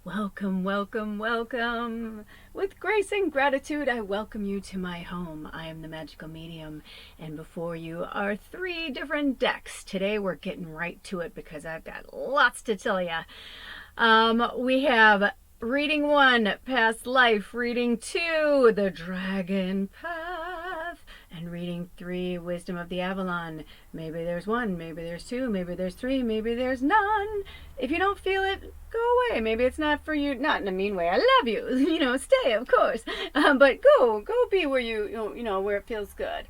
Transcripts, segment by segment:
Welcome, welcome, welcome. With grace and gratitude, I welcome you to my home. I am the Magical Medium, and before you are 3 different decks. Today we're getting right to it because I've got lots to tell you. We have reading 1, Past Life, reading 2, The Dragon Path, and reading 3, Wisdom of the Avalon. Maybe there's 1, maybe there's 2, maybe there's 3, maybe there's none. If you don't feel it, go away. Maybe it's not for you. Not in a mean way. I love you. Stay, of course. But go be where where it feels good.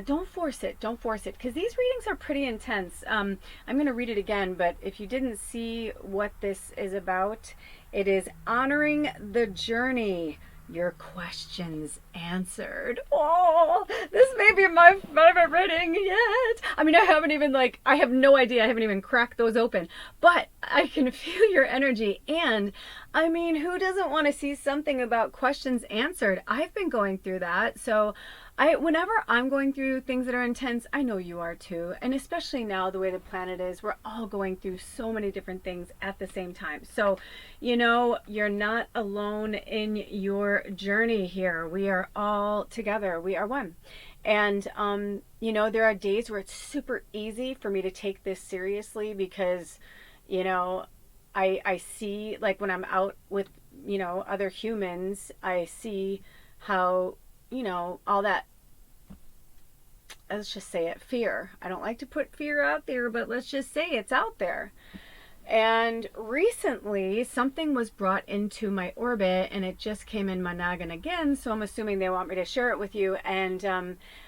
Don't force it. Don't force it, because these readings are pretty intense. I'm going to read it again, but if you didn't see what this is about, it is honoring the journey. Your questions answered. Oh, this may be my favorite reading yet. I mean, I have no idea. I haven't even cracked those open. But I can feel your energy. And, I mean, who doesn't want to see something about questions answered? I've been going through that. So, whenever I'm going through things that are intense, I know you are too. And especially now, the way the planet is, we're all going through so many different things at the same time. So, you're not alone in your journey here. We are all together. We are one. And, there are days where it's super easy for me to take this seriously because, I see, like when I'm out with, other humans, I see how, all that, let's just say it, fear. I don't like to put fear out there, but let's just say it's out there. And recently, something was brought into my orbit, and it just came in my noggin again, so I'm assuming they want me to share it with you. And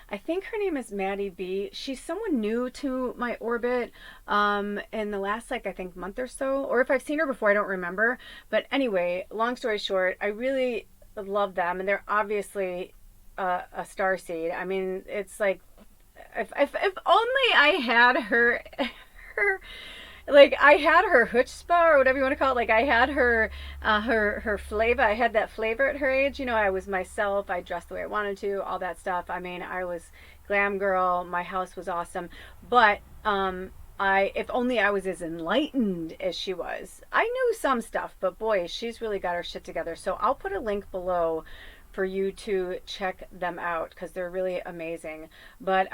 I think her name is Maddie B. She's someone new to my orbit in the last, I think, month or so. Or if I've seen her before, I don't remember. But anyway, long story short, I really love them, and they're obviously a starseed. I mean, it's like, if only I had her like I had her chutzpah, or whatever you want to call it. Like I had her flavor. I had that flavor at her age. I was myself. I dressed the way I wanted to. All that stuff. I mean, I was glam girl. My house was awesome. But if only I was as enlightened as she was. I knew some stuff, but boy, she's really got her shit together. So I'll put a link below for you to check them out because they're really amazing. But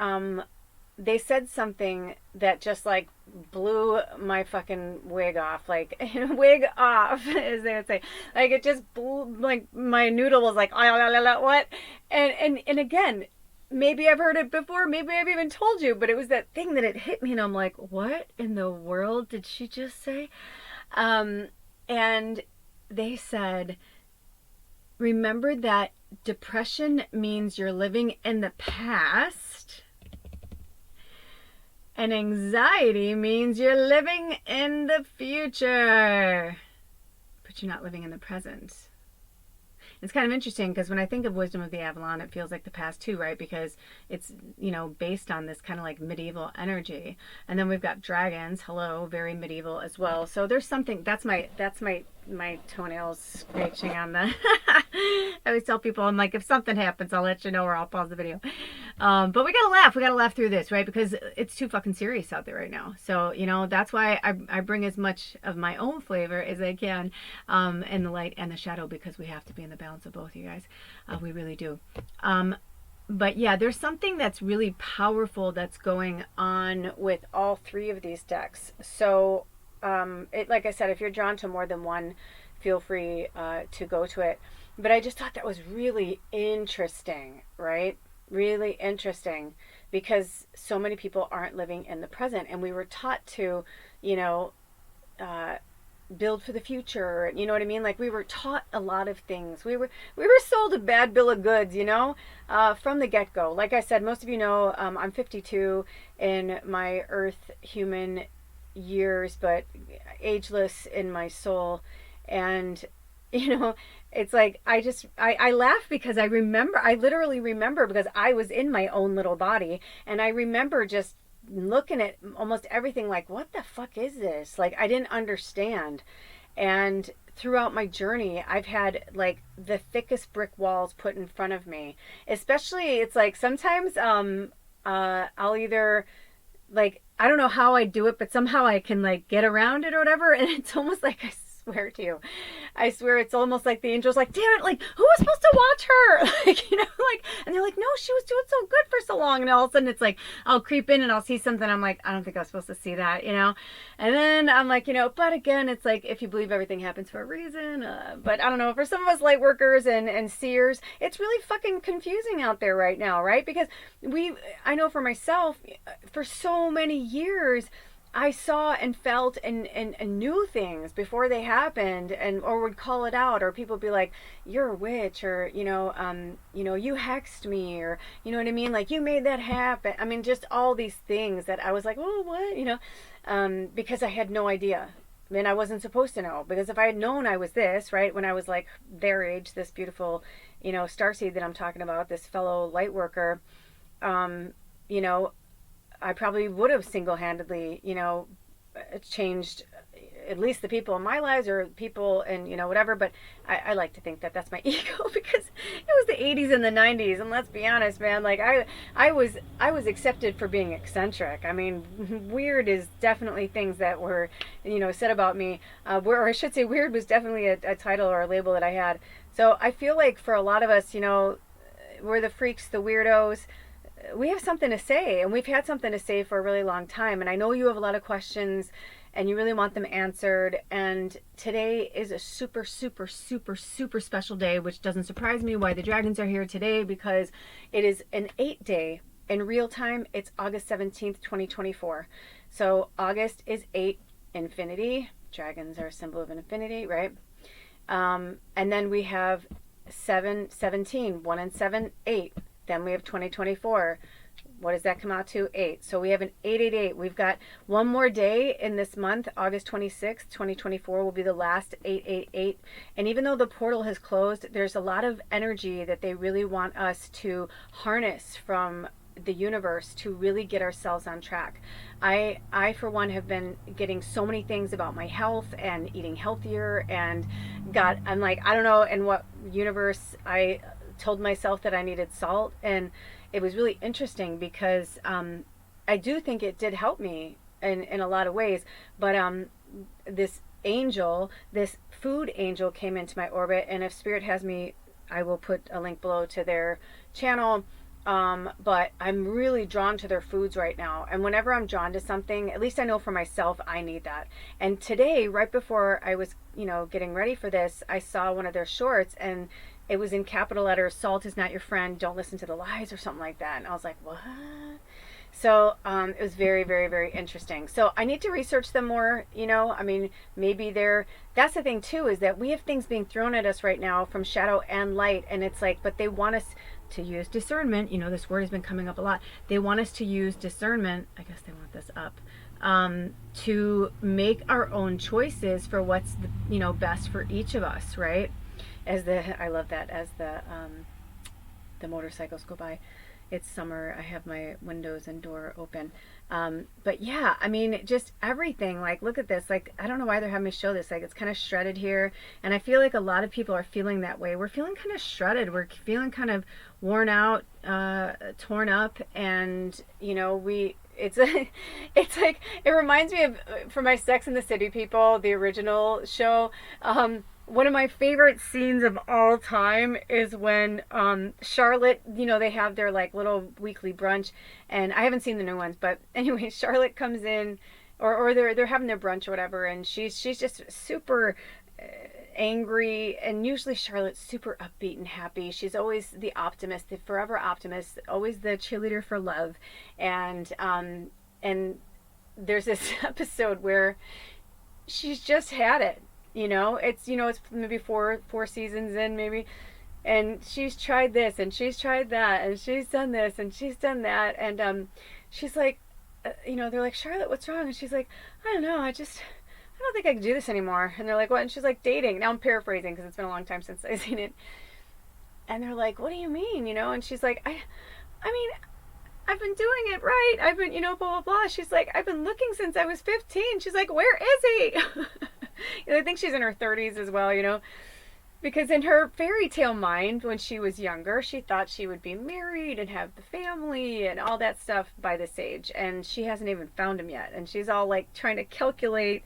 they said something that just like blew my fucking wig off, like wig off, as they would say. Like it just blew, like my noodle was like, what? And again, maybe I've heard it before, maybe I've even told you, but it was that thing that it hit me, and I'm like, what in the world did she just say? And they said, remember that depression means you're living in the past, and anxiety means you're living in the future, but you're not living in the present. It's kind of interesting because when I think of Wisdom of the Avalon, it feels like the past too, right? Because it's, based on this kind of like medieval energy. And then we've got dragons, hello, very medieval as well. So there's something, that's my toenails scratching on the, I always tell people, I'm like, if something happens, I'll let you know or I'll pause the video. But we gotta laugh through this, right? Because it's too fucking serious out there right now. So, that's why I bring as much of my own flavor as I can, in the light and the shadow, because we have to be in the balance of both, you guys. We really do. But yeah, there's something that's really powerful that's going on with all 3 of these decks. So, like I said, if you're drawn to more than one, feel free to go to it. But I just thought that was really interesting, right? Really interesting, because so many people aren't living in the present, and we were taught to, build for the future. You know what I mean? Like we were taught a lot of things. We were sold a bad bill of goods, from the get-go. Like I said, most of you know, I'm 52 in my earth human years, but ageless in my soul. And it's like I laugh because I literally remember, because I was in my own little body, and I remember just looking at almost everything like, what the fuck is this? Like I didn't understand. And throughout my journey, I've had like the thickest brick walls put in front of me. Especially, it's like sometimes I'll either, like, I don't know how I do it, but somehow I can like get around it or whatever, and it's almost like, I swear to you, I swear it's almost like the angel's like, damn it, like, who was supposed to watch her? Like, you know, like, and they're like, no, she was doing so good for so long. And all of a sudden it's like, I'll creep in and I'll see something. I'm like, I don't think I was supposed to see that, you know? And then I'm like, you know, but again, it's like, if you believe everything happens for a reason, but I don't know, for some of us light workers and seers, it's really fucking confusing out there right now, right? Because I know for myself, for so many years, I saw and felt and knew things before they happened, and or would call it out, or people would be like, you're a witch, or you know, you hexed me, or you know what I mean, like you made that happen. I mean, just all these things that I was like, oh, what, you know, because I had no idea. I mean, I wasn't supposed to know, because if I had known I was this, right, when I was like their age, this beautiful, you know, starseed that I'm talking about, this fellow light worker, you know, I probably would have single-handedly, you know, changed at least the people in my lives, or people and, you know, whatever. But I like to think that that's my ego, because it was the 80s and the 90s. And let's be honest, man, like I was accepted for being eccentric. I mean, weird is definitely things that were, you know, said about me, or I should say weird was definitely a title or a label that I had. So I feel like for a lot of us, you know, we're the freaks, the weirdos. We have something to say, and we've had something to say for a really long time. And I know you have a lot of questions and you really want them answered. And today is a super, super, super, super special day, which doesn't surprise me why the dragons are here today, because it is an 8-day in real time. It's August 17th, 2024. So August is 8, infinity. Dragons are a symbol of infinity, right? And then we have 17, 1 and 7, 8. Then we have 2024. What does that come out to? 8. So we have an 888. We've got one more day in this month. August 26th, 2024 will be the last 888. And even though the portal has closed, there's a lot of energy that they really want us to harness from the universe to really get ourselves on track. I for one have been getting so many things about my health and eating healthier, and I'm like, I don't know in what universe I told myself that I needed salt. And it was really interesting because I do think it did help me in a lot of ways. But this angel, this food angel, came into my orbit, and if Spirit has me, I will put a link below to their channel. But I'm really drawn to their foods right now. And whenever I'm drawn to something, at least I know for myself, I need that. And today, right before I was, you know, getting ready for this, I saw one of their shorts, and it was in capital letters, salt is not your friend, don't listen to the lies, or something like that. And I was like, what? So it was very, very, very interesting. So I need to research them more, you know. I mean, maybe that's the thing too, is that we have things being thrown at us right now from shadow and light. And it's like, but they want us to use discernment. You know, this word has been coming up a lot. They want us to use discernment. I guess they want this up. To make our own choices for what's, you know, best for each of us, right? I love that, as the motorcycles go by. It's summer. I have my windows and door open. But yeah, I mean, just everything. Like, look at this. Like, I don't know why they're having me show this. Like, it's kind of shredded here. And I feel like a lot of people are feeling that way. We're feeling kind of shredded. We're feeling kind of worn out, torn up. And, you know, it's like, it reminds me of, for my Sex and the City people, the original show, one of my favorite scenes of all time is when Charlotte, you know, they have their like little weekly brunch, and I haven't seen the new ones, but anyway, Charlotte comes in, or they're having their brunch or whatever, and she's just super angry, and usually Charlotte's super upbeat and happy. She's always the optimist, the forever optimist, always the cheerleader for love. And there's this episode where she's just had it. You know, it's maybe four seasons in, maybe, and she's tried this and she's tried that and she's done this and she's done that, and she's like, you know, they're like, Charlotte, what's wrong? And she's like, I don't know, I don't think I can do this anymore. And they're like, what? And she's like, dating. Now I'm paraphrasing because it's been a long time since I've seen it. And they're like, what do you mean? You know? And she's like, I mean, I've been doing it right. I've been, you know, blah, blah, blah. She's like, I've been looking since I was 15. She's like, where is he? I think she's in her 30s as well, you know, because in her fairy tale mind, when she was younger, she thought she would be married and have the family and all that stuff by this age. And she hasn't even found him yet. And she's all like trying to calculate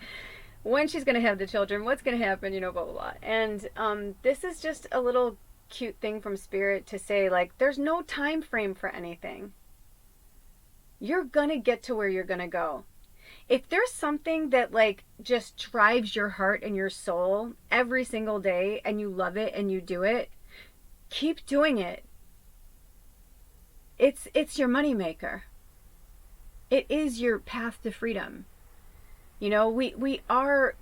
when she's going to have the children, what's going to happen, you know, blah, blah, blah. And this is just a little cute thing from Spirit to say, like, there's no time frame for anything. You're going to get to where you're going to go. If there's something that, like, just drives your heart and your soul every single day and you love it and you do it, keep doing it. It's your moneymaker. It is your path to freedom. You know, we are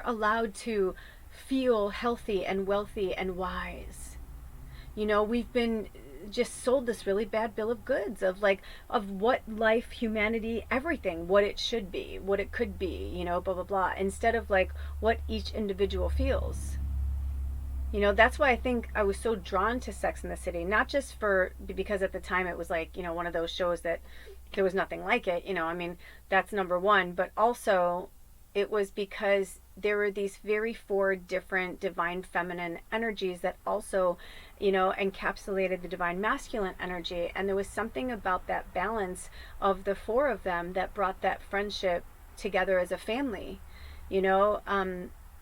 allowed to feel healthy and wealthy and wise. You know, we've been just sold this really bad bill of goods of what life, humanity, everything, what it should be, what it could be, you know, blah blah blah, instead of like what each individual feels. You know, that's why I think I was so drawn to Sex and the City, not just because at the time it was like, you know, one of those shows that there was nothing like it, you know, I mean, that's number one, but also it was because there were these very four different divine feminine energies that also, you know, encapsulated the divine masculine energy. And there was something about that balance of the four of them that brought that friendship together as a family, you know.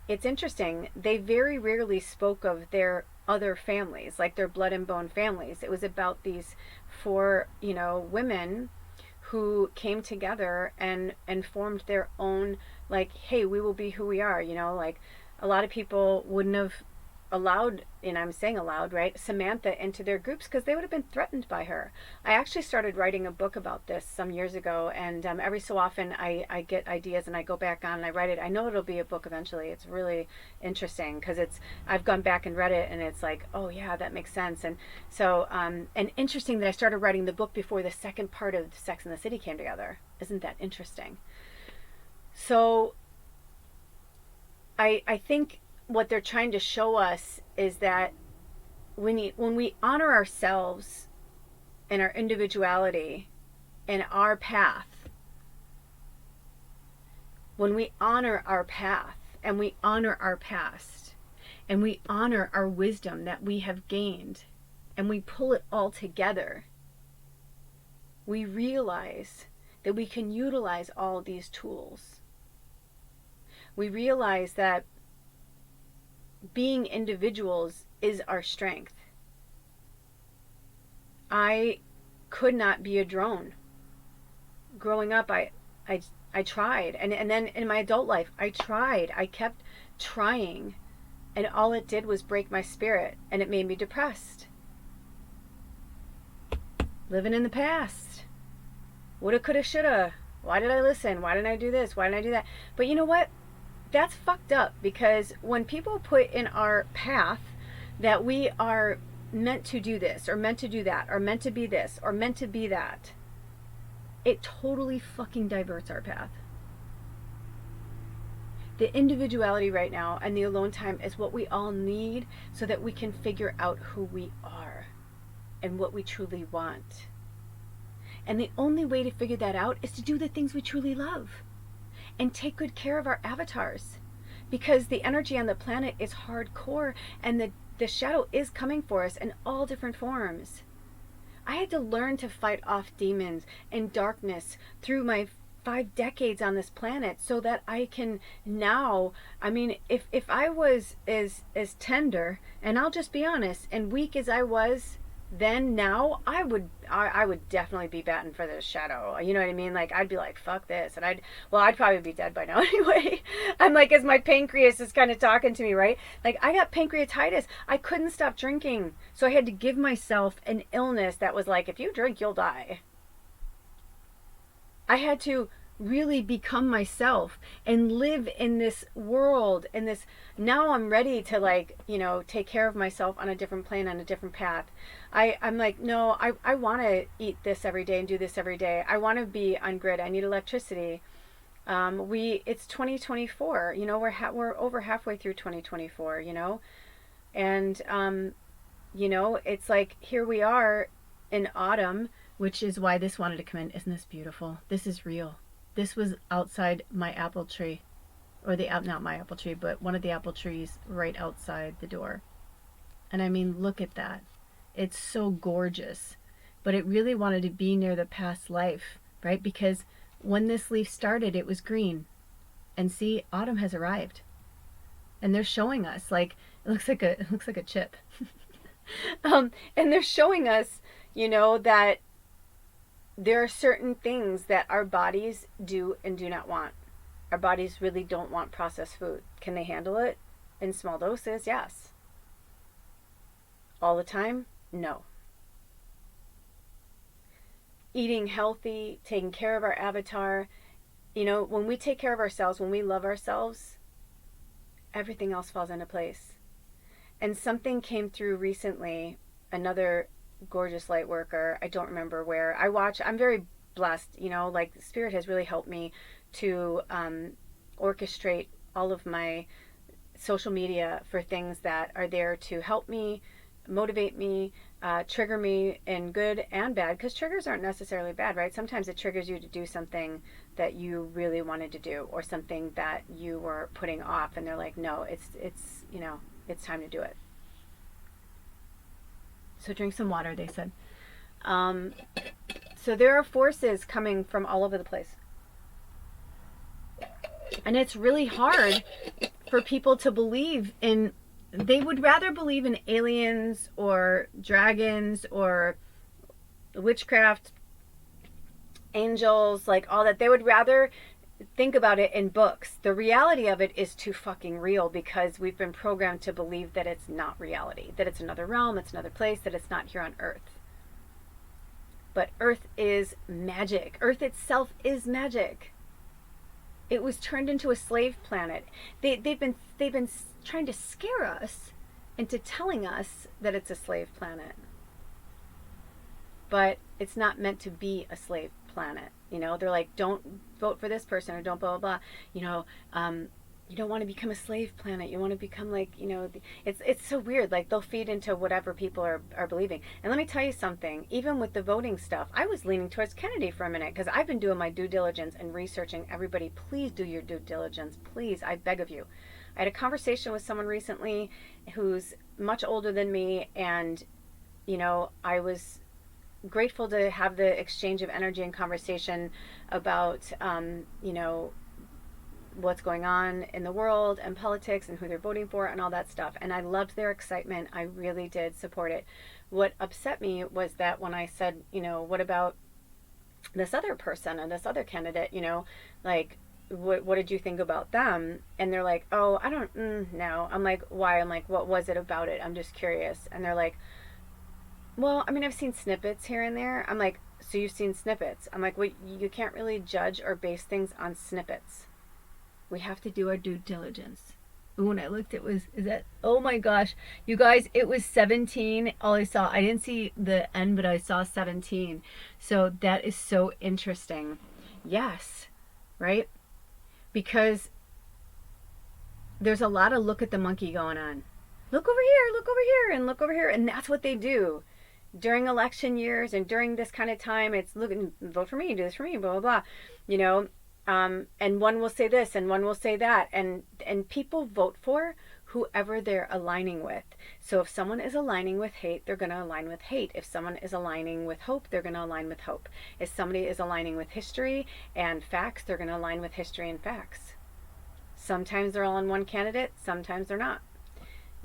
It's interesting. They very rarely spoke of their other families, like their blood and bone families. It was about these four, you know, women who came together and formed their own, like, hey, we will be who we are, you know, like a lot of people wouldn't have allowed, and I'm saying allowed, right, Samantha into their groups because they would have been threatened by her. I actually started writing a book about this some years ago, and every so often I get ideas and I go back on and I write it. I know it'll be a book eventually. It's really interesting because I've gone back and read it and it's like, oh yeah, that makes sense. And so and interesting that I started writing the book before the second part of Sex and the City came together. Isn't that interesting? So I think what they're trying to show us is that when we honor ourselves and our individuality and our path, when we honor our path and we honor our past and we honor our wisdom that we have gained and we pull it all together, we realize that we can utilize all these tools. We realize that being individuals is our strength. I could not be a drone. Growing up, I tried. And then in my adult life, I tried. I kept trying. And all it did was break my spirit. And it made me depressed. Living in the past. Woulda, coulda, shoulda. Why did I listen? Why didn't I do this? Why didn't I do that? But you know what? That's fucked up, because when people put in our path that we are meant to do this or meant to do that or meant to be this or meant to be that, it totally fucking diverts our path. The individuality right now and the alone time is what we all need so that we can figure out who we are and what we truly want. And the only way to figure that out is to do the things we truly love. And take good care of our avatars, because the energy on the planet is hardcore and the shadow is coming for us in all different forms. I had to learn to fight off demons and darkness through my 5 decades on this planet so that I can now, I mean, if I was as tender, and I'll just be honest, and weak as I was then, now I would definitely be batting for the shadow. You know what I mean? Like, I'd be like, fuck this. And I'd probably be dead by now anyway. I'm like, as my pancreas is kind of talking to me, right? Like, I got pancreatitis. I couldn't stop drinking. So I had to give myself an illness that was like, if you drink, you'll die. I had to really become myself and live in this world, and this, now I'm ready to, like, you know, take care of myself on a different plane, on a different path. I'm like, no, I want to eat this every day and do this every day. I want to be on grid. I need electricity. It's 2024, you know, we're over halfway through 2024, you know, and you know, it's like, here we are in autumn, which is why this wanted to come in. Isn't this beautiful? This is real. This was outside my apple tree, or not my apple tree, but one of the apple trees right outside the door. And I mean, look at that. It's so gorgeous. But it really wanted to be near the past life, right? Because when this leaf started, it was green. and see, autumn has arrived. And they're showing us, like, it looks like a chip. And they're showing us, that there are certain things that our bodies do and do not want. Our bodies really don't want processed food. Can they handle it in small doses? Yes. All the time? No. Eating healthy, taking care of our avatar. When we take care of ourselves, when we love ourselves, everything else falls into place. And something came through recently, another gorgeous light worker, I don't remember where. I'm very blessed, like Spirit has really helped me to orchestrate all of my social media for things that are there to help me, motivate me, trigger me in good and bad, because triggers aren't necessarily bad, right? Sometimes it triggers you to do something that you really wanted to do, or something that you were putting off, and they're like, no, it's time to do it. So drink some water, they said. So there are forces coming from all over the place. And it's really hard for people to believe in, they would rather believe in aliens or dragons or witchcraft, angels, like all that. They would rather think about it in books. The reality of it is too fucking real, because we've been programmed to believe that it's not reality, that it's another realm, it's another place, that it's not here on Earth. But Earth is magic. Earth itself is magic. It was turned into a slave planet. They've been trying to scare us into telling us that it's a slave planet. But it's not meant to be a slave planet. They're like, don't vote for this person, or don't blah blah blah. You don't want to become a slave planet. You want to become like, it's so weird. Like, they'll feed into whatever people are believing. And let me tell you something, even with the voting stuff, I was leaning towards Kennedy for a minute, because I've been doing my due diligence and researching. Everybody, please do your due diligence. Please, I beg of you. I had a conversation with someone recently who's much older than me, and, I was grateful to have the exchange of energy and conversation about, what's going on in the world and politics and who they're voting for and all that stuff. And I loved their excitement. I really did support it. What upset me was that when I said, what about this other person and this other candidate, like, what did you think about them? And they're like, oh, I don't know. I'm like, why? I'm like, what was it about it? I'm just curious. And they're like, well, I mean, I've seen snippets here and there. I'm like, so you've seen snippets? I'm like, well, you can't really judge or base things on snippets. We have to do our due diligence. Ooh, when I looked, oh my gosh. You guys, it was 17. All I saw, I didn't see the end, but I saw 17. So that is so interesting. Yes, right? Because there's a lot of look at the monkey going on. Look over here, and look over here. And that's what they do. During election years and during this kind of time, it's vote for me, do this for me, blah, blah, blah. And one will say this and one will say that, and people vote for whoever they're aligning with. So if someone is aligning with hate, they're going to align with hate. If someone is aligning with hope, they're going to align with hope. If somebody is aligning with history and facts, they're going to align with history and facts. Sometimes they're all on one candidate, sometimes they're not.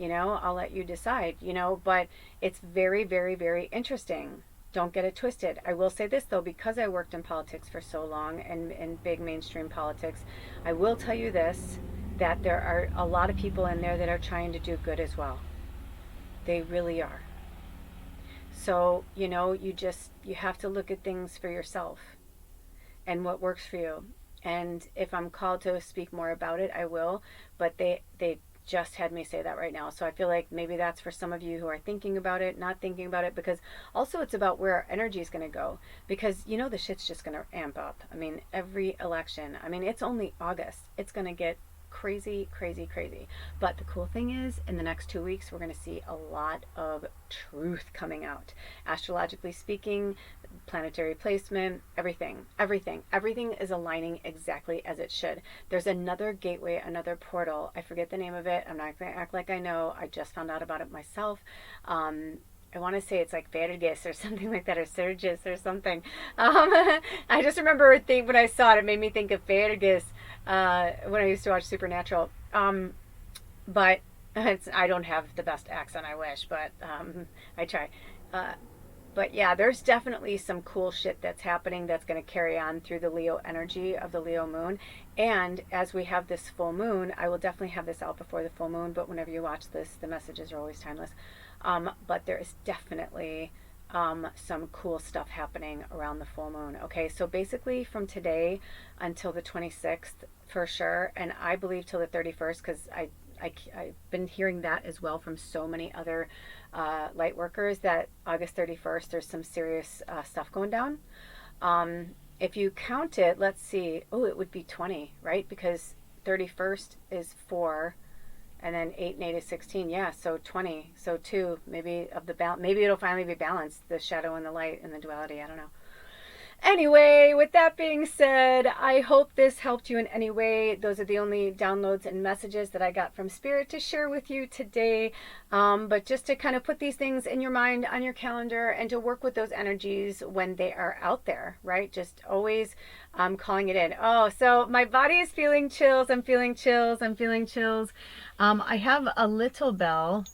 I'll let you decide, but it's very, very, very interesting. Don't get it twisted. I will say this, though, because I worked in politics for so long, and in big mainstream politics, I will tell you this, that there are a lot of people in there that are trying to do good as well. They really are. So, you have to look at things for yourself and what works for you. And if I'm called to speak more about it, I will. But they just had me say that right now. So I feel like maybe that's for some of you who are thinking about it, not thinking about it, because also it's about where our energy is going to go, because the shit's just going to amp up. I mean, every election, it's only August. It's going to get crazy, crazy, crazy. But the cool thing is, in the next 2 weeks, we're going to see a lot of truth coming out. Astrologically speaking, planetary placement, everything is aligning exactly as it should. There's another gateway, another portal. I forget the name of it. I'm not going to act like I know. I just found out about it myself. I want to say it's like Verges or something like that, or Surges or something. I just remember when I saw it, it made me think of Verges when I used to watch Supernatural. But I don't have the best accent, I wish, but I try. Uh, but yeah, there's definitely some cool shit that's happening that's going to carry on through the Leo energy of the Leo moon. And as we have this full moon, I will definitely have this out before the full moon, but whenever you watch this, the messages are always timeless. But there is definitely some cool stuff happening around the full moon. Okay, so basically from today until the 26th for sure, and I believe till the 31st, because I've been hearing that as well from so many other light workers, that August 31st there's some serious stuff going down. If you count it, let's see, oh, it would be 20, right? Because 31st is 4, and then 8 and 8 is 16. Yeah, so 20. So 2, maybe of the maybe it'll finally be balanced, the shadow and the light and the duality. I don't know. Anyway, with that being said, I hope this helped you in any way. Those are the only downloads and messages that I got from Spirit to share with you today. But just to kind of put these things in your mind, on your calendar, and to work with those energies when they are out there, right? Just always calling it in. Oh, so my body is feeling chills. I'm feeling chills. I'm feeling chills. I have a little bell.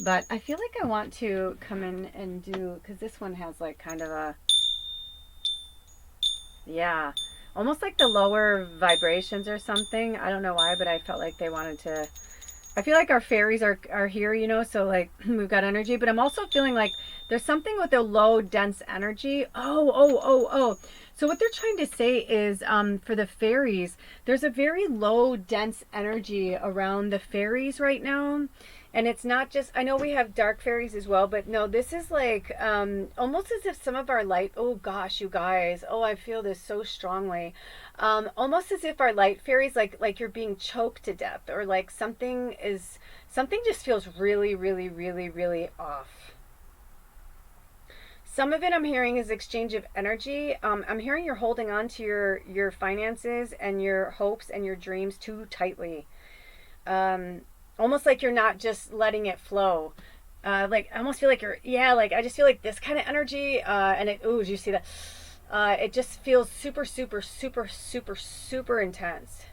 But I feel like I want to come in and do, because this one has like kind of a, yeah, almost like the lower vibrations or something. I don't know why, but I felt like they wanted to, I feel like our fairies are here, you know, so like we've got energy, but I'm also feeling like there's something with the low dense energy. Oh. So what they're trying to say is for the fairies, there's a very low dense energy around the fairies right now. And it's not just, I know we have dark fairies as well, but no, this is like almost as if some of our light, oh gosh, you guys, oh, I feel this so strongly. Almost as if our light fairies, like you're being choked to death, or like something just feels really, really, really, really off. Some of it I'm hearing is exchange of energy. I'm hearing you're holding on to your finances and your hopes and your dreams too tightly. Almost like you're not just letting it flow. Like I almost feel like like I just feel like this kind of energy, and it, ooh, did you see that? It just feels super, super, super, super, super intense.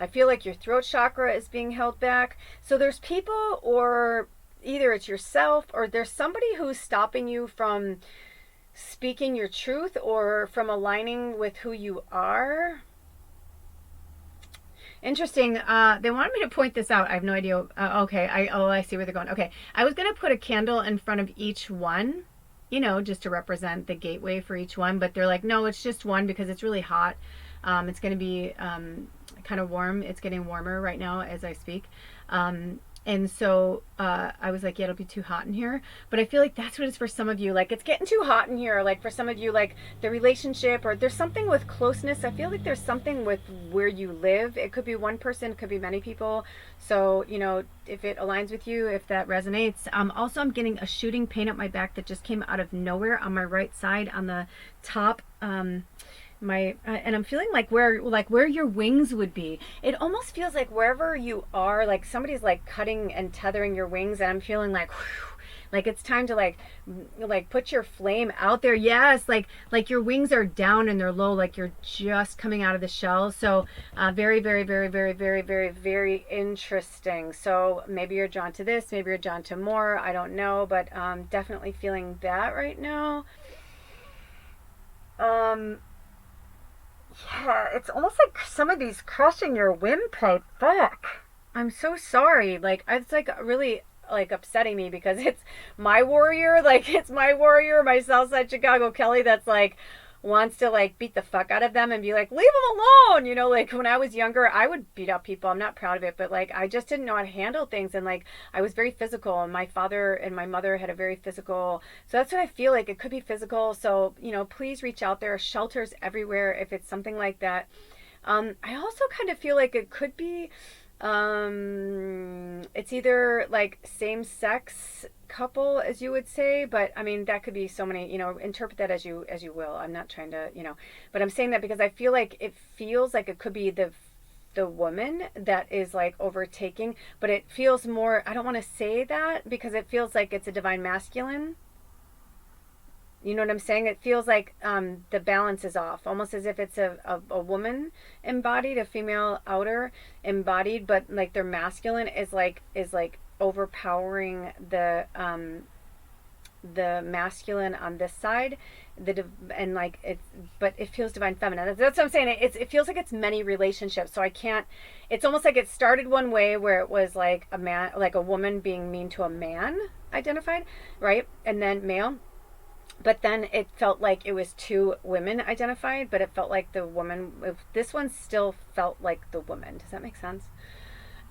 I feel like your throat chakra is being held back. So there's people, or either it's yourself, or there's somebody who's stopping you from speaking your truth or from aligning with who you are. Interesting. They wanted me to point this out. I have no idea. Okay. I see where they're going. Okay. I was going to put a candle in front of each one, you know, just to represent the gateway for each one. But they're like, no, it's just one because it's really hot. It's going to be kind of warm. It's getting warmer right now as I speak. And so I was like, yeah, it'll be too hot in here. But I feel like that's what it's for some of you. Like, it's getting too hot in here. Like, for some of you, like, the relationship, or there's something with closeness. I feel like there's something with where you live. It could be one person, it could be many people. So, you know, if it aligns with you, if that resonates. Also, I'm getting a shooting pain up my back that just came out of nowhere on my right side on the top. And I'm feeling like where your wings would be. It almost feels like wherever you are, like somebody's like cutting and tethering your wings, and I'm feeling like, whew, like it's time to like put your flame out there. Yes, like your wings are down and they're low, like you're just coming out of the shell. So very, very, very, very, very, very, very interesting. So maybe you're drawn to this, maybe you're drawn to more. I don't know, but definitely feeling that right now. Yeah, it's almost like somebody's crushing your windpipe. Fuck. I'm so sorry. Like, it's like really like upsetting me because it's my warrior. Like, it's my warrior, my Southside Chicago Kelly, that's like wants to like beat the fuck out of them and be like, leave them alone. You know, like when I was younger, I would beat up people. I'm not proud of it, but like I just didn't know how to handle things, and like I was very physical, and my father and my mother had a very physical, so that's what I feel like. It could be physical. So, you know, please reach out. There are shelters everywhere if it's something like that. I also kind of feel like it could be it's either like same-sex couple, as you would say, but I mean that could be so many, you know, interpret that as you will. I'm not trying to, you know, but I'm saying that because I feel like it feels like it could be the the woman that is like overtaking, but it feels more, I don't want to say that because it feels like it's a divine masculine. You know what I'm saying? It feels like the balance is off, almost as if it's a woman embodied, a female outer embodied, but like their masculine is like overpowering the masculine on this side, and like it's, but it feels divine feminine. That's what I'm saying. It feels like it's many relationships. So I can't. It's almost like it started one way where it was like a man, like a woman being mean to a man identified, right, and then male. But then it felt like it was two women identified, but it felt like the woman, this one still felt like the woman. Does that make sense?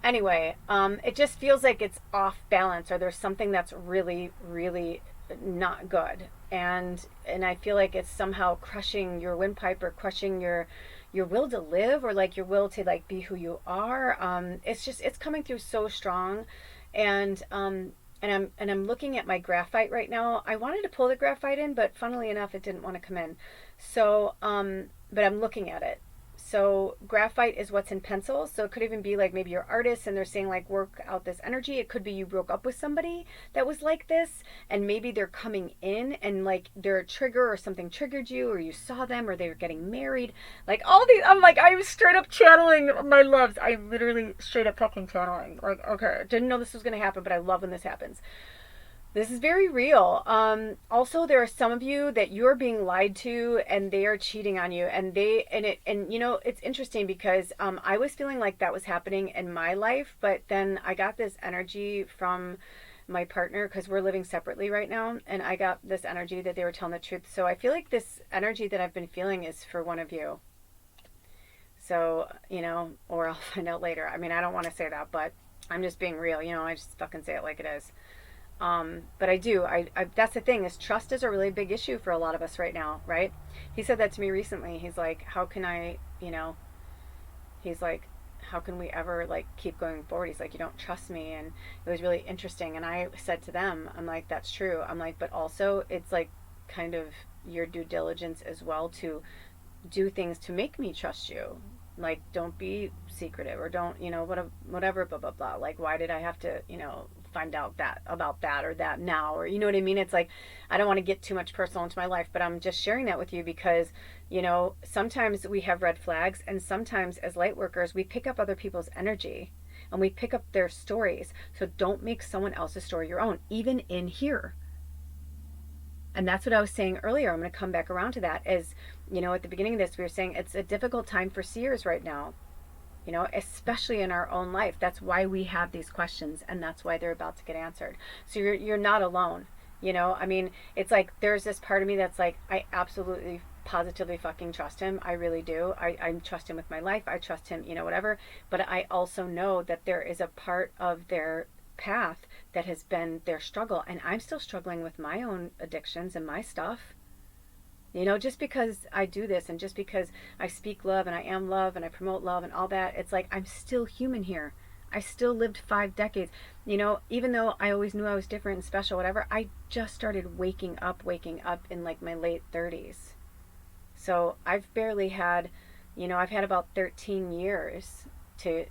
Anyway, it just feels like it's off balance, or there's something that's really, really not good. And I feel like it's somehow crushing your windpipe, or crushing your will to live, or like your will to like be who you are. It's coming through so strong. And I'm looking at my graphite right now. I wanted to pull the graphite in, but funnily enough, it didn't want to come in. So, but I'm looking at it. So graphite is what's in pencils. So it could even be like maybe you're artists and they're saying like work out this energy. It could be you broke up with somebody that was like this, and maybe they're coming in and like they're a trigger, or something triggered you, or you saw them, or they were getting married. Like all these, I'm like, I'm straight up channeling my loves. I'm literally straight up fucking channeling. Like, okay, didn't know this was going to happen, but I love when this happens. This is very real. Also, there are some of you that you're being lied to, and they are cheating on you, and you know, it's interesting because I was feeling like that was happening in my life, but then I got this energy from my partner, because we're living separately right now, and I got this energy that they were telling the truth. So I feel like this energy that I've been feeling is for one of you. So, you know, or I'll find out later. I mean, I don't want to say that, but I'm just being real. You know, I just fucking say it like it is. But I do, that's the thing, is trust is a really big issue for a lot of us right now, right? He said that to me recently. He's like, how can I, you know, he's like, how can we ever like keep going forward? He's like, you don't trust me. And it was really interesting. And I said to them, I'm like, that's true. I'm like, but also it's like kind of your due diligence as well to do things to make me trust you. Like, don't be secretive, or don't, you know, whatever, blah, blah, blah. Like, why did I have to, you know, find out that about that or that now, or you know what I mean? It's like, I don't want to get too much personal into my life, but I'm just sharing that with you because, you know, sometimes we have red flags, and sometimes as light workers, we pick up other people's energy and we pick up their stories. So don't make someone else's story your own, even in here. And that's what I was saying earlier. I'm going to come back around to that. As you know, at the beginning of this, we were saying it's a difficult time for seers right now, you know, especially in our own life. That's why we have these questions, and that's why they're about to get answered. So you're not alone, you know. I mean, it's like there's this part of me that's like, I absolutely positively fucking trust him. I really do. I trust him with my life. I trust him, you know, whatever. But I also know that there is a part of their path that has been their struggle, and I'm still struggling with my own addictions and my stuff. You know, just because I do this, and just because I speak love and I am love and I promote love and all that, it's like I'm still human here. I still lived 5 decades. You know, even though I always knew I was different and special, whatever, I just started waking up in like my late 30s. So I've barely had, you know, I've had about 13 years to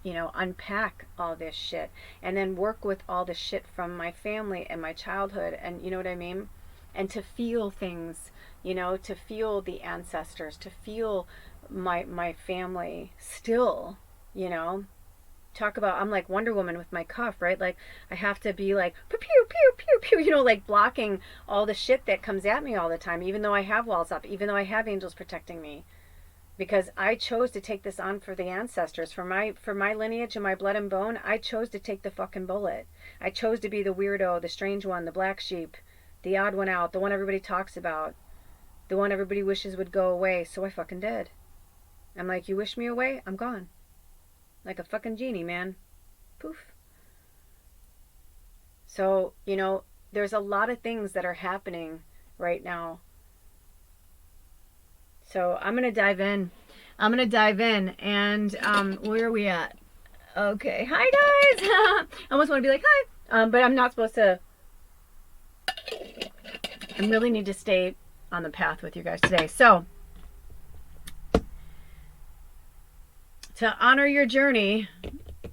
you know, unpack all this shit, and then work with all the shit from my family and my childhood, and you know what I mean? And to feel things, you know, to feel the ancestors, to feel my family still, you know. Talk about, I'm like Wonder Woman with my cuff, right? Like I have to be like pew pew pew pew pew, you know, like blocking all the shit that comes at me all the time, even though I have walls up, even though I have angels protecting me. Because I chose to take this on for the ancestors, for my lineage and my blood and bone. I chose to take the fucking bullet. I chose to be the weirdo, the strange one, the black sheep, the odd one out, the one everybody talks about, the one everybody wishes would go away. So I fucking did. I'm like, you wish me away? I'm gone. Like a fucking genie, man. Poof. So, you know, there's a lot of things that are happening right now. So I'm going to dive in. And where are we at? Okay. Hi, guys. I almost want to be like, hi. But I'm not supposed to. I really need to stay on the path with you guys today. So to honor your journey,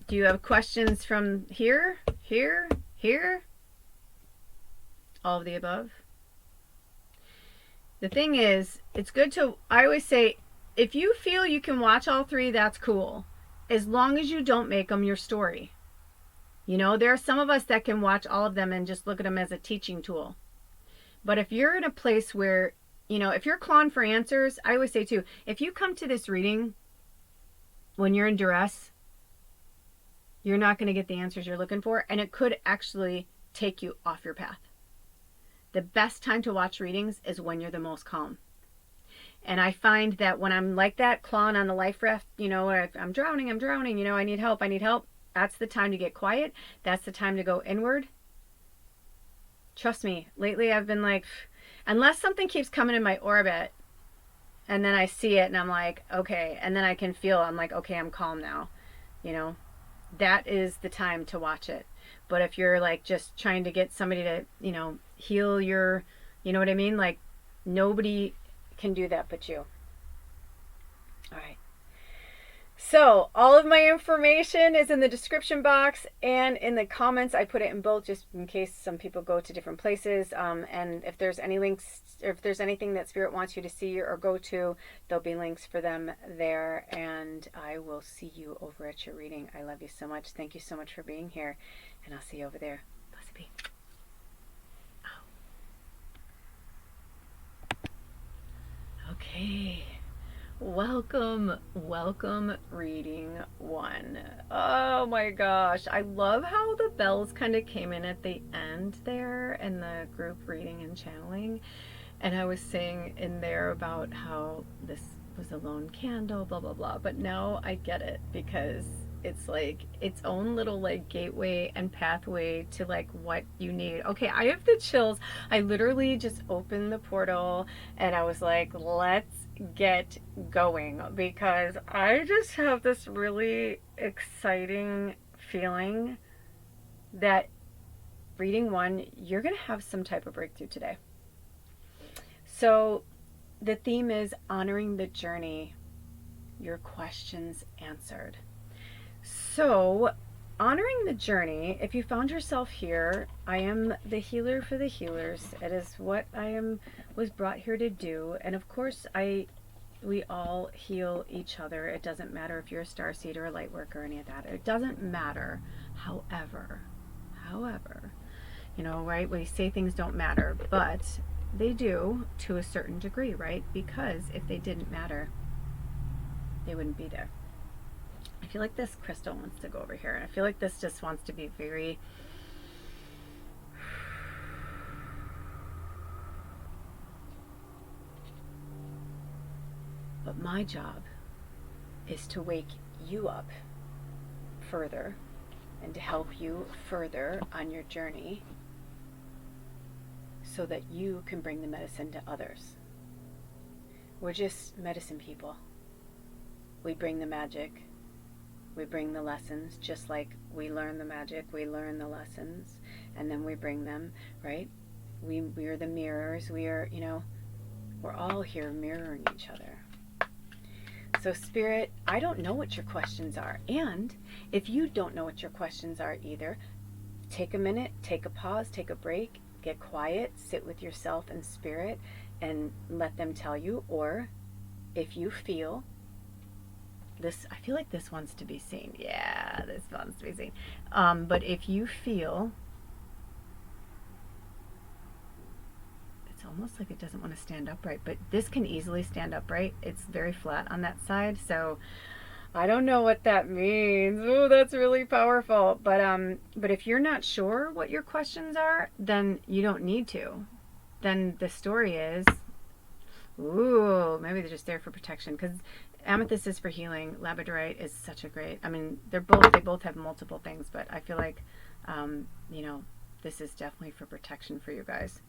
do you have questions from here, here, here? All of the above? The thing is, it's good to, I always say, if you feel you can watch all three, that's cool. As long as you don't make them your story. You know, there are some of us that can watch all of them and just look at them as a teaching tool. But if you're in a place where, you know, if you're clawing for answers, I always say too, if you come to this reading when you're in duress, you're not going to get the answers you're looking for, and it could actually take you off your path. The best time to watch readings is when you're the most calm. And I find that when I'm like that, clawing on the life raft, you know, I'm drowning, you know, I need help. That's the time to get quiet. That's the time to go inward. Trust me, lately I've been like, unless something keeps coming in my orbit, and then I see it and I'm like, okay, and then I can feel, I'm like, okay, I'm calm now, you know. That is the time to watch it. But if you're like just trying to get somebody to, you know, heal your, you know what I mean? Like, nobody can do that but you. All right. So all of my information is in the description box and in the comments. I put it in both just in case some people go to different places. And if there's any links, or if there's anything that Spirit wants you to see or go to, there'll be links for them there. And I will see you over at your reading. I love you so much. Thank you so much for being here. And I'll see you over there. Blessed be. Oh. Okay. Welcome reading one. Oh my gosh, I love how the bells kind of came in at the end there in the group reading and channeling, and I was saying in there about how this was a lone candle, blah blah blah, but now I get it, because it's like its own little like gateway and pathway to like what you need. Okay, I have the chills. I literally just opened the portal and I was like, let's get going, because I just have this really exciting feeling that reading one, you're gonna have some type of breakthrough today. So the theme is honoring the journey, your questions answered. So honoring the journey, if you found yourself here, I am the healer for the healers. It is what was brought here to do. And of course, we all heal each other. It doesn't matter if you're a starseed or a light worker or any of that. It doesn't matter. However, you know, right? We say things don't matter, but they do to a certain degree, right? Because if they didn't matter, they wouldn't be there. I feel like this crystal wants to go over here. And I feel like this just wants to be very... But my job is to wake you up further and to help you further on your journey so that you can bring the medicine to others. We're just medicine people. We bring the magic. We bring the lessons, just like we learn the magic, we learn the lessons, and then we bring them, right? We are the mirrors. We are, you know, we're all here mirroring each other. So Spirit, I don't know what your questions are. And if you don't know what your questions are either, take a minute, take a pause, take a break, get quiet, sit with yourself and Spirit and let them tell you. Or if you feel this, I feel like this wants to be seen. Yeah, this wants to be seen. But if you feel, it's almost like it doesn't want to stand upright, but this can easily stand upright. It's very flat on that side, so I don't know what that means. Oh, that's really powerful. But if you're not sure what your questions are, then you don't need to. Then the story is, ooh, maybe they're just there for protection, because amethyst is for healing. Labradorite is such a great, I mean, they both have multiple things, but I feel like, you know, this is definitely for protection for you guys.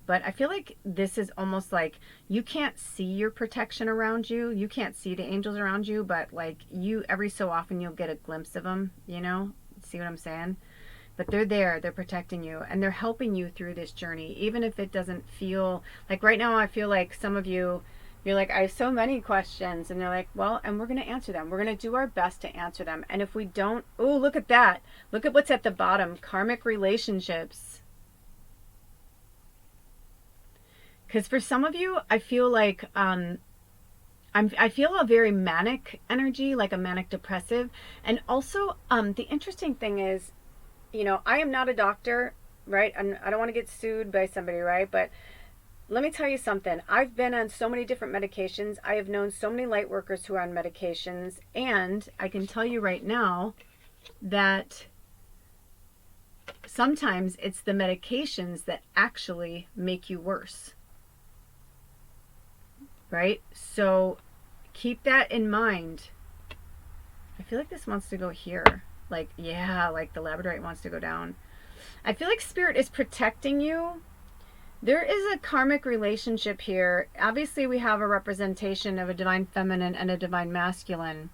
But I feel like this is almost like you can't see your protection around you. You can't see the angels around you, but like you, every so often you'll get a glimpse of them, you know? See what I'm saying? But they're there, they're protecting you, and they're helping you through this journey, even if it doesn't feel, like right now I feel like some of you, You're like, I have so many questions. And they're like, well, and we're going to answer them. We're going to do our best to answer them. And if we don't, oh, look at that. Look at what's at the bottom. Karmic relationships. Because for some of you, I feel like I feel a very manic energy, like a manic depressive. And also, the interesting thing is, you know, I am not a doctor, right? I don't want to get sued by somebody, right? But let me tell you something. I've been on so many different medications. I have known so many light workers who are on medications. And I can tell you right now that sometimes it's the medications that actually make you worse. Right? So keep that in mind. I feel like this wants to go here. Like, yeah, like the labradorite wants to go down. I feel like Spirit is protecting you. There is a karmic relationship here. Obviously, we have a representation of a divine feminine and a divine masculine.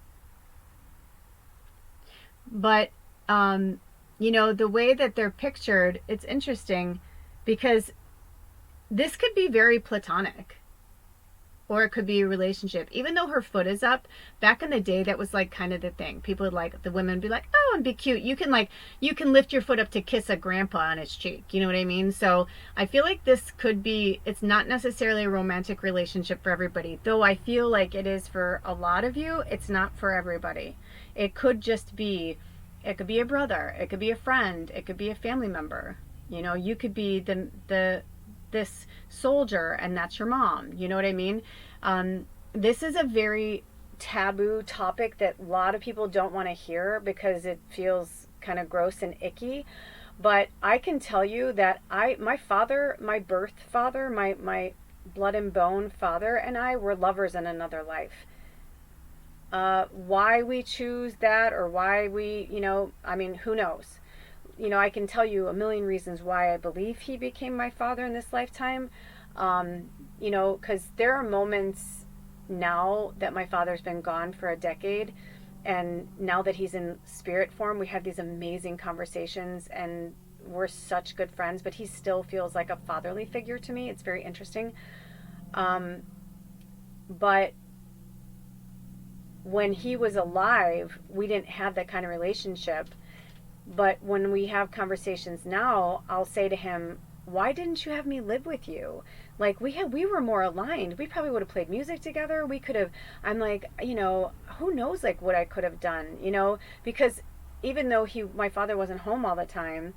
But, you know, the way that they're pictured, it's interesting because this could be very platonic. Or it could be a relationship. Even though her foot is up, back in the day, that was like kind of the thing. People would like, the women would be like, oh, and be cute. You can lift your foot up to kiss a grandpa on his cheek. You know what I mean? So I feel like this could be, it's not necessarily a romantic relationship for everybody. Though I feel like it is for a lot of you, it's not for everybody. It could just be, it could be a brother. It could be a friend. It could be a family member. You know, you could be this soldier and that's your mom. You know what I mean? This is a very taboo topic that a lot of people don't want to hear because it feels kind of gross and icky. But I can tell you that my father, my birth father, my blood and bone father and I were lovers in another life. Why we choose that or why we, you know, I mean, who knows? You know, I can tell you a million reasons why I believe he became my father in this lifetime. You know, because there are moments now that my father's been gone for a decade, and now that he's in spirit form, we have these amazing conversations, and we're such good friends, but he still feels like a fatherly figure to me. It's very interesting. But when he was alive, we didn't have that kind of relationship. But when we have conversations now, I'll say to him, why didn't you have me live with you? Like we were more aligned. We probably would have played music together. We could have, I'm like, you know, who knows like what I could have done, you know, because even though my father wasn't home all the time,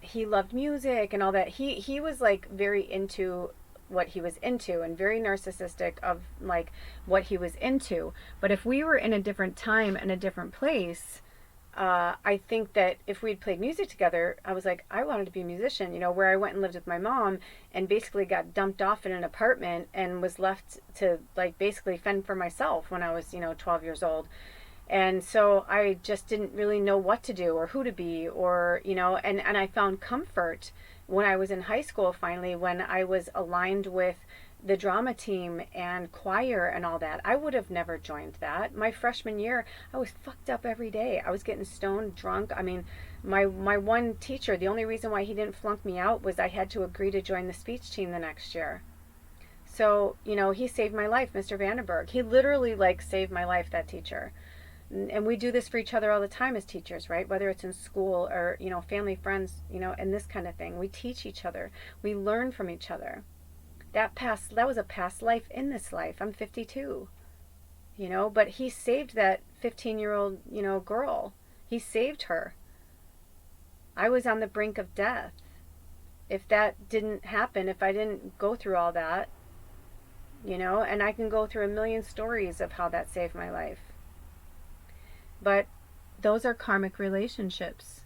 he loved music and all that. He was like very into what he was into and very narcissistic of like what he was into. But if we were in a different time and a different place, I think that if we'd played music together, I was like, I wanted to be a musician, you know, where I went and lived with my mom and basically got dumped off in an apartment and was left to like basically fend for myself when I was, you know, 12 years old. And so I just didn't really know what to do or who to be or, you know, and I found comfort when I was in high school finally, when I was aligned with the drama team and choir and all that. I would have never joined that. My freshman year, I was fucked up every day. I was getting stoned, drunk. I mean, my one teacher, the only reason why he didn't flunk me out was I had to agree to join the speech team the next year. So, you know, he saved my life, Mr. Vandenberg. He literally like saved my life, that teacher. And we do this for each other all the time as teachers, right? Whether it's in school or, you know, family, friends, you know, and this kind of thing. We teach each other. We learn from each other. That was a past life in this life. I'm 52, you know, but he saved that 15-year-old, you know, girl. He saved her. I was on the brink of death. If that didn't happen, if I didn't go through all that, you know, and I can go through a million stories of how that saved my life. But those are karmic relationships.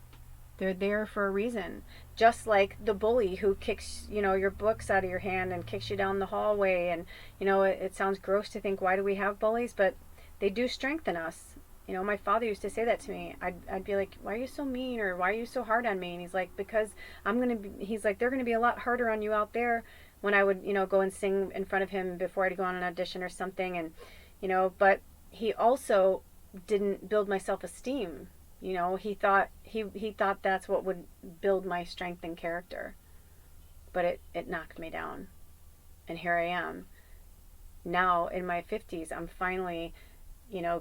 They're there for a reason. Just like the bully who kicks, you know, your books out of your hand and kicks you down the hallway. And, you know, it sounds gross to think, why do we have bullies? But they do strengthen us. You know, my father used to say that to me. I'd be like, why are you so mean? Or why are you so hard on me? And he's like, because he's like, they're going to be a lot harder on you out there. When I would, you know, go and sing in front of him before I'd go on an audition or something. And, you know, but he also didn't build my self-esteem. You know, he thought that's what would build my strength and character. But it knocked me down. And here I am. now in my 50s, I'm finally,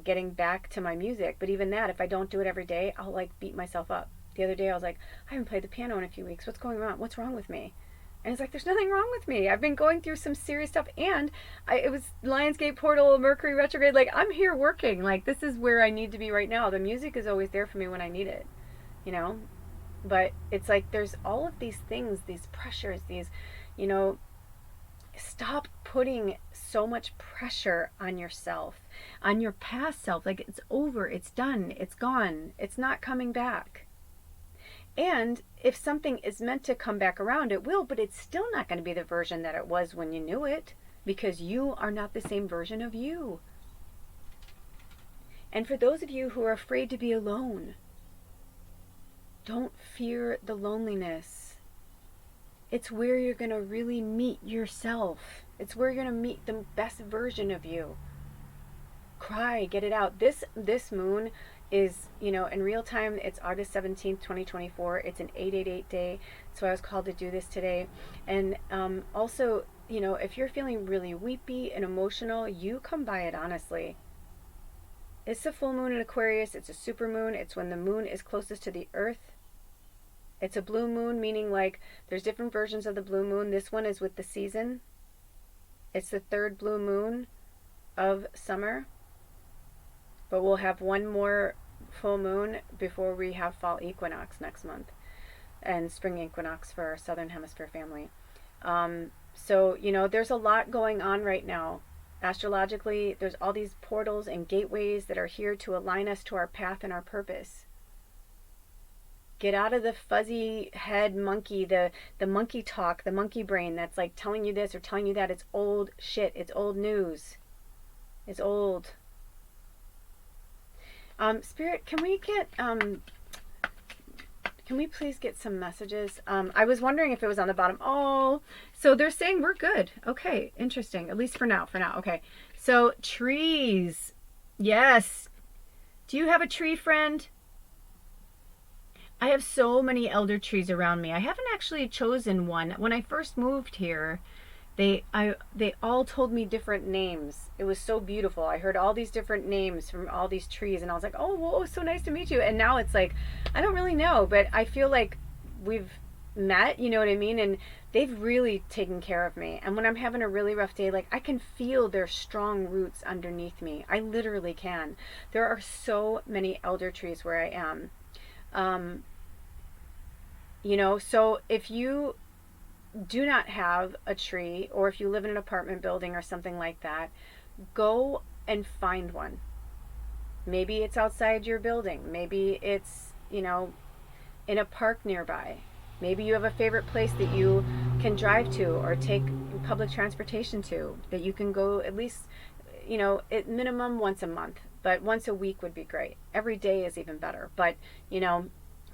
getting back to my music. But even that, if I don't do it every day, I'll like beat myself up. The other day I was like, I haven't played the piano in a few weeks. What's going on? What's wrong with me? And it's like, there's nothing wrong with me. I've been going through some serious stuff. And it was Lionsgate portal, Mercury retrograde. Like, I'm here working. Like, this is where I need to be right now. The music is always there for me when I need it, you know? But it's like, there's all of these things, these pressures, these, you know, stop putting so much pressure on yourself, on your past self. Like, it's over, it's done, it's gone, it's not coming back. And if something is meant to come back around, it will, but it's still not going to be the version that it was when you knew it, because you are not the same version of you. And for those of you who are afraid to be alone, don't fear the loneliness. It's where you're going to really meet yourself. It's where you're going to meet the best version of you. Cry, get it out. This moon is, in real time, it's August 17th, 2024. It's an 888 day. So I was called to do this today. And also, if you're feeling really weepy and emotional, you come by it honestly. It's a full moon in Aquarius. It's a super moon. It's when the moon is closest to the earth. It's a blue moon, meaning like there's different versions of the blue moon. This one is with the season. It's the third blue moon of summer. But we'll have one more full moon before we have fall equinox next month, and spring equinox for our southern hemisphere family. So, there's a lot going on right now. Astrologically, there's all these portals and gateways that are here to align us to our path and our purpose. Get out of the fuzzy head monkey, the monkey talk, the monkey brain that's like telling you this or telling you that. It's old shit. It's old news. It's old. Spirit, can we please get some messages? I was wondering if it was on the bottom. Oh, so they're saying we're good. Okay, interesting. At least for now. Okay. So trees. Yes. Do you have a tree friend? I have so many elder trees around me. I haven't actually chosen one. When I first moved here, they all told me different names. It was so beautiful. I heard all these different names from all these trees, and I was like, oh, whoa, so nice to meet you. And now it's like, I don't really know, but I feel like we've met, you know what I mean? And they've really taken care of me. And when I'm having a really rough day, like, I can feel their strong roots underneath me. I literally can. There are so many elder trees where I am. So if you do not have a tree, or if you live in an apartment building or something like that, go and find one. Maybe it's outside your building. Maybe it's, in a park nearby. Maybe you have a favorite place that you can drive to or take public transportation to, that you can go at least, at minimum once a month. But once a week would be great. Every day is even better. But,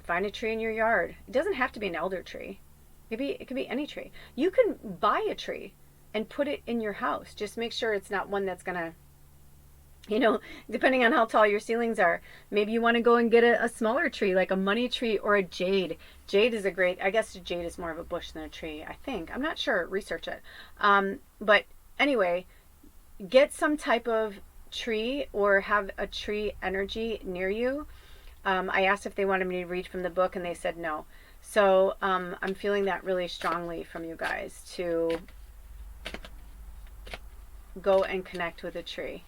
find a tree in your yard. It doesn't have to be an elder tree. Maybe it could be any tree. You can buy a tree and put it in your house. Just make sure it's not one that's going to, depending on how tall your ceilings are. Maybe you want to go and get a smaller tree, like a money tree or a jade. Jade is I guess jade is more of a bush than a tree, I think. I'm not sure. Research it. But anyway, get some type of tree or have a tree energy near you. I asked if they wanted me to read from the book, and they said no. So I'm feeling that really strongly from you guys to go and connect with a tree.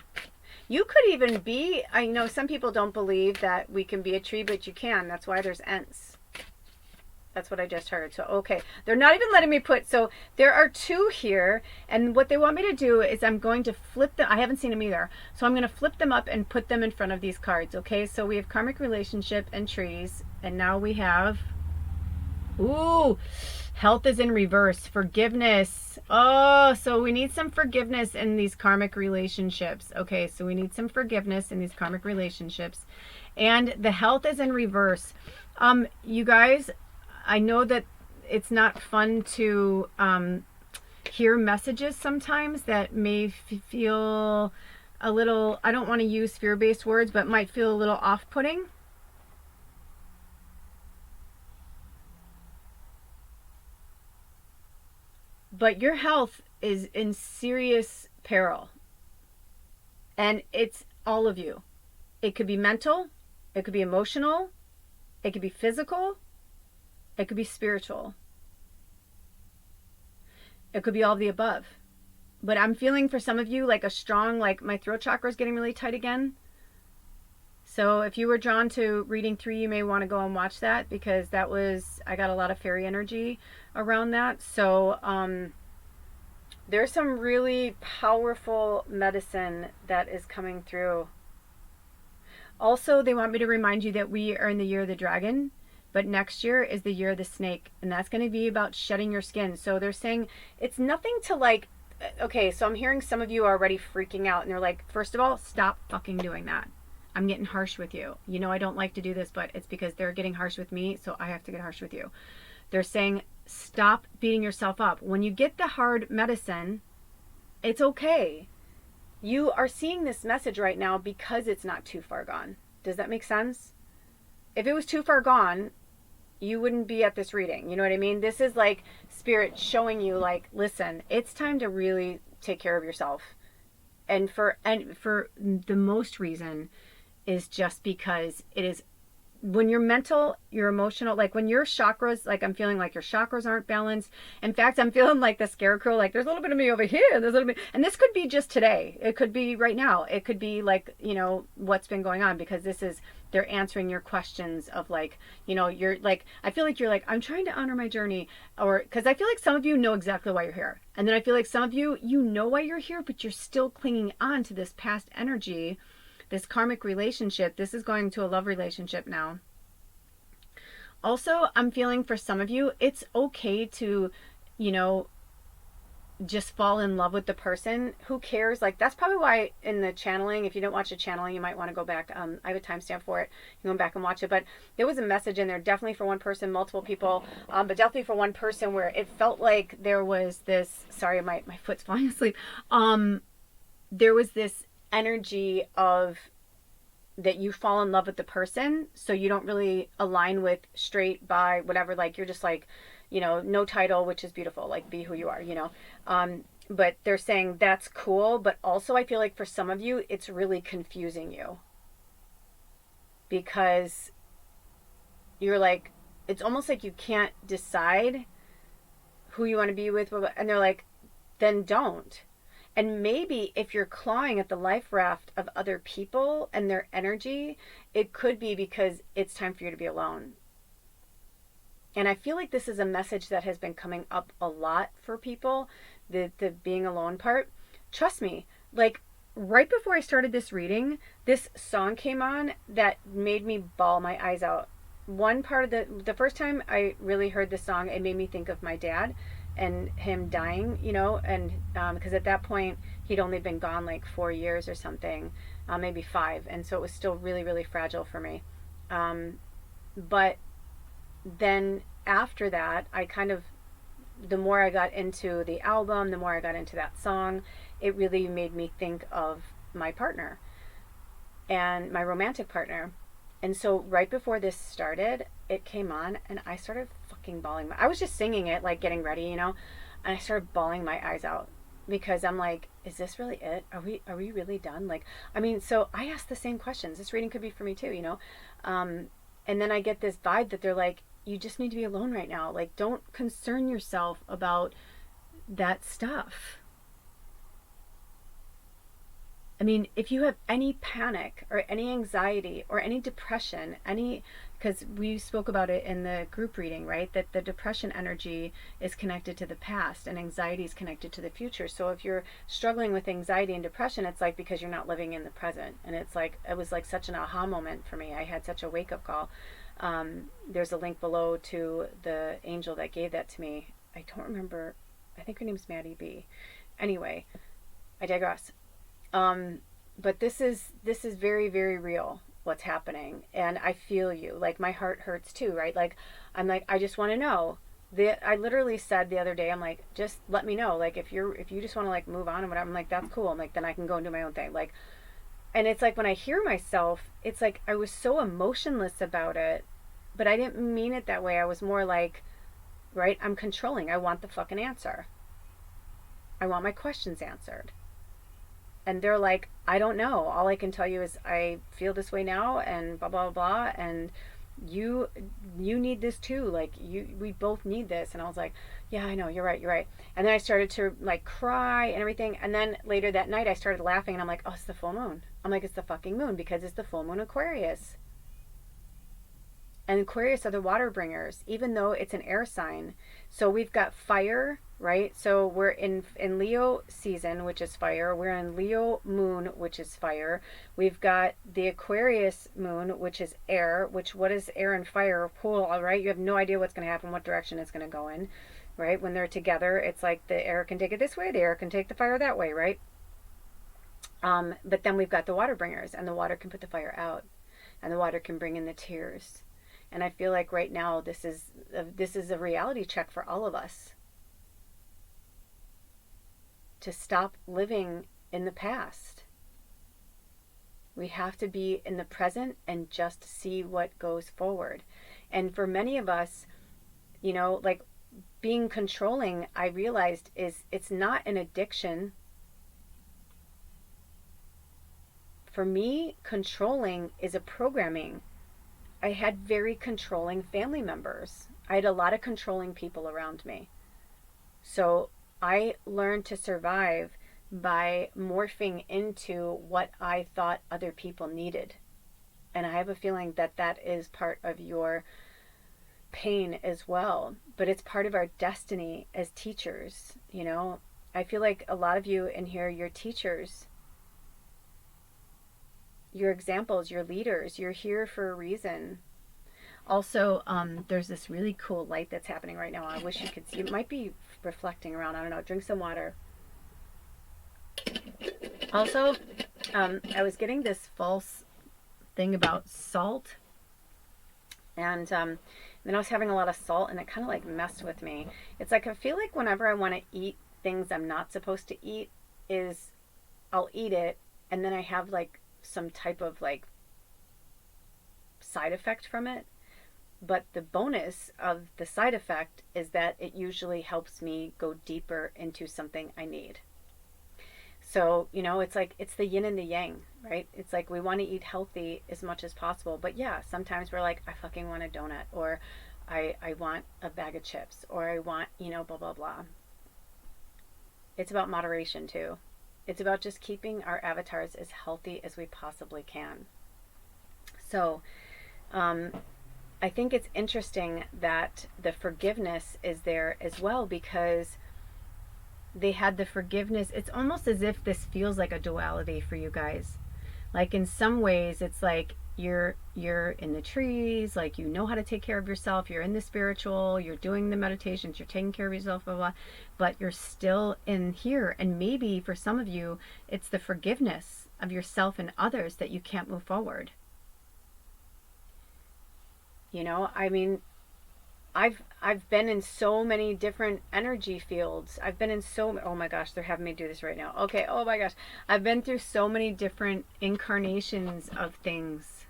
You could even be, I know some people don't believe that we can be a tree, but you can. That's why there's Ents. That's what I just heard. So, okay. They're not even letting me so there are two here. And what they want me to do is I'm going to flip them. I haven't seen them either. So I'm going to flip them up and put them in front of these cards. Okay. So we have karmic relationship and trees. And now we have, ooh, health is in reverse. Forgiveness. Oh, so we need some forgiveness in these karmic relationships. Okay. So we need some forgiveness in these karmic relationships. And the health is in reverse. You guys, I know that it's not fun to hear messages sometimes that may feel a little, I don't want to use fear-based words, but might feel a little off-putting. But your health is in serious peril. And it's all of you. It could be mental, it could be emotional, it could be physical, it could be spiritual. It could be all of the above. But I'm feeling for some of you like a strong, like my throat chakra is getting really tight again. So if you were drawn to reading 3, you may want to go and watch that, because that was, I got a lot of fairy energy around that. So there's some really powerful medicine that is coming through. Also, they want me to remind you that we are in the year of the dragon, but next year is the year of the snake, and that's going to be about shedding your skin. So they're saying it's nothing to like, okay, so I'm hearing some of you are already freaking out, and they're like, first of all, stop fucking doing that. I'm getting harsh with you. You know I don't like to do this, but it's because they're getting harsh with me, so I have to get harsh with you. They're saying, stop beating yourself up. When you get the hard medicine, it's okay. You are seeing this message right now because it's not too far gone. Does that make sense? If it was too far gone, you wouldn't be at this reading. You know what I mean? This is like spirit showing you, like, listen, it's time to really take care of yourself. And for the most reason is just because it is, when you're mental, you're emotional, like when your chakras, like I'm feeling like your chakras aren't balanced. In fact, I'm feeling like the scarecrow, like there's a little bit of me over here, there's a little bit, and this could be just today, it could be right now, it could be like, you know, what's been going on, because this is, they're answering your questions of like, you know, you're like, I feel like you're like, I'm trying to honor my journey, or because I feel like some of you know exactly why you're here, and then I feel like some of you, you know why you're here, but you're still clinging on to this past energy, this karmic relationship. This is going to a love relationship now. Also, I'm feeling for some of you, it's okay to, you know, just fall in love with the person. Who cares? Like, that's probably why in the channeling, if you don't watch the channeling, you might want to go back. I have a timestamp for it. You can go back and watch it. But there was a message in there, definitely for one person, multiple people, but definitely for one person, where it felt like there was this, sorry, my foot's falling asleep. There was this energy of that you fall in love with the person, so you don't really align with straight, bi, whatever, like you're just like, you know, no title, which is beautiful, like be who you are, you know. But they're saying that's cool, but also I feel like for some of you it's really confusing you, because you're like, it's almost like you can't decide who you want to be with, and they're like, then don't. And maybe if you're clawing at the life raft of other people and their energy, it could be because it's time for you to be alone. And I feel like this is a message that has been coming up a lot for people, the being alone part. Trust me, like right before I started this reading, this song came on that made me bawl my eyes out. One part of the first time I really heard this song, it made me think of my dad and him dying, you know, and because at that point he'd only been gone like 4 years or something, maybe 5, and so it was still really, really fragile for me. But then after that, I kind of, the more I got into the album, the more I got into that song, it really made me think of my partner and my romantic partner. And so right before this started, it came on and I started fucking bawling. I was just singing it, like getting ready, you know, and I started bawling my eyes out, because I'm like, is this really it? Are we really done? Like, I mean, so I asked the same questions. This reading could be for me too, you know. And then I get this vibe that they're like, you just need to be alone right now. Like, don't concern yourself about that stuff. I mean, if you have any panic or any anxiety or any depression, because we spoke about it in the group reading, right? That the depression energy is connected to the past and anxiety is connected to the future. So if you're struggling with anxiety and depression, it's like because you're not living in the present. And it's like, it was like such an aha moment for me. I had such a wake up call. There's a link below to the angel that gave that to me. I don't remember. I think her name's Maddie B. Anyway, I digress. But this is very, very real, what's happening. And I feel you, like my heart hurts too, right? Like, I'm like, I just want to know. I literally said the other day, I'm like, just let me know. Like, if you just want to like move on and whatever, I'm like, that's cool. I'm like, then I can go and do my own thing. Like, and it's like when I hear myself, it's like I was so emotionless about it, but I didn't mean it that way. I was more like, right, I'm controlling. I want the fucking answer. I want my questions answered. And they're like, I don't know. All I can tell you is I feel this way now, and blah blah blah, and you you need this too. Like, we both need this. And I was like, yeah, I know, you're right, you're right. And then I started to like cry and everything. And then later that night I started laughing, and I'm like, oh, it's the full moon. I'm like, it's the fucking moon, because it's the full moon Aquarius. And Aquarius are the water bringers, even though it's an air sign. So we've got fire, right? So we're in Leo season, which is fire. We're in Leo moon, which is fire. We've got the Aquarius moon, which is air, which, what is air and fire? Cool, all right? You have no idea what's going to happen, what direction it's going to go in, right? When they're together, it's like the air can take it this way, the air can take the fire that way, right? But then we've got the water bringers, and the water can put the fire out, and the water can bring in the tears. And I feel like right now this is a reality check for all of us, to stop living in the past. We have to be in the present and just see what goes forward. And for many of us, you know, like being controlling, I realized it's not an addiction. For me, controlling is a programming. I had very controlling family members. I had a lot of controlling people around me. So I learned to survive by morphing into what I thought other people needed. And I have a feeling that that is part of your pain as well. But it's part of our destiny as teachers, you know. I feel like a lot of you in here, you're teachers. Your examples, your leaders, you're here for a reason. Also, there's this really cool light that's happening right now. I wish you could see. It might be reflecting around. I don't know. Drink some water. Also, I was getting this false thing about salt. And then I was having a lot of salt, and it kind of like messed with me. It's like I feel like whenever I want to eat things I'm not supposed to eat, is I'll eat it, and then I have like some type of like side effect from it. But the bonus of the side effect is that it usually helps me go deeper into something I need. So, you know, it's like, it's the yin and the yang, right? It's like we want to eat healthy as much as possible. But yeah, sometimes we're like, I fucking want a donut, or I want a bag of chips, or I want, you know, blah, blah, blah. It's about moderation too. It's about just keeping our avatars as healthy as we possibly can. So, I think it's interesting that the forgiveness is there as well, because they had the forgiveness. It's almost as if this feels like a duality for you guys. Like in some ways, it's like you're in the trees, like you know how to take care of yourself, you're in the spiritual, you're doing the meditations, you're taking care of yourself, blah, blah, but you're still in here. And maybe for some of you, it's the forgiveness of yourself and others that you can't move forward. You know, I mean, I've been in so many different energy fields. I've been in so, oh my gosh, they're having me do this right now. Okay, oh my gosh. I've been through so many different incarnations of things.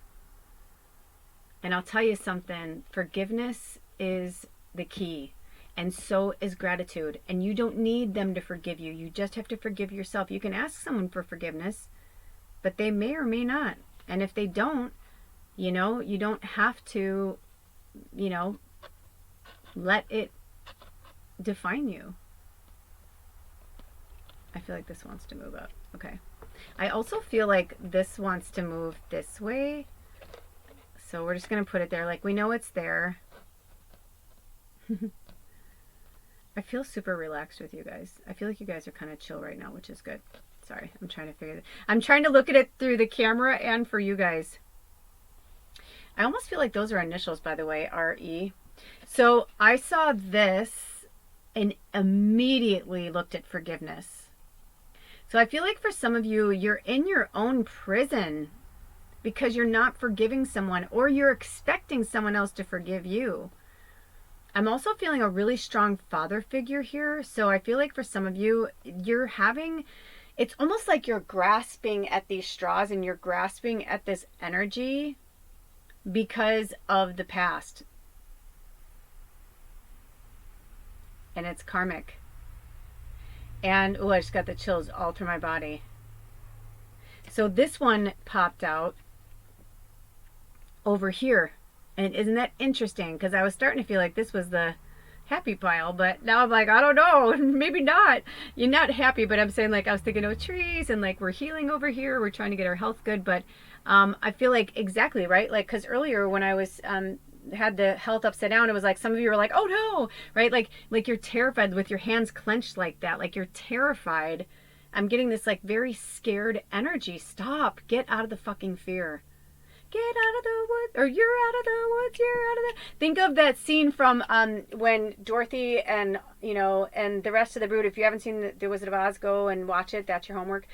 And I'll tell you something, forgiveness is the key. And so is gratitude. And you don't need them to forgive you. You just have to forgive yourself. You can ask someone for forgiveness, but they may or may not. And if they don't, you know, you don't have to, you know, let it define you. I feel like this wants to move up. Okay. I also feel like this wants to move this way. So we're just going to put it there. Like, we know it's there. I feel super relaxed with you guys. I feel like you guys are kind of chill right now, which is good. Sorry, I'm trying to figure it. I'm trying to look at it through the camera and for you guys. I almost feel like those are initials, by the way, R-E. So I saw this and immediately looked at forgiveness. So I feel like for some of you, you're in your own prison because you're not forgiving someone, or you're expecting someone else to forgive you. I'm also feeling a really strong father figure here. So I feel like for some of you, you're having, it's almost like you're grasping at these straws and you're grasping at this energy because of the past. And it's karmic. And, oh, I just got the chills all through my body. So this one popped out over here. And isn't that interesting? Because I was starting to feel like this was the happy pile, but now I'm like, I don't know, maybe not. You're not happy, but I'm saying, like, I was thinking of trees and like we're healing over here, we're trying to get our health good, but I feel like exactly right, like, because earlier when I was had the health upside down, it was like some of you were like, oh no, right, like you're terrified with your hands clenched like that, like you're terrified. I'm getting this like very scared energy. Stop, get out of the fucking fear. Get out of the woods, or you're out of the woods, you're out of the... Think of that scene from when Dorothy and, and the rest of the brood, if you haven't seen The Wizard of Oz, go and watch it. That's your homework.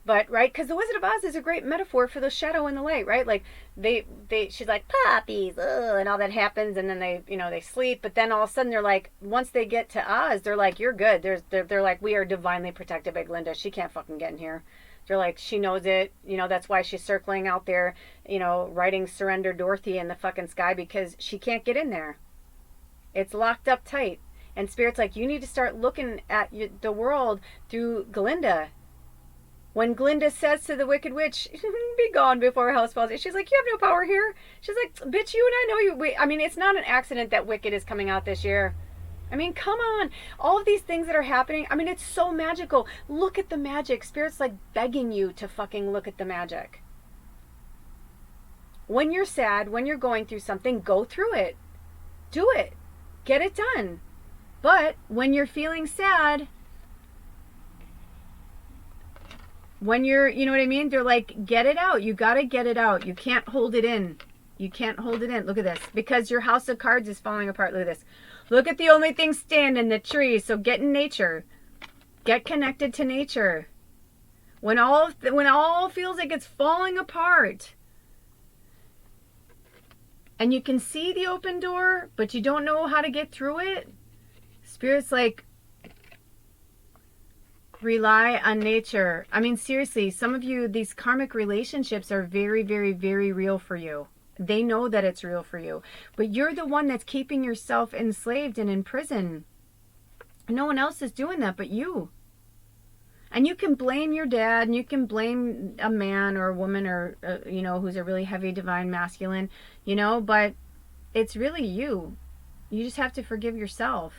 But, right, because The Wizard of Oz is a great metaphor for the shadow and the light, right? Like, she's like, puppies, ugh, and all that happens, and then they sleep, but then all of a sudden they're like, once they get to Oz, they're like, you're good. They're like, we are divinely protected by Glinda. She can't fucking get in here. They're like, she knows it, that's why she's circling out there, writing surrender Dorothy in the fucking sky, because she can't get in there. It's locked up tight. And Spirit's like, you need to start looking at the world through Glinda. When Glinda says to the Wicked Witch, be gone before her house falls, she's like, you have no power here. She's like, bitch, you and I know you. I mean, it's not an accident that Wicked is coming out this year. I mean, come on. All of these things that are happening, I mean, it's so magical. Look at the magic. Spirit's like begging you to fucking look at the magic. When you're sad, when you're going through something, go through it. Do it. Get it done. But when you're feeling sad, when you're, you know what I mean? They're like, get it out. You got to get it out. You can't hold it in. You can't hold it in. Look at this. Because your house of cards is falling apart. Look at this. Look at the only thing standing, the trees. So get in nature. Get connected to nature. When all feels like it's falling apart, and you can see the open door, but you don't know how to get through it, Spirit's like, rely on nature. I mean, seriously, some of you, these karmic relationships are very, very, very real for you. They know that it's real for you. But you're the one that's keeping yourself enslaved and in prison. No one else is doing that but you. And you can blame your dad, and you can blame a man or a woman, or, who's a really heavy divine masculine, but it's really you. You just have to forgive yourself.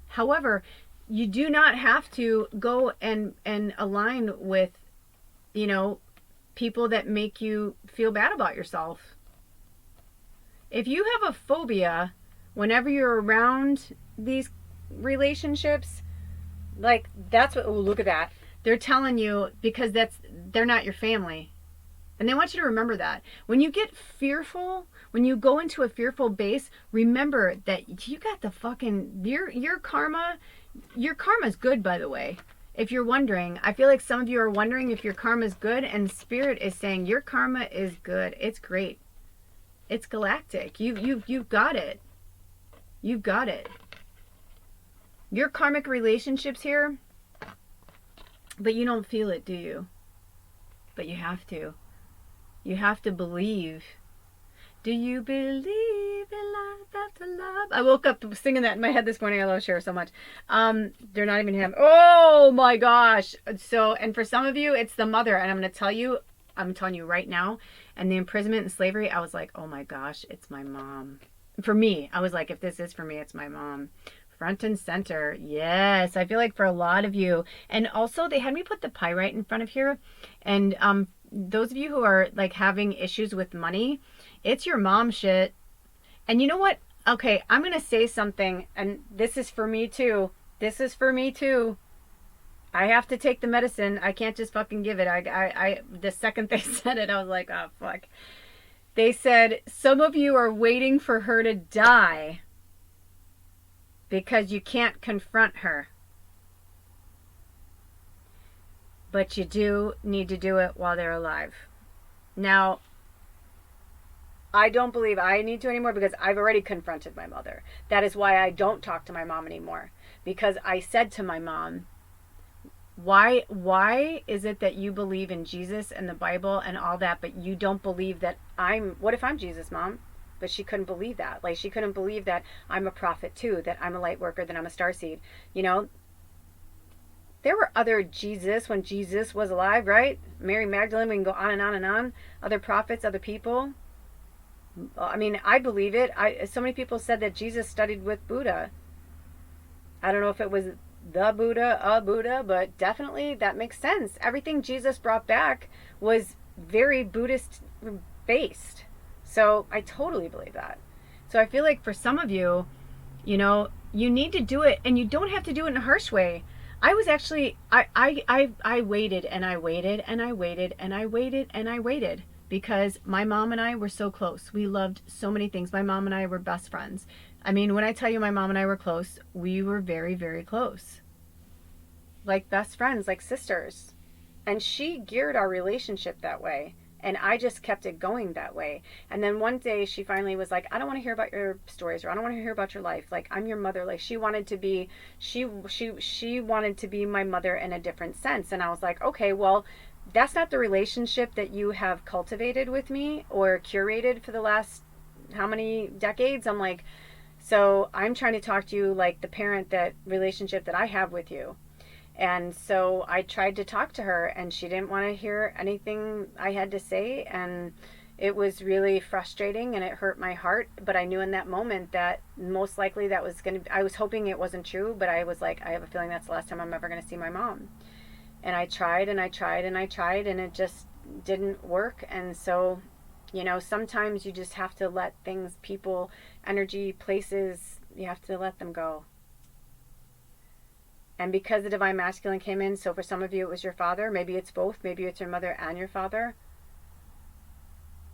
However, you do not have to go and align with, people that make you feel bad about yourself. If you have a phobia whenever you're around these relationships, like, that's what, oh, look at that. They're telling you, because they're not your family. And they want you to remember that. When you get fearful, when you go into a fearful base, remember that you got the fucking, your karma is good, by the way. If you're wondering, I feel like some of you are wondering if your karma is good, and Spirit is saying your karma is good. It's great. It's galactic. You've got it. You've got it. Your karmic relationships here, but you don't feel it, do you? But you have to. You have to believe. Do you believe in life after love? I woke up singing that in my head this morning. I love Cher so much. They're not even him. Oh my gosh. So, and for some of you, it's the mother. And I'm telling you right now, and the imprisonment and slavery, I was like, oh my gosh, it's my mom. For me, I was like, if this is for me, it's my mom. Front and center. Yes, I feel like for a lot of you. And also, they had me put the pyrite in front of here. And those of you who are like having issues with money, it's your mom shit. And you know what? Okay, I'm going to say something, and this is for me too. This is for me too. I have to take the medicine. I can't just fucking give it. I the second they said it, I was like, oh fuck. They said, some of you are waiting for her to die because you can't confront her. But you do need to do it while they're alive. Now, I don't believe I need to anymore, because I've already confronted my mother. That is why I don't talk to my mom anymore. Because I said to my mom, why is it that you believe in Jesus and the Bible and all that, but you don't believe that what if I'm Jesus, Mom? But she couldn't believe that. Like, she couldn't believe that I'm a prophet too, that I'm a light worker, that I'm a starseed. There were other Jesus when Jesus was alive, right? Mary Magdalene, we can go on and on and on. Other prophets, other people. I mean, I believe it. So many people said that Jesus studied with Buddha. I don't know if it was the Buddha, a Buddha, but definitely that makes sense. Everything Jesus brought back was very Buddhist based. So I totally believe that. So I feel like for some of you, you need to do it, and you don't have to do it in a harsh way. I was actually, I waited and I waited and I waited and I waited and I waited because my mom and I were so close. We loved so many things. My mom and I were best friends. I mean, when I tell you my mom and I were close, we were very, very close. Like best friends, like sisters. And she geared our relationship that way. And I just kept it going that way. And then one day she finally was like, I don't want to hear about your stories, or I don't want to hear about your life. Like, I'm your mother. Like, she wanted to be my mother in a different sense. And I was like, okay, well, that's not the relationship that you have cultivated with me or curated for the last how many decades. I'm like, so I'm trying to talk to you like the parent, that relationship that I have with you. And so I tried to talk to her, and she didn't want to hear anything I had to say. And it was really frustrating, and it hurt my heart. But I knew in that moment that most likely that was going to, I was hoping it wasn't true, but I was like, I have a feeling that's the last time I'm ever going to see my mom. And I tried and I tried and I tried, and it just didn't work. And so, sometimes you just have to let things, people, energy, places, you have to let them go. And because the divine masculine came in, so for some of you it was your father, maybe it's both, maybe it's your mother and your father.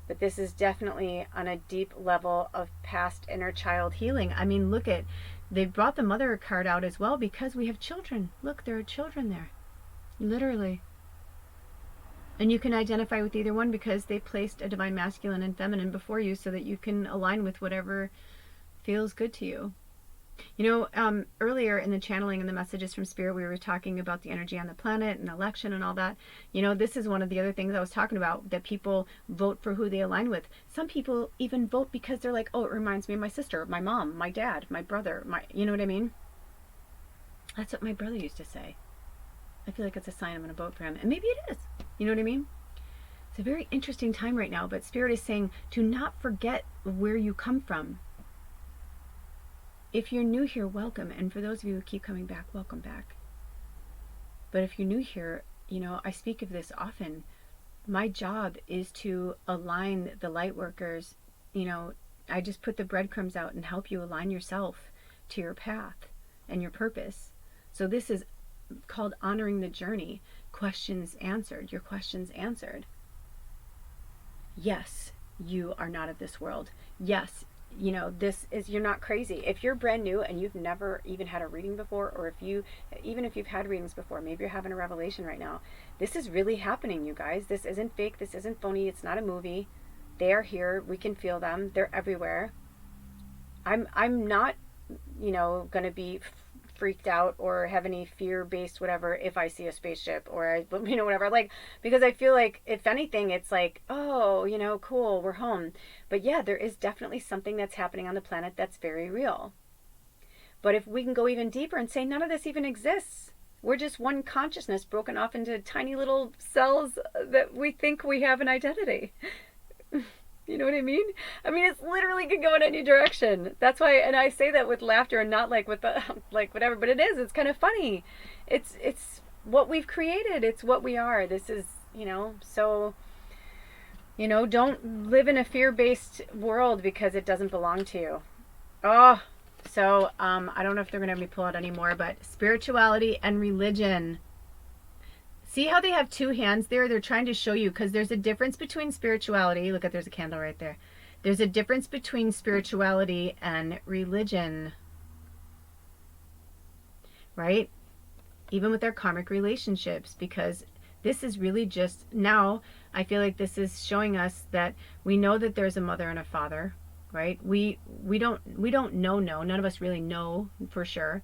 But this is definitely on a deep level of past inner child healing. I mean, look at, they brought the mother card out as well because we have children. Look, there are children there. Literally. And you can identify with either one because they placed a divine masculine and feminine before you so that you can align with whatever feels good to you. Earlier in the channeling and the messages from Spirit, we were talking about the energy on the planet and election and all that. This is one of the other things I was talking about, that people vote for who they align with. Some people even vote because they're like, oh, it reminds me of my sister, my mom, my dad, my brother, you know what I mean? That's what my brother used to say. I feel like it's a sign I'm going to vote for him. And maybe it is. You know what I mean? It's a very interesting time right now, but Spirit is saying to not forget where you come from. If you're new here, welcome. And for those of you who keep coming back, welcome back. But if you're new here, I speak of this often. My job is to align the light workers. I just put the breadcrumbs out and help you align yourself to your path and your purpose. So this is called honoring the journey. Questions answered. Your questions answered. Yes, you are not of this world. Yes, you're not crazy. If you're brand new and you've never even had a reading before, or even if you've had readings before, maybe you're having a revelation right now. This is really happening, you guys. This isn't fake. This isn't phony. It's not a movie. They are here. We can feel them. They're everywhere. I'm not, going to be freaked out or have any fear-based whatever if I see a spaceship or whatever, like, because I feel like if anything it's like, oh, cool, we're home. But yeah, there is definitely something that's happening on the planet that's very real. But if we can go even deeper and say none of this even exists, we're just one consciousness broken off into tiny little cells that we think we have an identity. You know what I mean? I mean, it's literally could go in any direction. That's why, and I say that with laughter and not like with the, like whatever, but it is, it's kind of funny. It's what we've created. It's what we are. This is, so, don't live in a fear-based world because it doesn't belong to you. Oh, so, I don't know if they're going to have me pull out anymore, but spirituality and religion. See how they have two hands there? They're trying to show you, because there's a difference between spirituality. Look at, there's a candle right there. There's a difference between spirituality and religion. Right? Even with our karmic relationships, because this is really just, now I feel like this is showing us that we know that there's a mother and a father, right? We don't know, none of us really know for sure.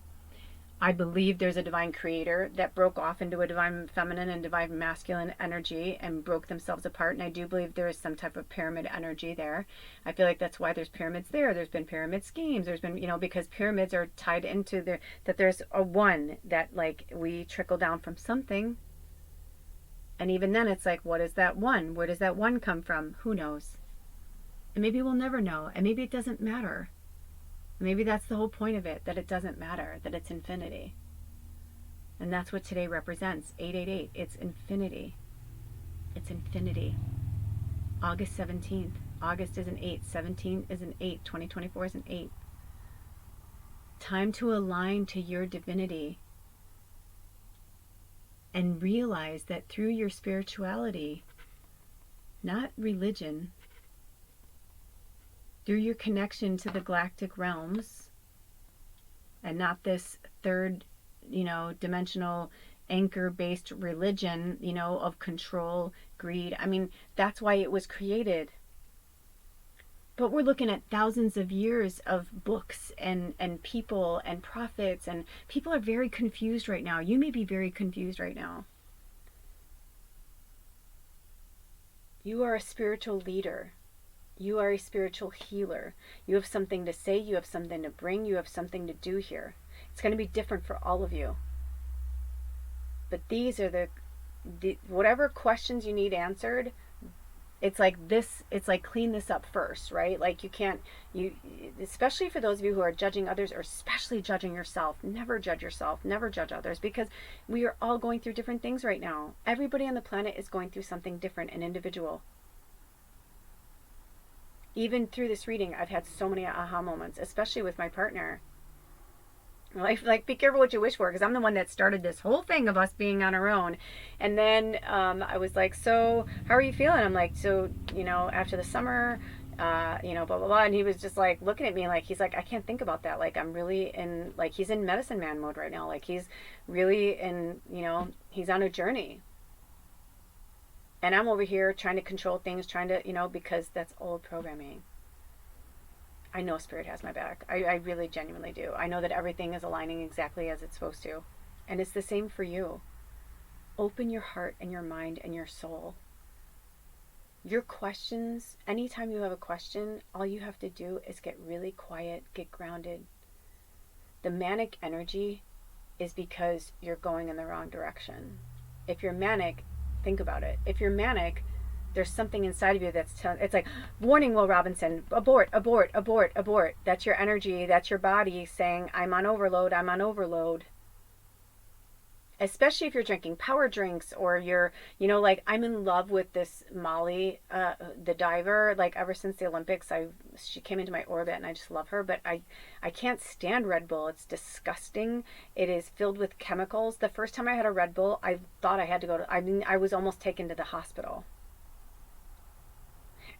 I believe there's a divine creator that broke off into a divine feminine and divine masculine energy and broke themselves apart. And I do believe there is some type of pyramid energy there. I feel like that's why there's pyramids there. There's been pyramid schemes. There's been, because pyramids are tied into that there's a one that like we trickle down from something. And even then it's like, what is that one? Where does that one come from? Who knows? And maybe we'll never know. And maybe it doesn't matter. Maybe that's the whole point of it, that it doesn't matter, that it's infinity. And that's what today represents, 888. It's infinity. It's infinity. August 17th. August is an 8. 17 is an 8. 2024 is an 8. Time to align to your divinity and realize that through your spirituality, not religion, through your connection to the galactic realms and not this third, dimensional anchor-based religion, of control, greed. I mean, that's why it was created. But we're looking at thousands of years of books and people and prophets, and people are very confused right now. You may be very confused right now. You are a spiritual leader. You are a spiritual healer. You have something to say. You have something to bring. You have something to do here. It's going to be different for all of you. But these are the whatever questions you need answered. It's like this. It's like clean this up first, right? Like especially for those of you who are judging others, or especially judging yourself. Never judge yourself. Never judge others, because we are all going through different things right now. Everybody on the planet is going through something different and individual. Even through this reading, I've had so many aha moments, especially with my partner. Like be careful what you wish for, because I'm the one that started this whole thing of us being on our own. And then I was like, so how are you feeling? I'm like, so, after the summer, blah, blah, blah. And he was just like looking at me like, he's like, I can't think about that. Like, I'm really in, like, he's in medicine man mode right now. Like, he's really in, he's on a journey. And I'm over here trying to control things, trying to, because that's old programming. I know Spirit has my back. I really genuinely do. I know that everything is aligning exactly as it's supposed to. And it's the same for you. Open your heart and your mind and your soul. Your questions, anytime you have a question, all you have to do is get really quiet, get grounded. The manic energy is because you're going in the wrong direction. If you're manic, think about it. If you're manic, there's something inside of you that's it's like, warning, Will Robinson, abort, abort, abort, abort. That's your energy. That's your body saying, I'm on overload, I'm on overload. Especially if you're drinking power drinks, or you're, like, I'm in love with this Molly, the diver. Like, ever since the Olympics, she came into my orbit, and I just love her. But I can't stand Red Bull. It's disgusting. It is filled with chemicals. The first time I had a Red Bull, I thought I had to go to, I was almost taken to the hospital.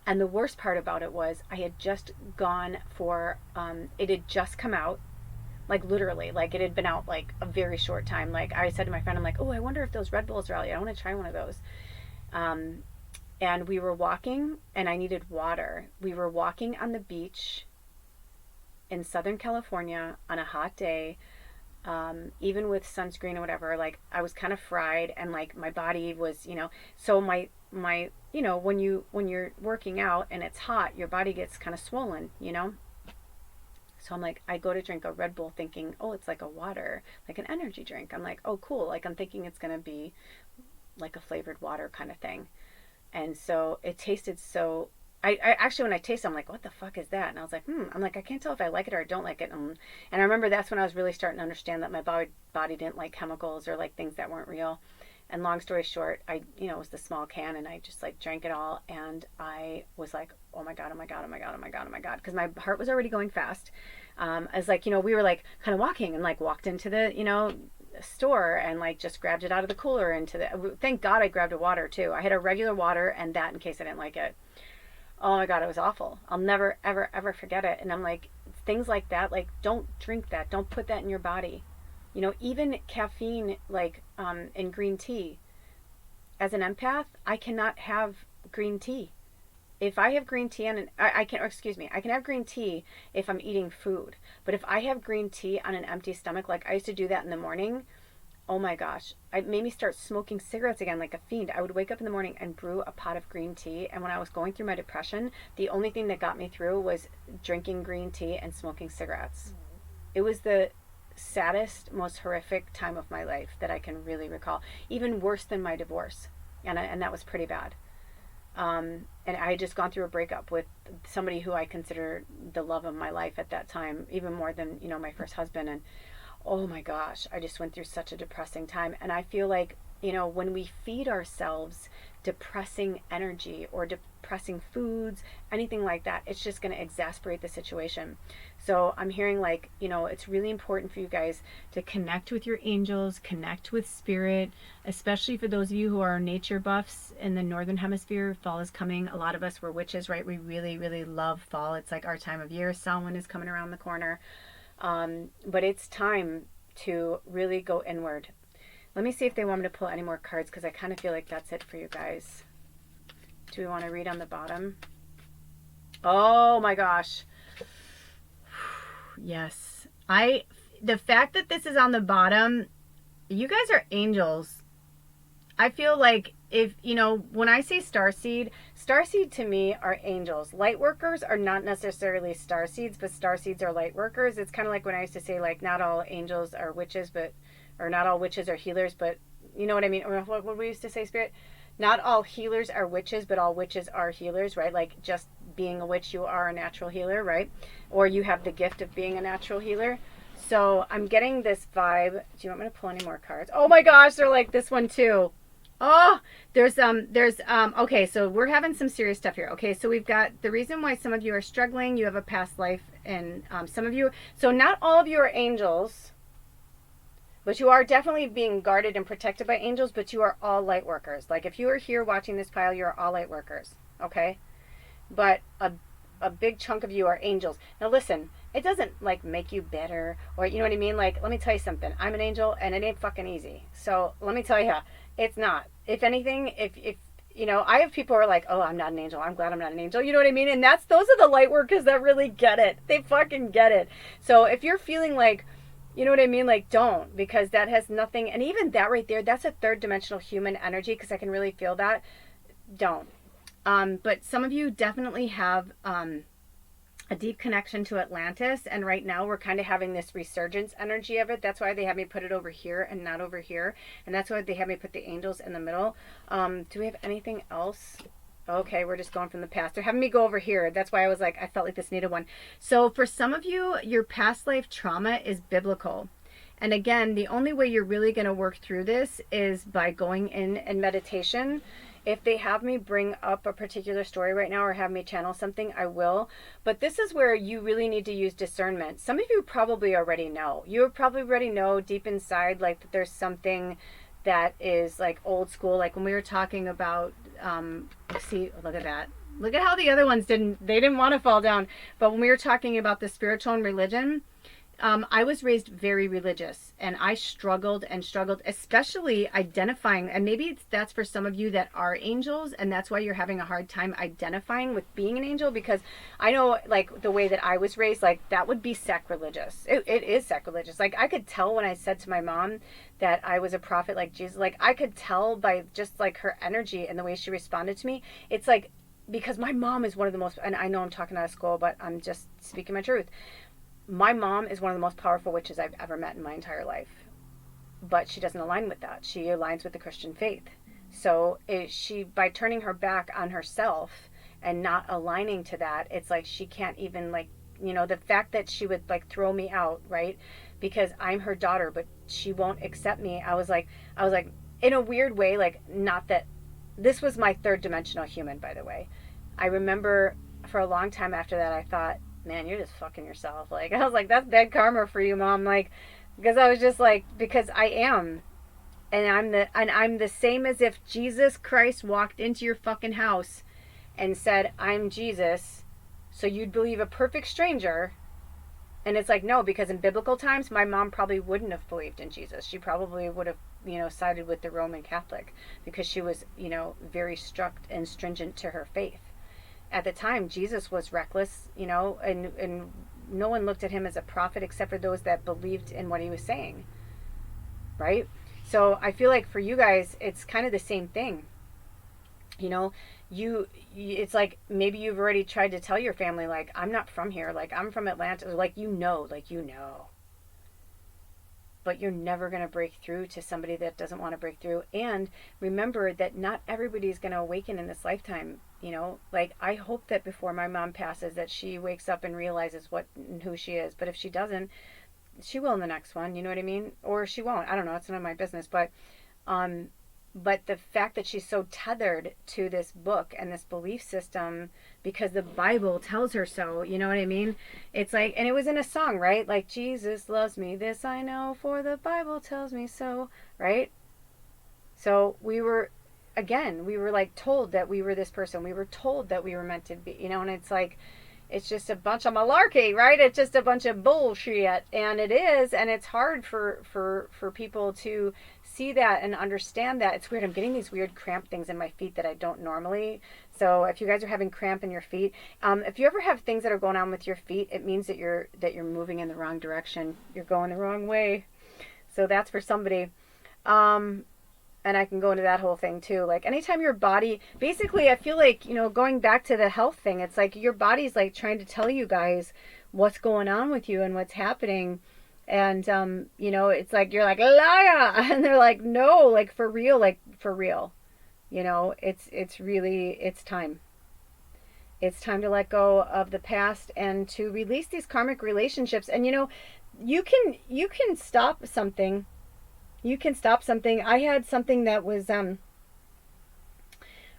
And the worst part about it was I had just gone for, it had just come out. Like, literally, like, it had been out like a very short time. Like, I said to my friend, I'm like, oh, I wonder if those Red Bulls are out yet. I want to try one of those. And we were walking, and I needed water. We were walking on the beach in Southern California on a hot day, even with sunscreen or whatever. Like, I was kind of fried, and like my body was, so my when you're working out and it's hot, your body gets kind of swollen, So I'm like, I go to drink a Red Bull thinking, oh, it's like a water, like an energy drink. I'm like, oh, cool. Like, I'm thinking it's going to be like a flavored water kind of thing. And so it tasted so, I actually, when I tasted it, I'm like, what the fuck is that? And I was like, I'm like, I can't tell if I like it or I don't like it. And I remember that's when I was really starting to understand that my body didn't like chemicals or like things that weren't real. And long story short, it was the small can, and I just like drank it all, and I was like, oh my God, oh my God, oh my God, oh my God, oh my God, because my heart was already going fast. I was like, we were like kind of walking, and like walked into the, store, and like just grabbed it out of the cooler thank God I grabbed a water too. I had a regular water and that in case I didn't like it. Oh my God, it was awful. I'll never, ever, ever forget it. And I'm like, things like that, like, don't drink that. Don't put that in your body. Even caffeine, like in green tea. As an empath, I cannot have green tea. if I have green tea I can, excuse me, I can have green tea if I'm eating food. But if I have green tea on an empty stomach, like I used to do that in the morning, oh my gosh, it made me start smoking cigarettes again like a fiend. I would wake up in the morning and brew a pot of green tea. And when I was going through my depression, the only thing that got me through was drinking green tea and smoking cigarettes. It was the saddest, most horrific time of my life that I can really recall. Even worse than my divorce. And that was pretty bad. And I had just gone through a breakup with somebody who I consider the love of my life at that time, even more than, my first husband. And oh my gosh, I just went through such a depressing time. And I feel like, when we feed ourselves depressing energy or depressing foods, anything like that, it's just going to exasperate the situation. So I'm hearing it's really important for you guys to connect with your angels, connect with spirit, especially for those of you who are nature buffs in the northern hemisphere. Fall is coming. A lot of us were witches, right? We really, really love fall. It's like our time of year. Samhain is coming around the corner. But it's time to really go inward. Let me see if they want me to pull any more cards, because I kind of feel like that's it for you guys. Do we want to read on the bottom? Oh my gosh. Yes. The fact that this is on the bottom, you guys are angels. I feel like when I say starseed to me are angels. Light workers are not necessarily starseeds, but starseeds are light workers. It's kind of like when I used to say, not all angels are witches, or not all witches are healers, but you know what I mean? Or what we used to say, Spirit? Not all healers are witches, but all witches are healers, right? Like just being a witch, you are a natural healer, right? Or you have the gift of being a natural healer. So I'm getting this vibe. Do you want me to pull any more cards? Oh my gosh, they're like this one too. Oh, okay, so we're having some serious stuff here. Okay, so we've got the reason why some of you are struggling. You have a past life, and some of you, so not all of you are angels, but you are definitely being guarded and protected by angels, but you are all light workers. Like if you are here watching this pile, you're all light workers, okay? But a big chunk of you are angels. Now listen, it doesn't make you better, or you know what I mean? Let me tell you something. I'm an angel, and it ain't fucking easy. So let me tell you, it's not. If anything, if I have people who are like, oh, I'm not an angel. I'm glad I'm not an angel. You know what I mean? And those are the light workers that really get it. They fucking get it. So if you're feeling you know what I mean? Don't, because that has nothing. And even that right there, that's a third dimensional human energy, because I can really feel that. Don't. But some of you definitely have a deep connection to Atlantis, and right now we're kind of having this resurgence energy of it. That's why they have me put it over here and not over here, and that's why they have me put the angels in the middle. Do we have anything else? Okay, we're just going from the past. They're having me go over here. That's why I was I felt like this needed one. So for some of you, your past life trauma is biblical. And again, the only way you're really going to work through this is by going in meditation. If they have me bring up a particular story right now or have me channel something, I will. But this is where you really need to use discernment. Some of you probably already know. You probably already know deep inside that there's something that is old school. Like when we were talking about, see, look at that. Look at how the other ones didn't want to fall down. But when we were talking about the spiritual and religion, I was raised very religious, and I struggled, especially identifying, and maybe that's for some of you that are angels, and that's why you're having a hard time identifying with being an angel, because I know the way that I was raised, that would be sacrilegious. It is sacrilegious. I could tell when I said to my mom that I was a prophet like Jesus, I could tell by just her energy and the way she responded to me. It's because my mom is one of the most, and I know I'm talking out of school, but I'm just speaking my truth. My mom is one of the most powerful witches I've ever met in my entire life. But she doesn't align with that. She aligns with the Christian faith. So by turning her back on herself and not aligning to that, it's she can't even the fact that she would throw me out, right? Because I'm her daughter, but she won't accept me. I was like, in a weird way, not that this was my third dimensional human, by the way. I remember for a long time after that, I thought, man, you're just fucking yourself. I was like, that's bad karma for you, Mom. Because I was just because I am. And I'm the same as if Jesus Christ walked into your fucking house and said, I'm Jesus. So you'd believe a perfect stranger. And it's no, because in biblical times, my mom probably wouldn't have believed in Jesus. She probably would have, sided with the Roman Catholic, because she was, very strict and stringent to her faith. at the time, Jesus was reckless, and no one looked at him as a prophet except for those that believed in what he was saying, right? So I feel like for you guys, it's kind of the same thing. It's like maybe you've already tried to tell your family, like, I'm not from here, like, I'm from Atlanta, like, but you're never going to break through to somebody that doesn't want to break through. And remember that not everybody is going to awaken in this lifetime. Like, I hope that before my mom passes that she wakes up and realizes what and who she is. But if she doesn't, she will in the next one. You know what I mean? Or she won't. I don't know. It's none of my business. But the fact that she's so tethered to this book and this belief system because the Bible tells her so, you know what I mean? It's like, and it was in a song, right? Like, Jesus loves me, this I know, for the Bible tells me so, right? So we were like told that we were this person. We were told that we were meant to be, and it's like, it's just a bunch of malarkey, right? It's just a bunch of bullshit. And it is, and it's hard for people to see that and understand that. It's weird. I'm getting these weird cramp things in my feet that I don't normally. So if you guys are having cramp in your feet, if you ever have things that are going on with your feet, it means that you're moving in the wrong direction. You're going the wrong way. So that's for somebody. And I can go into that whole thing too. Like, anytime your body, basically, I feel like, going back to the health thing, it's like your body's like trying to tell you guys what's going on with you and what's happening. And, it's like, you're like, liar. And they're like, no, like, for real, it's time. It's time to let go of the past and to release these karmic relationships. And, you can stop something. You can stop something. I had something that was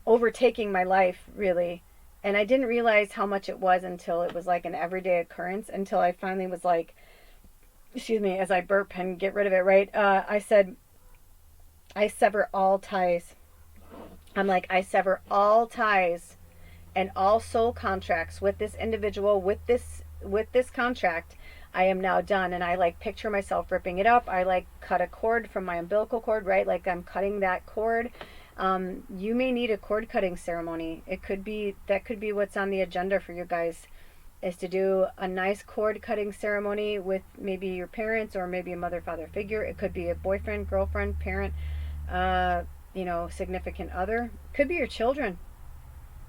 overtaking my life, really. And I didn't realize how much it was until it was like an everyday occurrence, until I finally was like, excuse me, as I burp and get rid of it, right? I said, I sever all ties. I'm like, I sever all ties and all soul contracts with this individual, with this contract. I am now done. And I like picture myself ripping it up. I like cut a cord from my umbilical cord, right? Like, I'm cutting that cord. You may need a cord cutting ceremony. That could be what's on the agenda for you guys, is to do a nice cord cutting ceremony with maybe your parents or maybe a mother, father figure. It could be a boyfriend, girlfriend, parent, significant other. It could be your children.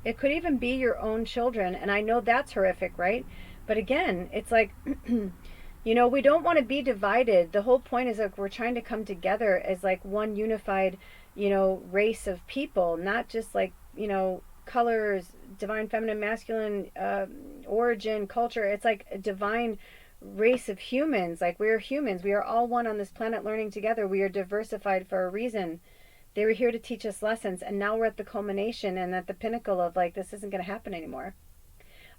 It could even be your own children. And I know that's horrific, right? But again, it's like, we don't want to be divided. The whole point is like we're trying to come together as like one unified, race of people, not just like, colors, divine, feminine, masculine, origin, culture. It's like a divine race of humans. Like, we're humans. We are all one on this planet learning together. We are diversified for a reason. They were here to teach us lessons. And now we're at the culmination and at the pinnacle of like, this isn't going to happen anymore.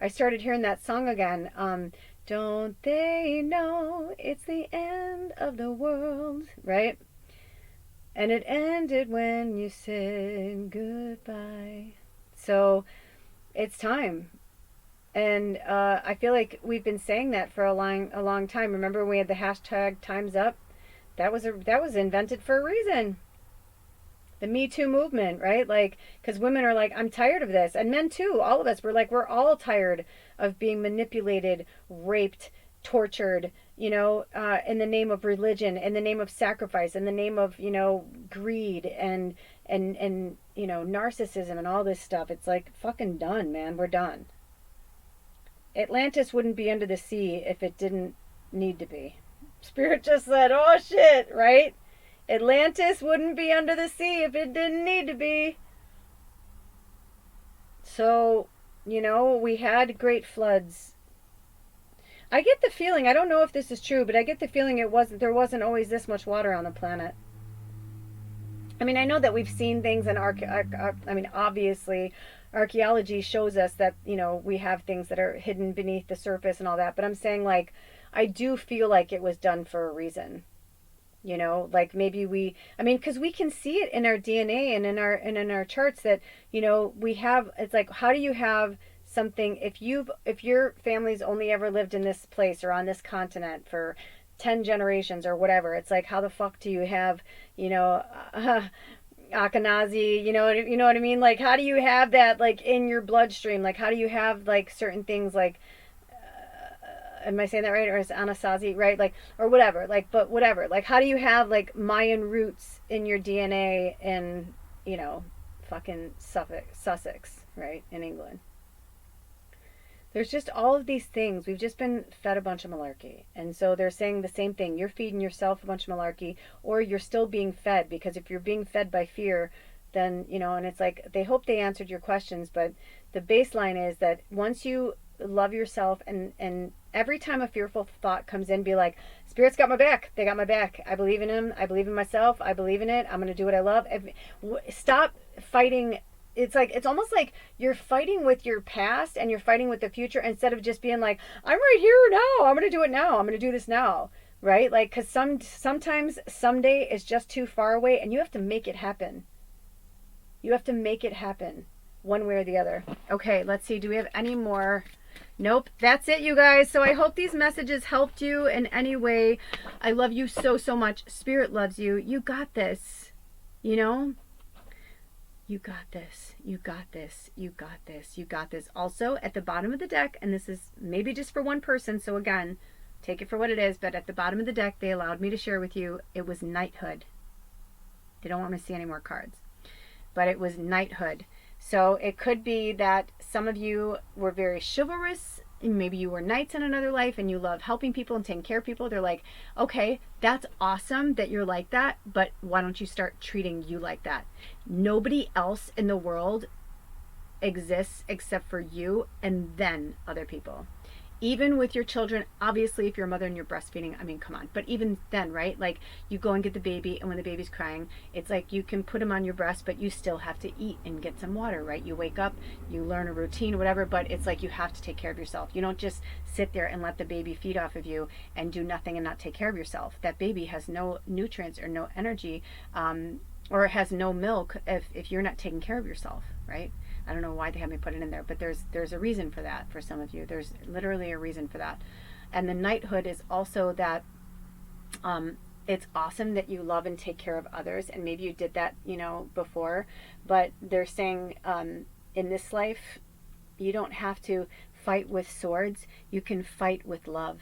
I started hearing that song again. Don't they know it's the end of the world, right? And it ended when you said goodbye. So it's time. And I feel like we've been saying that for a long time. Remember when we had the hashtag Time's Up? That was invented for a reason. The Me Too movement, right? Like, because women are like, I'm tired of this. And men too, all of us, we're all tired of being manipulated, raped, tortured, in the name of religion, in the name of sacrifice, in the name of, greed and narcissism and all this stuff. It's like, fucking done, man. We're done. Atlantis wouldn't be under the sea if it didn't need to be. Spirit just said, oh shit, right? Atlantis wouldn't be under the sea if it didn't need to be. So, we had great floods. I get the feeling, I don't know if this is true, but I get the feeling there wasn't always this much water on the planet. I mean, I know that we've seen things in obviously archaeology shows us that, we have things that are hidden beneath the surface and all that, but I'm saying, like, I do feel like it was done for a reason. Like maybe because we can see it in our DNA and in our charts that, we have, it's like, how do you have something, if your family's only ever lived in this place or on this continent for 10 generations or whatever, it's like, how the fuck do you have, Akhenazi, you know what I mean? Like, how do you have that, like, in your bloodstream? Like, how do you have, like, certain things, like, am I saying that right? Or is Anasazi, right? Like, or whatever, like, but whatever. Like, how do you have, like, Mayan roots in your DNA in, fucking Sussex, right? In England. There's just all of these things. We've just been fed a bunch of malarkey. And so they're saying the same thing. You're feeding yourself a bunch of malarkey, or you're still being fed, because if you're being fed by fear, then, and it's like they hope they answered your questions, but the baseline is that once you love yourself, and every time a fearful thought comes in, be like, Spirit's got my back. They got my back. I believe in him. I believe in myself. I believe in it. I'm going to do what I love. Stop fighting. It's almost like you're fighting with your past and you're fighting with the future, instead of just being like, I'm right here now. I'm going to do it now. I'm going to do this now. Right? Like, because sometimes someday is just too far away, and you have to make it happen. You have to make it happen one way or the other. Okay, let's see. Do we have any more? Nope, that's it, you guys. So I hope these messages helped you in any way. I love you so, so much. Spirit loves you. You got this. You got this. You got this. You got this. You got this. Also, at the bottom of the deck, and this is maybe just for one person, so again, take it for what it is, but at the bottom of the deck, they allowed me to share with you, it was knighthood. They don't want me to see any more cards. But it was knighthood. So it could be that some of you were very chivalrous, and maybe you were knights in another life and you love helping people and taking care of people. They're like, okay, that's awesome that you're like that, but why don't you start treating you like that? Nobody else in the world exists except for you, and then other people. Even with your children, obviously, if you're a mother and you're breastfeeding, I mean, come on. But even then, right? Like, you go and get the baby, and when the baby's crying, it's like you can put him on your breast, but you still have to eat and get some water, right? You wake up, you learn a routine, whatever, but it's like you have to take care of yourself. You don't just sit there and let the baby feed off of you and do nothing and not take care of yourself. That baby has no nutrients or no energy, or has no milk if you're not taking care of yourself, right? I don't know why they have me put it in there, but there's a reason for that for some of you. There's literally a reason for that. And the knighthood is also that it's awesome that you love and take care of others, and maybe you did that, before, but they're saying in this life, you don't have to fight with swords. You can fight with love.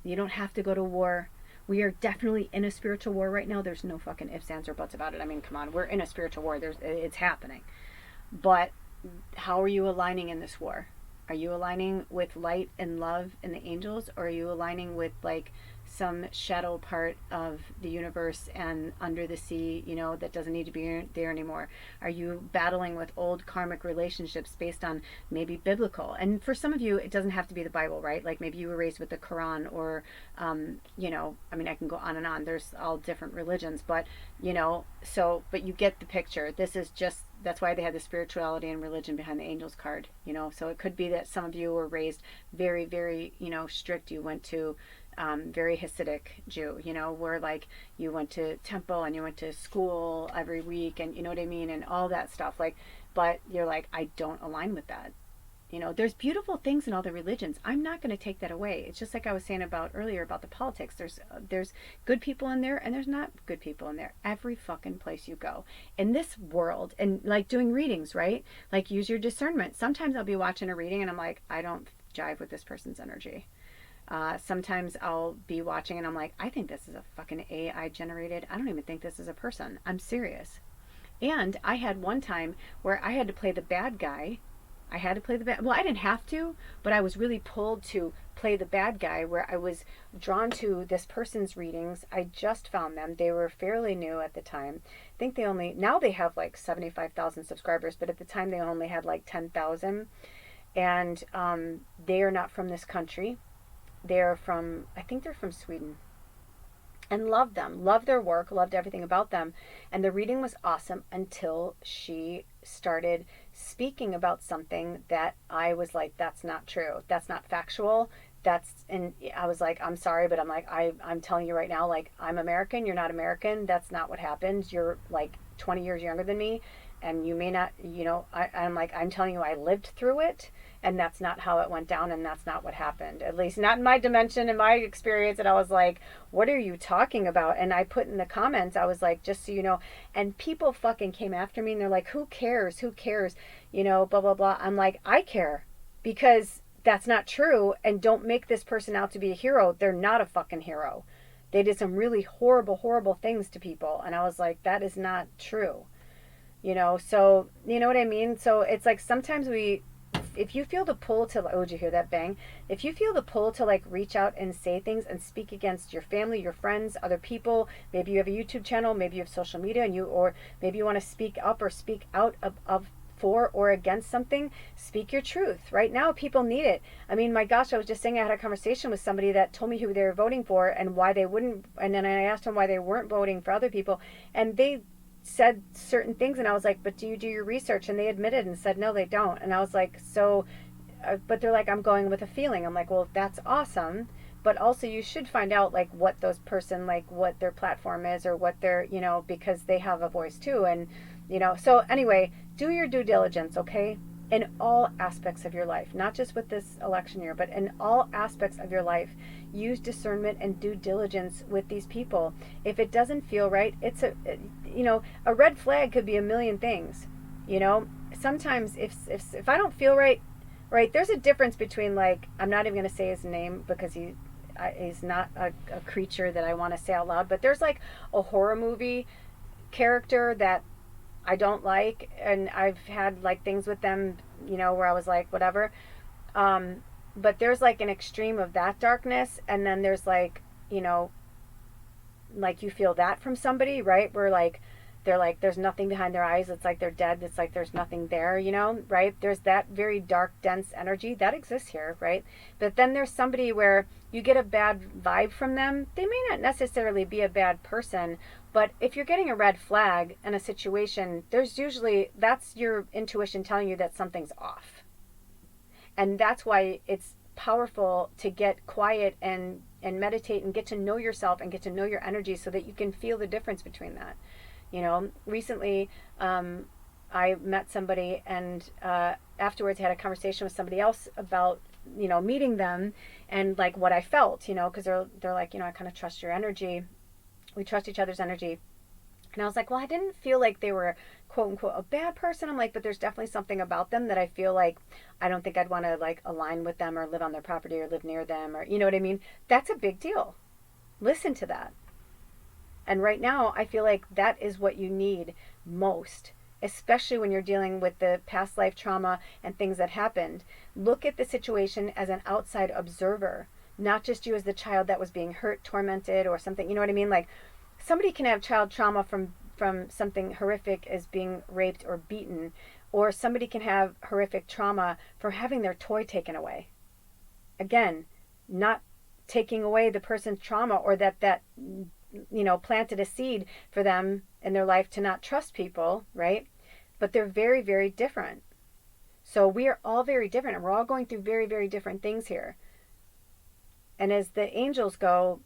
You don't have to go to war. We are definitely in a spiritual war right now. There's no fucking ifs, ands, or buts about it. I mean, come on. We're in a spiritual war. It's happening. But how are you aligning in this war? Are you aligning with light and love and the angels, or are you aligning with like some shadow part of the universe and under the sea, that doesn't need to be there anymore? Are you battling with old karmic relationships based on maybe biblical? And for some of you, it doesn't have to be the Bible, right? Like maybe you were raised with the Quran, or, I mean, I can go on and on. There's all different religions, but, but you get the picture. This is just, that's why they had the spirituality and religion behind the angels card, so it could be that some of you were raised very, very, strict. You went to very Hasidic Jew, where like you went to temple and you went to school every week, and you know what I mean, and all that stuff, like, but you're like, I don't align with that. There's beautiful things in all the religions. I'm not going to take that away. It's just like I was saying about earlier about the politics. There's good people in there, and there's not good people in there. Every fucking place you go in this world, and like doing readings, right? Like, use your discernment. Sometimes I'll be watching a reading and I'm like, I don't jive with this person's energy. Sometimes I'll be watching and I'm like, I think this is a fucking AI generated. I don't even think this is a person. I'm serious. And I had one time where I had to play the bad guy. Well, I didn't have to, but I was really pulled to play the bad guy, where I was drawn to this person's readings. I just found them. They were fairly new at the time. I think now they have like 75,000 subscribers, but at the time they only had like 10,000. And they are not from this country. I think they're from Sweden. And loved them, loved their work, loved everything about them. And the reading was awesome until she started speaking about something that I was like, that's not true. That's not factual. And I was like, I'm sorry, but I'm like, I'm telling you right now, like, I'm American. You're not American. That's not what happened. You're like 20 years younger than me. And you may not, I'm like, I'm telling you, I lived through it. And that's not how it went down, and that's not what happened. At least not in my dimension, in my experience. And I was like, what are you talking about? And I put in the comments, I was like, just so you know. And people fucking came after me, and they're like, who cares? Who cares? You know, blah, blah, blah. I'm like, I care, because that's not true. And don't make this person out to be a hero. They're not a fucking hero. They did some really horrible, horrible things to people. And I was like, that is not true. You know, so, you know what I mean? So it's like sometimes if you feel the pull to, oh, did you hear that bang? If you feel the pull to like reach out and say things and speak against your family, your friends, other people, maybe you have a YouTube channel, maybe you have social media, and or maybe you want to speak up or speak out of for or against something, speak your truth. Right now, people need it. I mean, my gosh, I was just saying I had a conversation with somebody that told me who they were voting for and why they wouldn't, and then I asked them why they weren't voting for other people, and they said certain things, and I was like, but do you do your research? And they admitted and said, no, they don't. And I was like, so, but they're like, I'm going with a feeling. I'm like, well, that's awesome. But also you should find out like what those person, like what their platform is or what their, you know, because they have a voice too. And, you know, so anyway, do your due diligence, okay? In all aspects of your life, not just with this election year, but in all aspects of your life, use discernment and due diligence with these people. If it doesn't feel right, it's you know, a red flag could be a million things. You know, sometimes if I don't feel right, there's a difference between like, I'm not even going to say his name because he's not a creature that I want to say out loud, but there's like a horror movie character that I don't like, and I've had like things with them, you know, where I was like, whatever. But there's like an extreme of that darkness, and then there's like, you know, like you feel that from somebody, right? Where like they're like, there's nothing behind their eyes. It's like they're dead. It's like there's nothing there, you know, right? There's that very dark, dense energy that exists here, right? But then there's somebody where you get a bad vibe from them. They may not necessarily be a bad person, but if you're getting a red flag in a situation, there's usually, that's your intuition telling you that something's off. And that's why it's powerful to get quiet and meditate and get to know yourself and get to know your energy so that you can feel the difference between that. You know, recently I met somebody, and afterwards had a conversation with somebody else about, you know, meeting them and like what I felt, you know, because they're like, you know, I kind of trust your energy. We trust each other's energy. And I was like, well, I didn't feel like they were quote unquote a bad person. I'm like, but there's definitely something about them that I feel like I don't think I'd want to like align with them or live on their property or live near them, or, you know what I mean? That's a big deal. Listen to that. And right now, I feel like that is what you need most, especially when you're dealing with the past life trauma and things that happened. Look at the situation as an outside observer, not just you as the child that was being hurt, tormented, or something. You know what I mean? Like, somebody can have child trauma from something horrific as being raped or beaten, or somebody can have horrific trauma from having their toy taken away. Again, not taking away the person's trauma, or that you know, planted a seed for them in their life to not trust people, right? But they're very, very different. So we are all very different, and we're all going through very, very different things here. And as the angels go,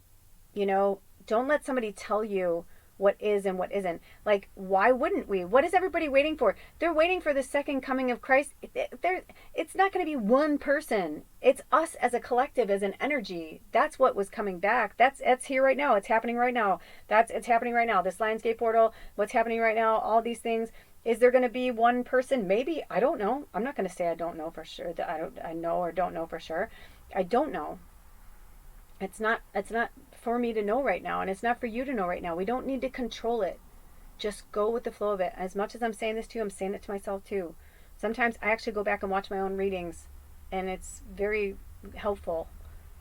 you know, don't let somebody tell you what is and what isn't. Like, why wouldn't we? What is everybody waiting for? They're waiting for the second coming of Christ. It's not going to be one person. It's us as a collective, as an energy. That's what was coming back. That's here right now. It's happening right now. It's happening right now. This Lionsgate portal, what's happening right now, all these things. Is there going to be one person? Maybe. I don't know. I'm not going to say I don't know for sure. That I know or don't know for sure. I don't know. It's not for me to know right now, and it's not for you to know right now. We don't need to control it. Just go with the flow of it. As much as I'm saying this to you, I'm saying it to myself too. Sometimes I actually go back and watch my own readings, and it's very helpful,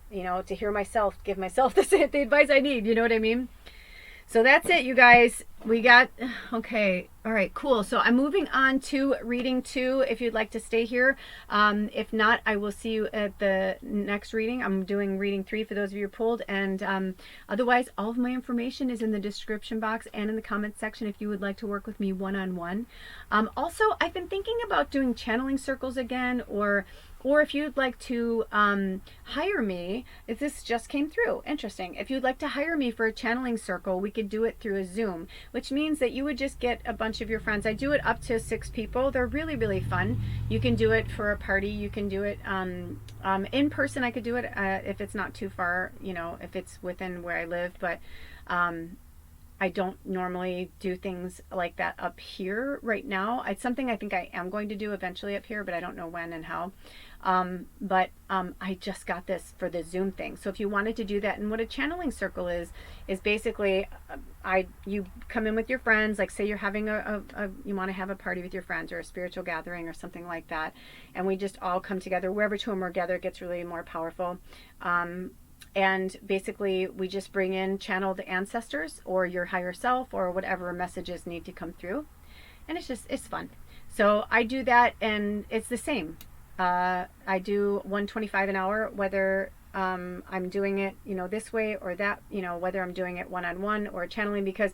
you know, to hear myself give myself the advice I need. You know what I mean? So that's it, you guys. We got, okay, all right, cool. So I'm moving on to reading 2, if you'd like to stay here. If not, I will see you at the next reading. I'm doing reading 3 for those of you who pulled. And otherwise, all of my information is in the description box and in the comments section if you would like to work with me one-on-one. Also, I've been thinking about doing channeling circles again, or Or if you'd like to hire me, if this just came through, interesting. If you'd like to hire me for a channeling circle, we could do it through a Zoom, which means that you would just get a bunch of your friends. I do it up to 6 people. They're really, really fun. You can do it for a party. You can do it in person. I could do it if it's not too far, if it's within where I live. But I don't normally do things like that up here right now. It's something I think I am going to do eventually up here, but I don't know when and how. I just got this for the Zoom thing. So if you wanted to do that, and what a channeling circle is basically, you come in with your friends, like say you're having you want to have a party with your friends or a spiritual gathering or something like that. And we just all come together. Wherever two or more gather, it gets really more powerful. And basically we just bring in channeled ancestors or your higher self or whatever messages need to come through. And it's fun. So I do that, and it's the same. I do $125 an hour, whether I'm doing it, this way or that, whether I'm doing it one-on-one or channeling, because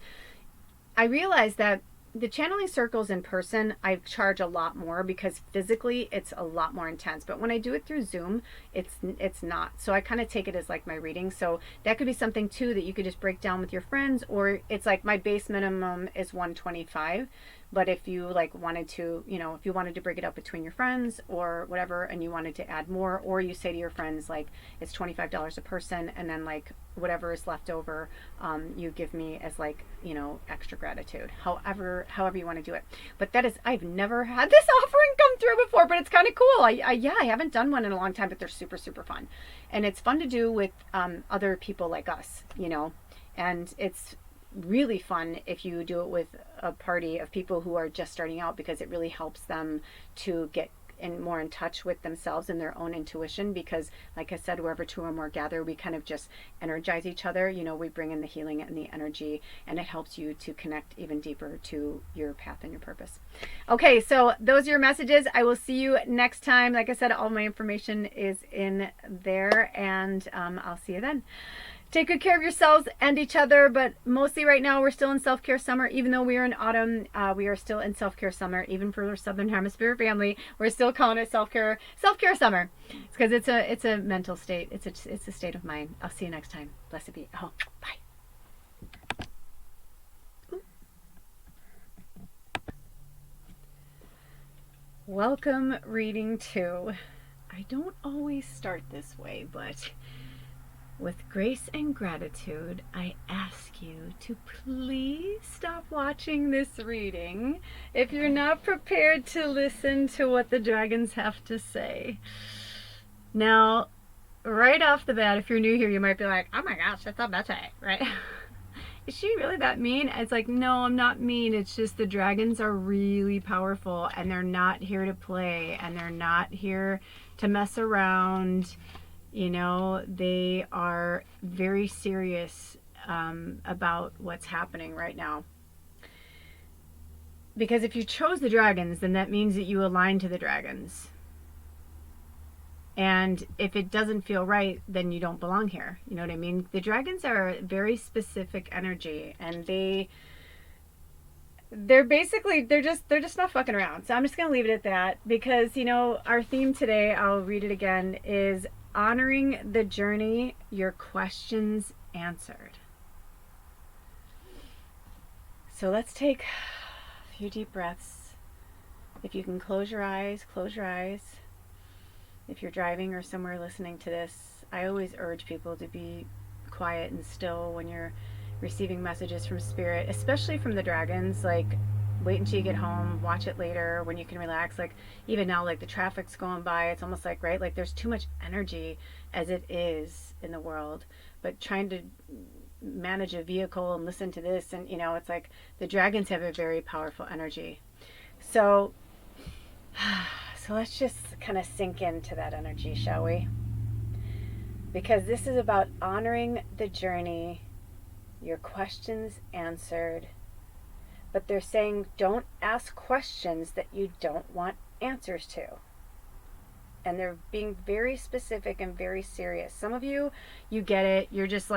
I realize that the channeling circles in person, I charge a lot more because physically it's a lot more intense. But when I do it through Zoom, it's not. So I kind of take it as like my reading. So that could be something too that you could just break down with your friends, or it's like my base minimum is $125. But if you wanted to, if you wanted to break it up between your friends or whatever, and you wanted to add more, or you say to your friends, it's $25 a person, and then whatever is left over, you give me as extra gratitude, however you want to do it. But I've never had this offering come through before, but it's kind of cool. I haven't done one in a long time, but they're super, super fun. And it's fun to do with other people like us, and it's really fun if you do it with a party of people who are just starting out, because it really helps them to get more in touch with themselves and their own intuition, because like I said, wherever two or more gather, we kind of just energize each other. We bring in the healing and the energy, and it helps you to connect even deeper to your path and your purpose. Okay, so those are your messages. I will see you next time. Like I said, all my information is in there, and I'll see you then. Take good care of yourselves and each other, but mostly right now we're still in self-care summer. Even though we are in autumn, we are still in self-care summer. Even for our Southern Hemisphere family, we're still calling it self-care summer. It's because it's a mental state. It's a state of mind. I'll see you next time. Blessed be. Oh, bye. Welcome, reading 2. I don't always start this way, but with grace and gratitude, I ask you to please stop watching this reading if you're not prepared to listen to what the dragons have to say. Now, right off the bat, if you're new here, you might be like, oh my gosh, that's a Betty, right? Is she really that mean? It's like, no, I'm not mean. It's just the dragons are really powerful, and they're not here to play, and they're not here to mess around. They are very serious about what's happening right now. Because if you chose the dragons, then that means that you align to the dragons. And if it doesn't feel right, then you don't belong here. You know what I mean? The dragons are very specific energy, and they're just not fucking around. So I'm just going to leave it at that, because, our theme today, I'll read it again, is honoring the journey, your questions answered. So let's take a few deep breaths. If you can close your eyes, close your eyes. If you're driving or somewhere listening to this, I always urge people to be quiet and still when you're receiving messages from spirit, especially from the dragons. Wait until you get home, watch it later when you can relax. Even now, the traffic's going by, it's almost right? There's too much energy as it is in the world, but trying to manage a vehicle and listen to this, and it's the dragons have a very powerful energy. So let's just kind of sink into that energy, shall we? Because this is about honoring the journey, your questions answered. But they're saying, don't ask questions that you don't want answers to. And they're being very specific and very serious. Some of you, you get it. You're just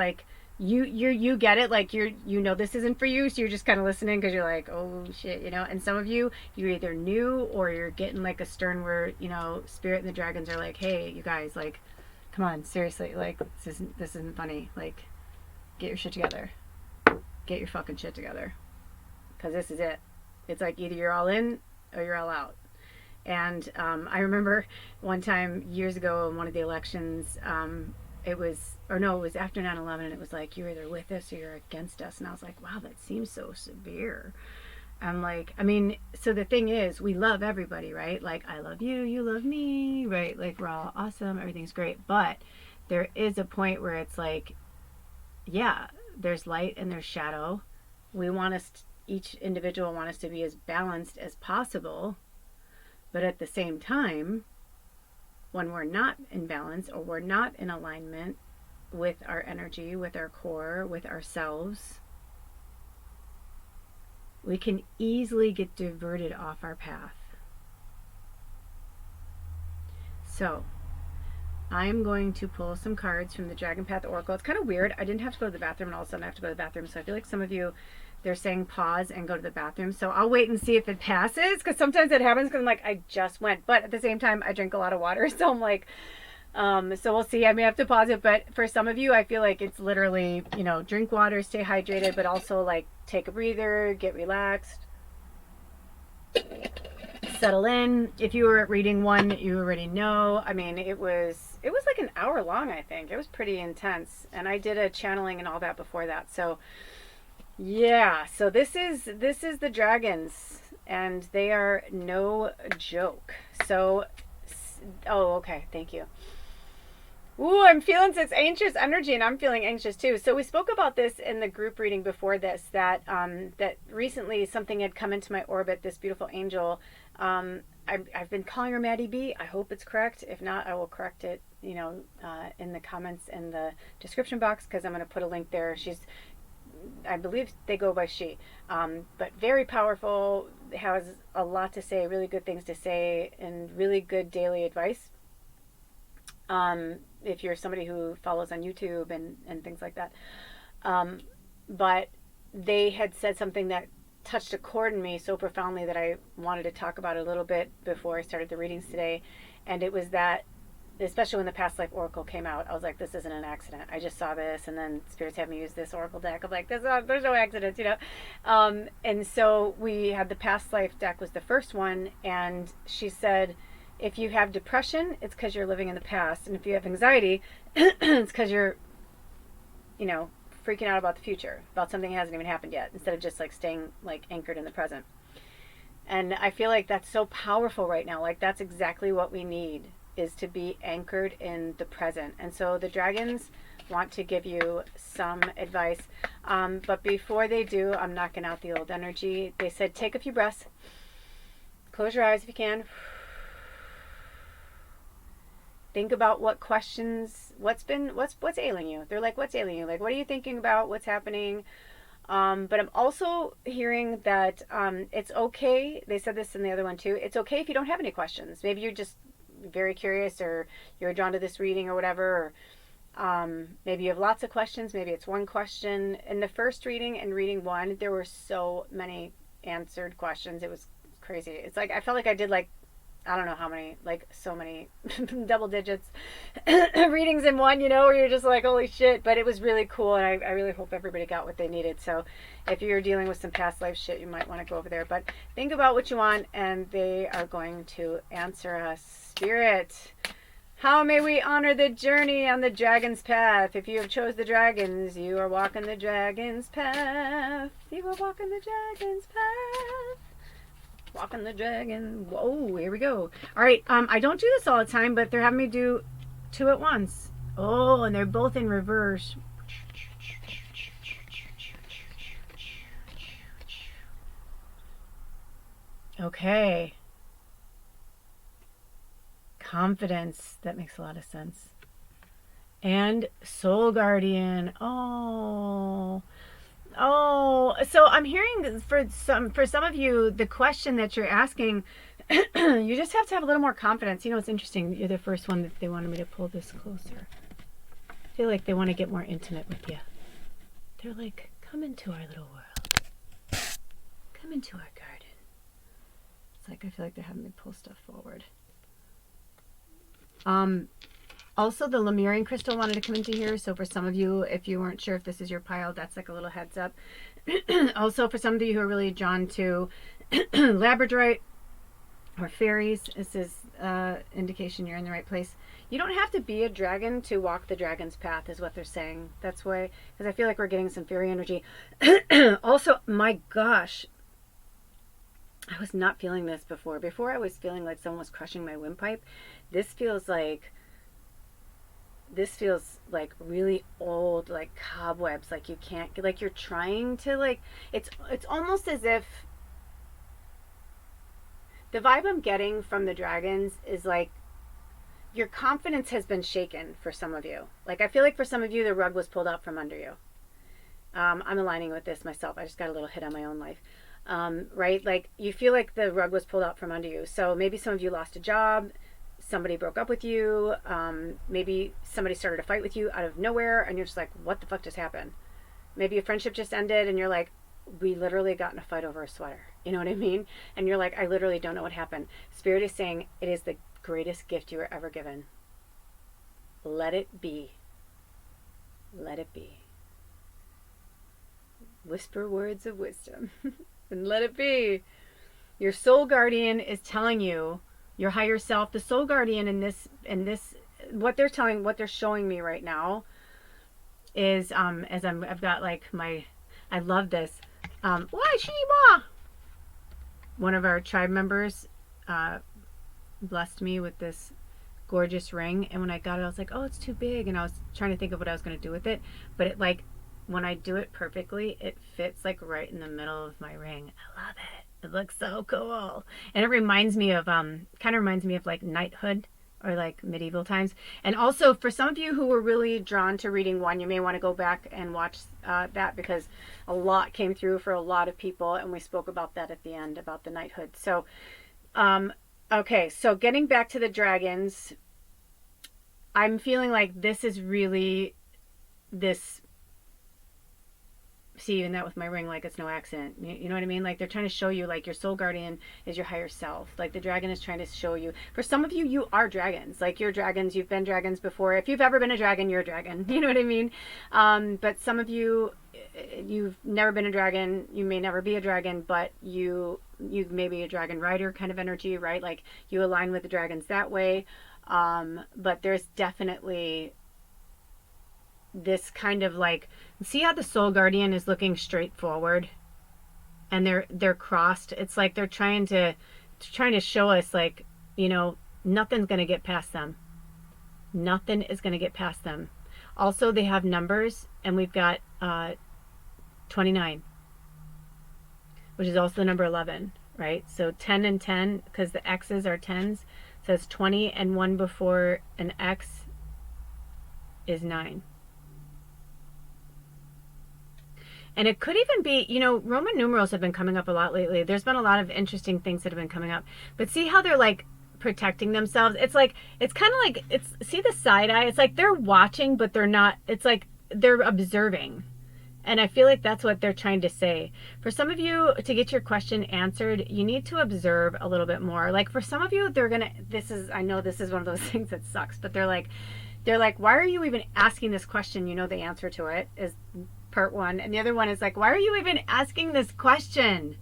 you get it, like you know this isn't for you, so you're just kind of listening because you're like, oh shit, you know. And some of you either new or you're getting like a stern where, you know, spirit and the dragons are like, hey, you guys, like, come on, seriously, like this isn't funny, like, get your shit together, get your fucking shit together, because this is it. It's like either you're all in or you're all out. And I remember one time years ago in one of the elections, it was after 9/11, and it was like, you're either with us or you're against us. And I was like, wow, that seems so severe. I'm like, I mean, so the thing is, we love everybody, right? Like, I love you, you love me, right? Like, we're all awesome, everything's great. But there is a point where it's like, yeah, there's light and there's shadow. We want us, each individual want us to be as balanced as possible. But at the same time, when we're not in balance or we're not in alignment with our energy, with our core, with ourselves, we can easily get diverted off our path. So, I'm going to pull some cards from the Dragon Path Oracle. It's kind of weird. I didn't have to go to the bathroom, and all of a sudden I have to go to the bathroom. So I feel like some of you, they're saying pause and go to the bathroom. So I'll wait and see if it passes, because sometimes it happens because I'm like, I just went. But at the same time, I drink a lot of water. So I'm like, so we'll see. I may have to pause it. But for some of you, I feel like it's literally, you know, drink water, stay hydrated, but also like take a breather, get relaxed, settle in. If you were at reading 1, you already know. I mean, it was like an hour long, I think. It was pretty intense. And I did a channeling and all that before that. So yeah, so this is the dragons, and they are no joke. So, oh, okay, thank you. Ooh, I'm feeling this anxious energy, and I'm feeling anxious too. So we spoke about this in the group reading before this, that that recently something had come into my orbit, this beautiful angel. I've been calling her Maddie B. I hope it's correct. If not, I will correct it, you know, in the comments in the description box, because I'm going to put a link there. I believe they go by she, but very powerful, has a lot to say, really good things to say, and really good daily advice. If you're somebody who follows on YouTube and things like that. But they had said something that touched a chord in me so profoundly that I wanted to talk about it a little bit before I started the readings today. And it was that, especially when the Past Life Oracle came out, I was like, this isn't an accident. I just saw this, and then spirits had me use this Oracle deck. I'm like, there's no accidents, you know. And so we had the Past Life deck was the first one, and she said, if you have depression, it's because you're living in the past, and if you have anxiety, it's because you're, you know, freaking out about the future, about something that hasn't even happened yet, instead of just like staying like anchored in the present. And I feel like that's so powerful right now. Like, that's exactly what we need, is to be anchored in the present. And so the dragons want to give you some advice. But before they do, I'm knocking out the old energy. They said, take a few breaths. Close your eyes if you can. Think about what questions, what's ailing you. They're like, what's ailing you? Like, what are you thinking about? What's happening? But I'm also hearing that it's okay. They said this in the other one too. It's okay if you don't have any questions. Maybe you're just very curious, or you're drawn to this reading or whatever, or maybe you have lots of questions. Maybe it's one question. In the first reading and reading 1, there were so many answered questions. It was crazy. It's like I felt like I did like, I don't know how many, like so many double digits readings in one, you know, where you're just like, holy shit. But it was really cool, and I really hope everybody got what they needed. So if you're dealing with some past life shit, you might want to go over there. But think about what you want, and they are going to answer us. Spirit, how may we honor the journey on the dragon's path? If you have chose the dragons, you are walking the dragon's path. You are walking the dragon's path. Walking the dragon. Whoa, here we go. All right, I don't do this all the time, but they're having me do 2 at once. Oh, and they're both in reverse. Okay. Confidence. That makes a lot of sense. And Soul Guardian. Oh, so I'm hearing for some of you, the question that you're asking, you just have to have a little more confidence. You know, it's interesting. You're the first one that they wanted me to pull this closer. I feel like they want to get more intimate with you. They're like, come into our little world. Come into our garden. It's like, I feel like they're having me pull stuff forward. Also, the Lemurian crystal wanted to come into here. So for some of you, if you weren't sure if this is your pile, that's like a little heads up. Also, for some of you who are really drawn to labradorite or fairies, this is indication you're in the right place. You don't have to be a dragon to walk the dragon's path, is what they're saying. That's why, because I feel like we're getting some fairy energy. Also, my gosh, I was not feeling this before. Before I was feeling like someone was crushing my windpipe. This feels like really old, like cobwebs, like you can't, like you're trying to, like, it's almost as if the vibe I'm getting from the dragons is like your confidence has been shaken for some of you. Like, I feel like for some of you, the rug was pulled out from under you. I'm aligning with this myself. I just got a little hit on my own life. Right? Like, you feel like the rug was pulled out from under you. So maybe some of you lost a job. Somebody broke up with you. Maybe somebody started a fight with you out of nowhere, and you're just like, what the fuck just happened? Maybe a friendship just ended, and you're like, we literally got in a fight over a sweater. You know what I mean? And you're like, I literally don't know what happened. Spirit is saying it is the greatest gift you were ever given. Let it be. Let it be. Whisper words of wisdom and let it be. Your soul guardian is telling you, your higher self, the soul guardian in this, what they're showing me right now is, I've got like I love this. Why Sheba? One of our tribe members blessed me with this gorgeous ring, and when I got it, I was like, oh, it's too big, and I was trying to think of what I was going to do with it, but it, like, when I do it perfectly, it fits like right in the middle of my ring. I love it. It looks so cool, and it reminds me of kind of reminds me of like knighthood or like medieval times. And also, for some of you who were really drawn to reading 1, you may want to go back and watch that, because a lot came through for a lot of people, and we spoke about that at the end, about the knighthood. So okay, so getting back to the dragons, I'm feeling like this is really this. See, even that with my ring, like, it's no accident. You know what I mean? Like, they're trying to show you, like, your soul guardian is your higher self. Like, the dragon is trying to show you. For some of you, you are dragons. Like, you're dragons. You've been dragons before. If you've ever been a dragon, you're a dragon. You know what I mean? But some of you, you've never been a dragon. You may never be a dragon, but you may be a dragon rider kind of energy, right? Like, you align with the dragons that way. But there's definitely this kind of like, see how the soul guardian is looking straight forward and they're crossed. It's like they're trying to show us, like, you know, nothing's going to get past them. Nothing is going to get past them. Also, they have numbers, and we've got 29, which is also the number 11, right? So 10 and 10, because the X's are 10s, says 20, and 1 before an X is 9. And it could even be, you know, Roman numerals have been coming up a lot lately. There's been a lot of interesting things that have been coming up. But see how they're like protecting themselves? It's like, it's kind of like, it's, see the side eye? It's like they're watching, but they're not, it's like they're observing. And I feel like that's what they're trying to say. For some of you, to get your question answered, you need to observe a little bit more. Like, for some of you, they're going to, I know this is one of those things that sucks, but they're like, why are you even asking this question? You know the answer to it is part 1. And the other one is like, why are you even asking this question?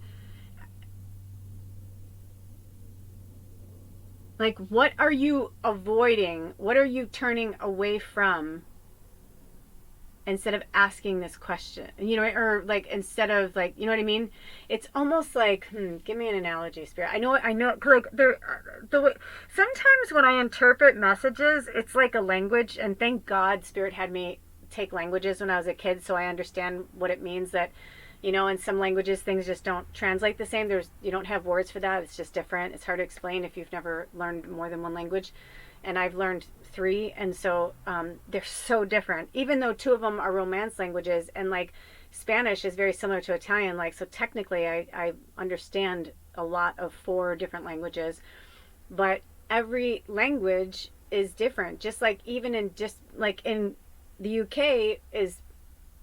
Like, what are you avoiding? What are you turning away from instead of asking this question? You know, or like, instead of like, you know what I mean? It's almost like, give me an analogy, Spirit. I know, like, sometimes when I interpret messages, it's like a language, and thank God Spirit had me take languages when I was a kid, so I understand what it means that, you know, in some languages things just don't translate the same. You don't have words for that. It's just different. It's hard to explain if you've never learned more than one language, and I've learned 3, and so they're so different, even though 2 of them are Romance languages, and like Spanish is very similar to Italian. Like, so technically I understand a lot of 4 different languages, but every language is different. Just like even in, just like in the UK is,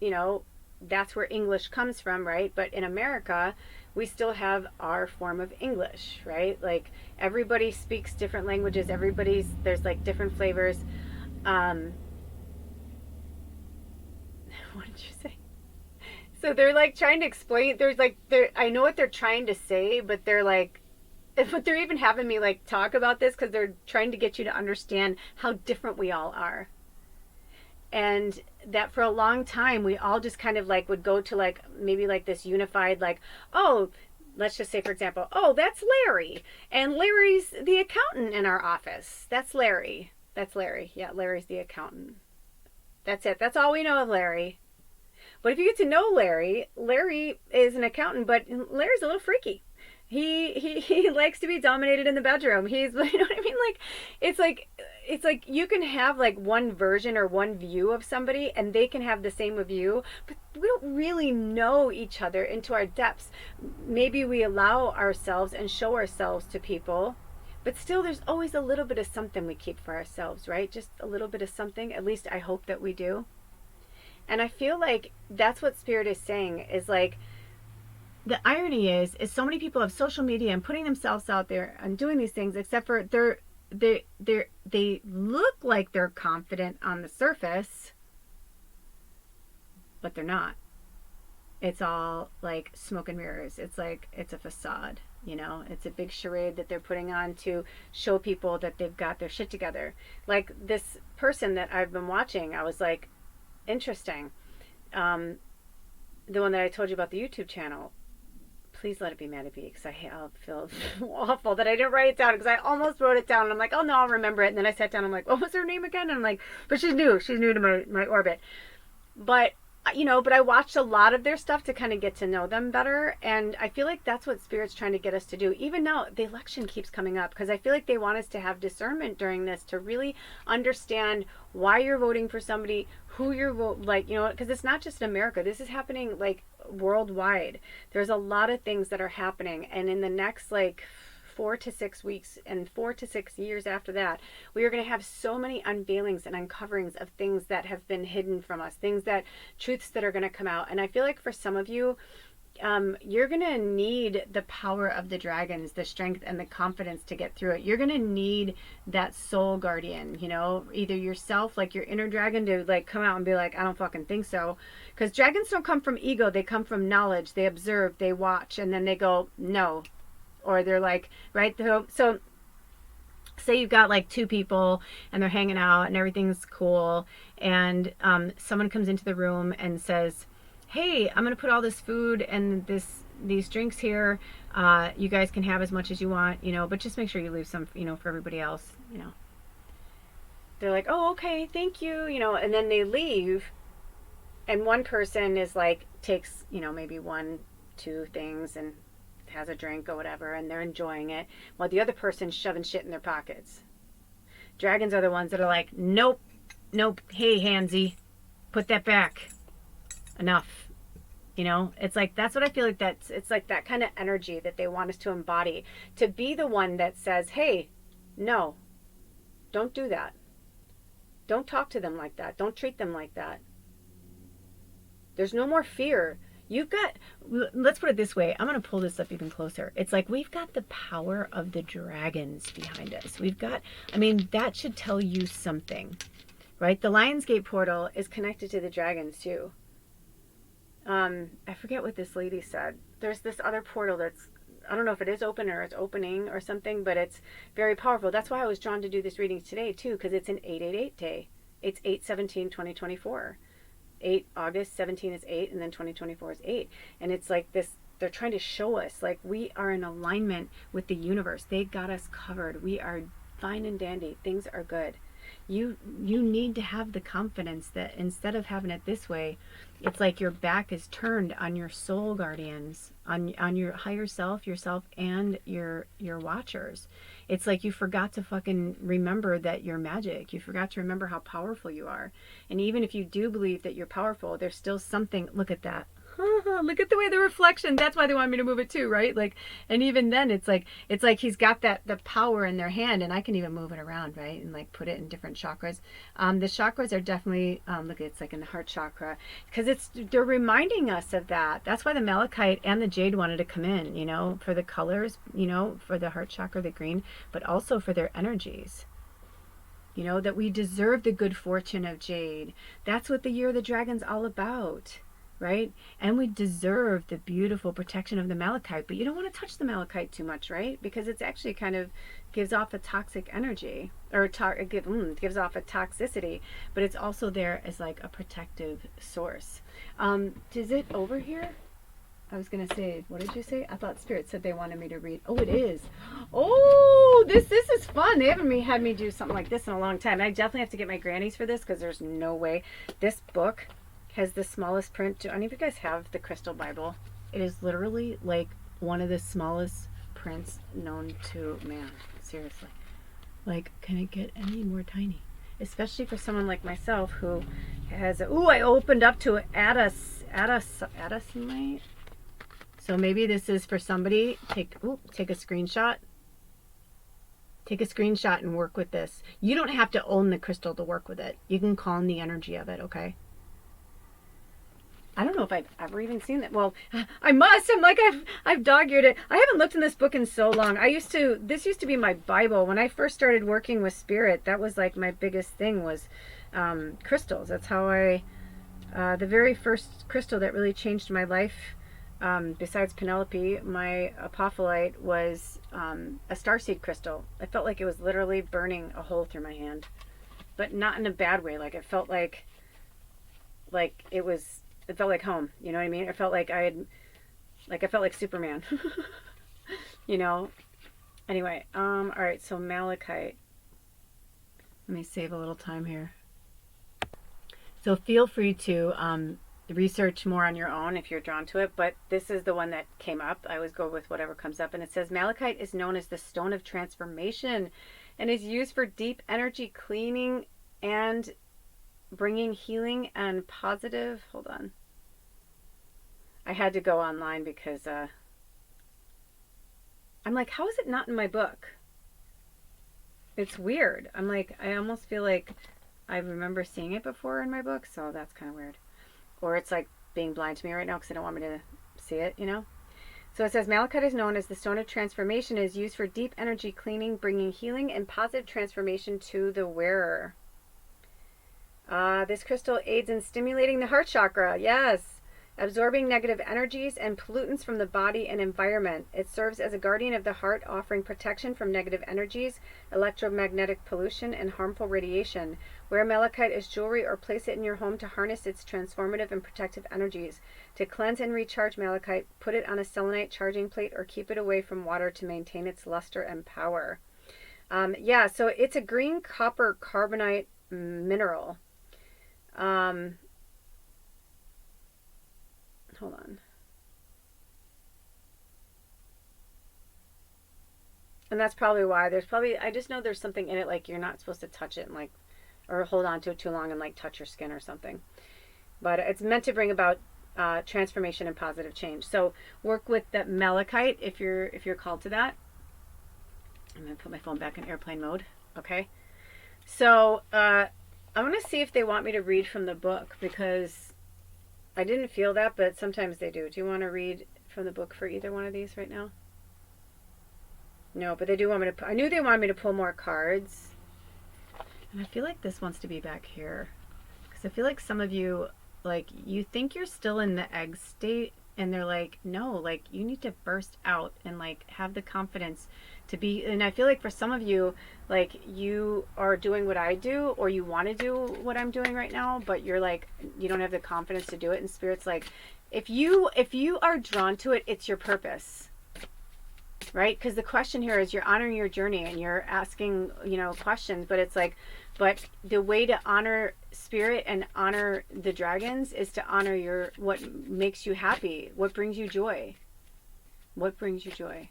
you know, that's where English comes from, right? But in America, we still have our form of English, right? Like everybody speaks different languages. There's like different flavors. Um, what did you say? So they're like trying to explain. I know what they're trying to say, but but they're even having me like talk about this because they're trying to get you to understand how different we all are. And that for a long time we all just kind of like would go to like maybe like this unified like, oh, let's just say for example, oh, that's Larry, and Larry's the accountant in our office. That's Larry. Yeah, Larry's the accountant. That's it. That's all we know of Larry. But if you get to know Larry, Larry is an accountant, but Larry's a little freaky. He likes to be dominated in the bedroom. He's, you know what I mean? Like it's like you can have like one version or one view of somebody and they can have the same of you, but we don't really know each other into our depths. Maybe we allow ourselves and show ourselves to people, but still there's always a little bit of something we keep for ourselves, right? Just a little bit of something. At least I hope that we do. And I feel like that's what Spirit is saying is like, the irony is so many people have social media and putting themselves out there and doing these things, except for they look like they're confident on the surface, but they're not. It's all like smoke and mirrors. It's like, it's a facade, you know? It's a big charade that they're putting on to show people that they've got their shit together. Like this person that I've been watching, I was like, interesting. The one that I told you about, the YouTube channel. Please let it be Maddie B, because I'll feel awful that I didn't write it down, because I almost wrote it down and I'm like, oh no, I'll remember it. And then I sat down, I'm like, what was her name again? And I'm like, but she's new to my orbit. But you know, but I watched a lot of their stuff to kind of get to know them better, and I feel like that's what Spirit's trying to get us to do. Even now the election keeps coming up, because I feel like they want us to have discernment during this, to really understand why you're voting for somebody, who you're like, you know, because it's not just in America. This is happening like worldwide. There's a lot of things that are happening, and in the next like 4 to 6 weeks and 4 to 6 years after that, we are going to have so many unveilings and uncoverings of things that have been hidden from us, truths that are going to come out. And I feel like for some of you, you're going to need the power of the dragons, the strength and the confidence to get through it. You're going to need that soul guardian, you know, either yourself, like your inner dragon, to like come out and be like, I don't fucking think so. Because dragons don't come from ego. They come from knowledge. They observe, they watch, and then they go, no. Or they're like, right? So say you've got like 2 people and they're hanging out and everything's cool, and someone comes into the room and says, hey, I'm going to put all this food and these drinks here. You guys can have as much as you want, you know, but just make sure you leave some, you know, for everybody else, you know. They're like, oh, okay, thank you, you know, and then they leave, and one person is like, takes, you know, maybe 1, 2 things and has a drink or whatever, and they're enjoying it, while the other person's shoving shit in their pockets. Dragons are the ones that are like, nope, hey, handsy, put that back. Enough. You know, it's like, that's what I feel like it's like that kind of energy that they want us to embody, to be the one that says, hey, no, don't do that. Don't talk to them like that. Don't treat them like that. There's no more fear. You've got, let's put it this way. I'm going to pull this up even closer. It's like we've got the power of the dragons behind us. We've got, I mean, that should tell you something, right? The Lionsgate portal is connected to the dragons too. I forget what this lady said. There's this other portal that's, I don't know if it is open or it's opening or something, but it's very powerful. That's why I was drawn to do this reading today too, because it's an 888 day. It's 8/17/2024. 8 August 17 is 8, and then 2024 is 8. And it's like this, they're trying to show us like we are in alignment with the universe. They got us covered. We are fine and dandy. Things are good. You need to have the confidence that instead of having it this way, it's like your back is turned on your soul guardians, on your higher self, yourself, and your watchers. It's like you forgot to fucking remember that you're magic. You forgot to remember how powerful you are. And even if you do believe that you're powerful, there's still something, look at that. Look at the way the reflection. That's why they want me to move it too, right? Like, and even then, it's like he's got the power in their hand, and I can even move it around, right, and like put it in different chakras. The chakras are definitely look, it's like in the heart chakra, because they're reminding us of that. That's why the malachite and the jade wanted to come in, you know, for the colors, you know, for the heart chakra, the green, but also for their energies. You know, that we deserve the good fortune of jade. That's what the year of the dragon's all about. Right? And we deserve the beautiful protection of the malachite, but you don't want to touch the malachite too much, right? Because it's actually kind of gives off a toxic energy, or it gives off a toxicity, but it's also there as like a protective source. Is it over here? I was going to say, what did you say? I thought Spirit said they wanted me to read. Oh, it is. Oh, this is fun. They haven't had me do something like this in a long time. I definitely have to get my grannies for this, because there's no way. This book has the smallest print. Do any of you guys have the Crystal Bible? It is literally like one of the smallest prints known to man. Seriously. Like, can it get any more tiny? Especially for someone like myself who has I opened up to Addisonite. So maybe this is for somebody. Take a screenshot. Take a screenshot and work with this. You don't have to own the crystal to work with it. You can call in the energy of it, okay? I don't know if I've ever even seen that. Well, I must. I'm like, I've dog-eared it. I haven't looked in this book in so long. This used to be my Bible. When I first started working with spirit, that was like my biggest thing was crystals. That's how the very first crystal that really changed my life, besides Penelope, my apophyllite, was a starseed crystal. I felt like it was literally burning a hole through my hand, but not in a bad way. Like, it felt like it felt like home, you know what I mean? It felt like I felt like Superman, you know? Anyway, all right, so malachite. Let me save a little time here. So feel free to research more on your own if you're drawn to it, but this is the one that came up. I always go with whatever comes up, and it says malachite is known as the stone of transformation and is used for deep energy cleaning and bringing healing and positive. Hold on. I had to go online because I'm like, how is it not in my book? It's weird. I'm like, I almost feel like I remember seeing it before in my book, so that's kind of weird. Or it's like being blind to me right now because they don't want me to see it, you know? So it says malachite is known as the stone of transformation, is used for deep energy cleaning, bringing healing and positive transformation to the wearer. This crystal aids in stimulating the heart chakra. Yes. Absorbing negative energies and pollutants from the body and environment. It serves as a guardian of the heart, offering protection from negative energies, electromagnetic pollution, and harmful radiation. Wear malachite as jewelry or place it in your home to harness its transformative and protective energies. To cleanse and recharge malachite, put it on a selenite charging plate or keep it away from water to maintain its luster and power. Yeah, so it's a green copper carbonate mineral. Hold on. And that's probably why. I just know there's something in it, like you're not supposed to touch it and like, or hold on to it too long and like touch your skin or something. But it's meant to bring about transformation and positive change. So work with that malachite if you're called to that. I'm gonna put my phone back in airplane mode. Okay. So I want to see if they want me to read from the book, because I didn't feel that, but sometimes they do. Do you want to read from the book for either one of these right now? No, but they do want me to. I knew they wanted me to pull more cards. And I feel like this wants to be back here, because I feel like some of you, like, you think you're still in the egg state, and they're like, no, like, you need to burst out and like have the confidence to be. And I feel like for some of you, like, you are doing what I do, or you want to do what I'm doing right now, but you're like, you don't have the confidence to do it. And Spirit's like, if you are drawn to it, it's your purpose, right? Because the question here is, you're honoring your journey and you're asking, questions, but it's like, but the way to honor Spirit and honor the dragons is to honor what makes you happy, what brings you joy. What brings you joy?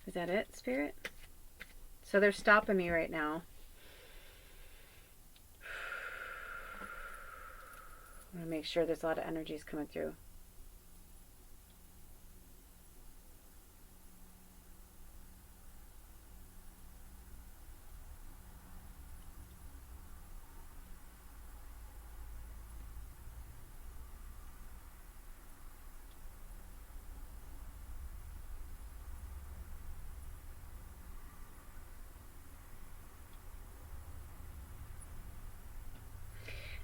Is that it, Spirit? So they're stopping me right now. I want to make sure there's a lot of energies coming through.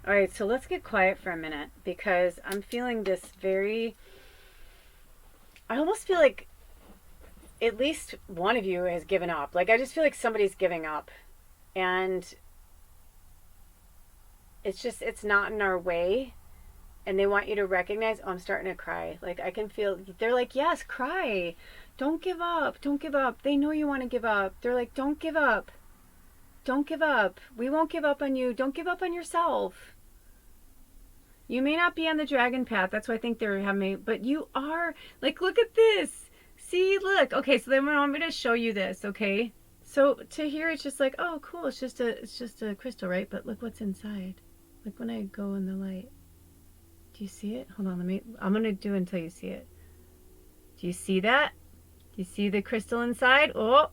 All right, so let's get quiet for a minute because I'm feeling this I almost feel like at least one of you has given up. Like, I just feel like somebody's giving up. And it's not in our way. And they want you to recognize, oh, I'm starting to cry. Like, I can feel, they're like, yes, cry. Don't give up. Don't give up. They know you want to give up. They're like, don't give up. Don't give up. We won't give up on you. Don't give up on yourself. You may not be on the dragon path. That's why I think they're having me, but you are. Like, look at this. See, look. Okay, so then I'm going to show you this, okay? So to here, it's just like, oh, cool. It's just a crystal, right? But look what's inside. Like when I go in the light. Do you see it? Hold on, I'm going to do it until you see it. Do you see that? Do you see the crystal inside? Oh,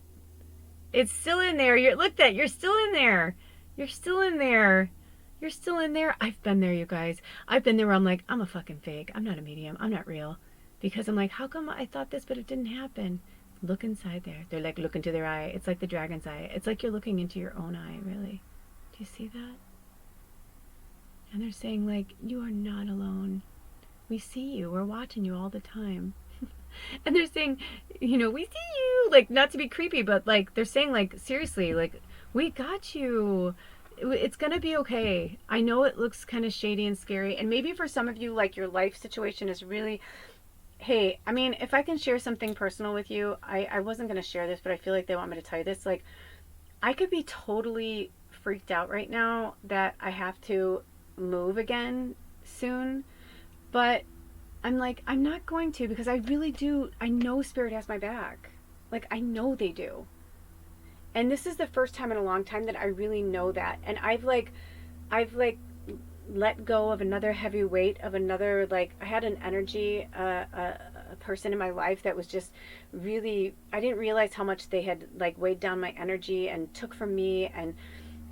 it's still in there. Look at that. You're still in there. You're still in there. You're still in there. I've been there, you guys. I've been there where I'm like, I'm a fucking fake. I'm not a medium. I'm not real. Because I'm like, how come I thought this, but it didn't happen? Look inside there. They're like, look into their eye. It's like the dragon's eye. It's like you're looking into your own eye, really. Do you see that? And they're saying, like, you are not alone. We see you. We're watching you all the time. And they're saying, you know, we see you. Like, not to be creepy, but, like, they're saying, like, seriously, like, we got you. It's going to be okay. I know it looks kind of shady and scary. And maybe for some of you, like, your life situation is really... Hey, I mean, if I can share something personal with you, I wasn't going to share this, but I feel like they want me to tell you this. Like, I could be totally freaked out right now that I have to move again soon, but I'm like, I'm not going to, because I really do. I know Spirit has my back. Like, I know they do. And this is the first time in a long time that I really know that. And I've let go of another heavy weight of another, like, I had an energy, a person in my life that was just really, I didn't realize how much they had, like, weighed down my energy and took from me, and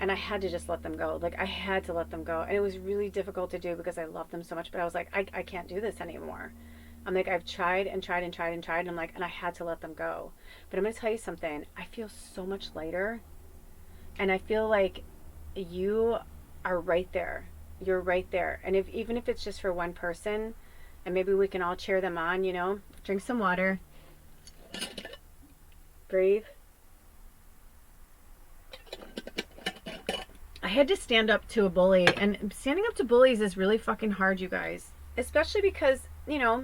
I had to just let them go. Like, I had to let them go. And it was really difficult to do because I love them so much, but I was like, I can't do this anymore. I'm like, I've tried and tried and tried and tried, and I'm like, and I had to let them go. But I'm going to tell you something. I feel so much lighter, and I feel like you are right there. You're right there. And even if it's just for one person, and maybe we can all cheer them on, you know, drink some water, breathe. I had to stand up to a bully, and standing up to bullies is really fucking hard, you guys, especially because, you know,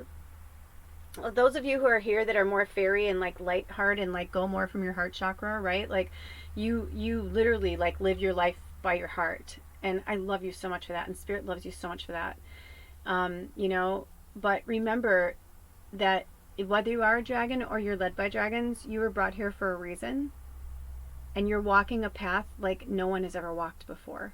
those of you who are here that are more fairy and, like, light heart and, like, go more from your heart chakra, right? Like, you literally, like, live your life by your heart. And I love you so much for that. And Spirit loves you so much for that. You know, but remember that whether you are a dragon or you're led by dragons, you were brought here for a reason. And you're walking a path like no one has ever walked before.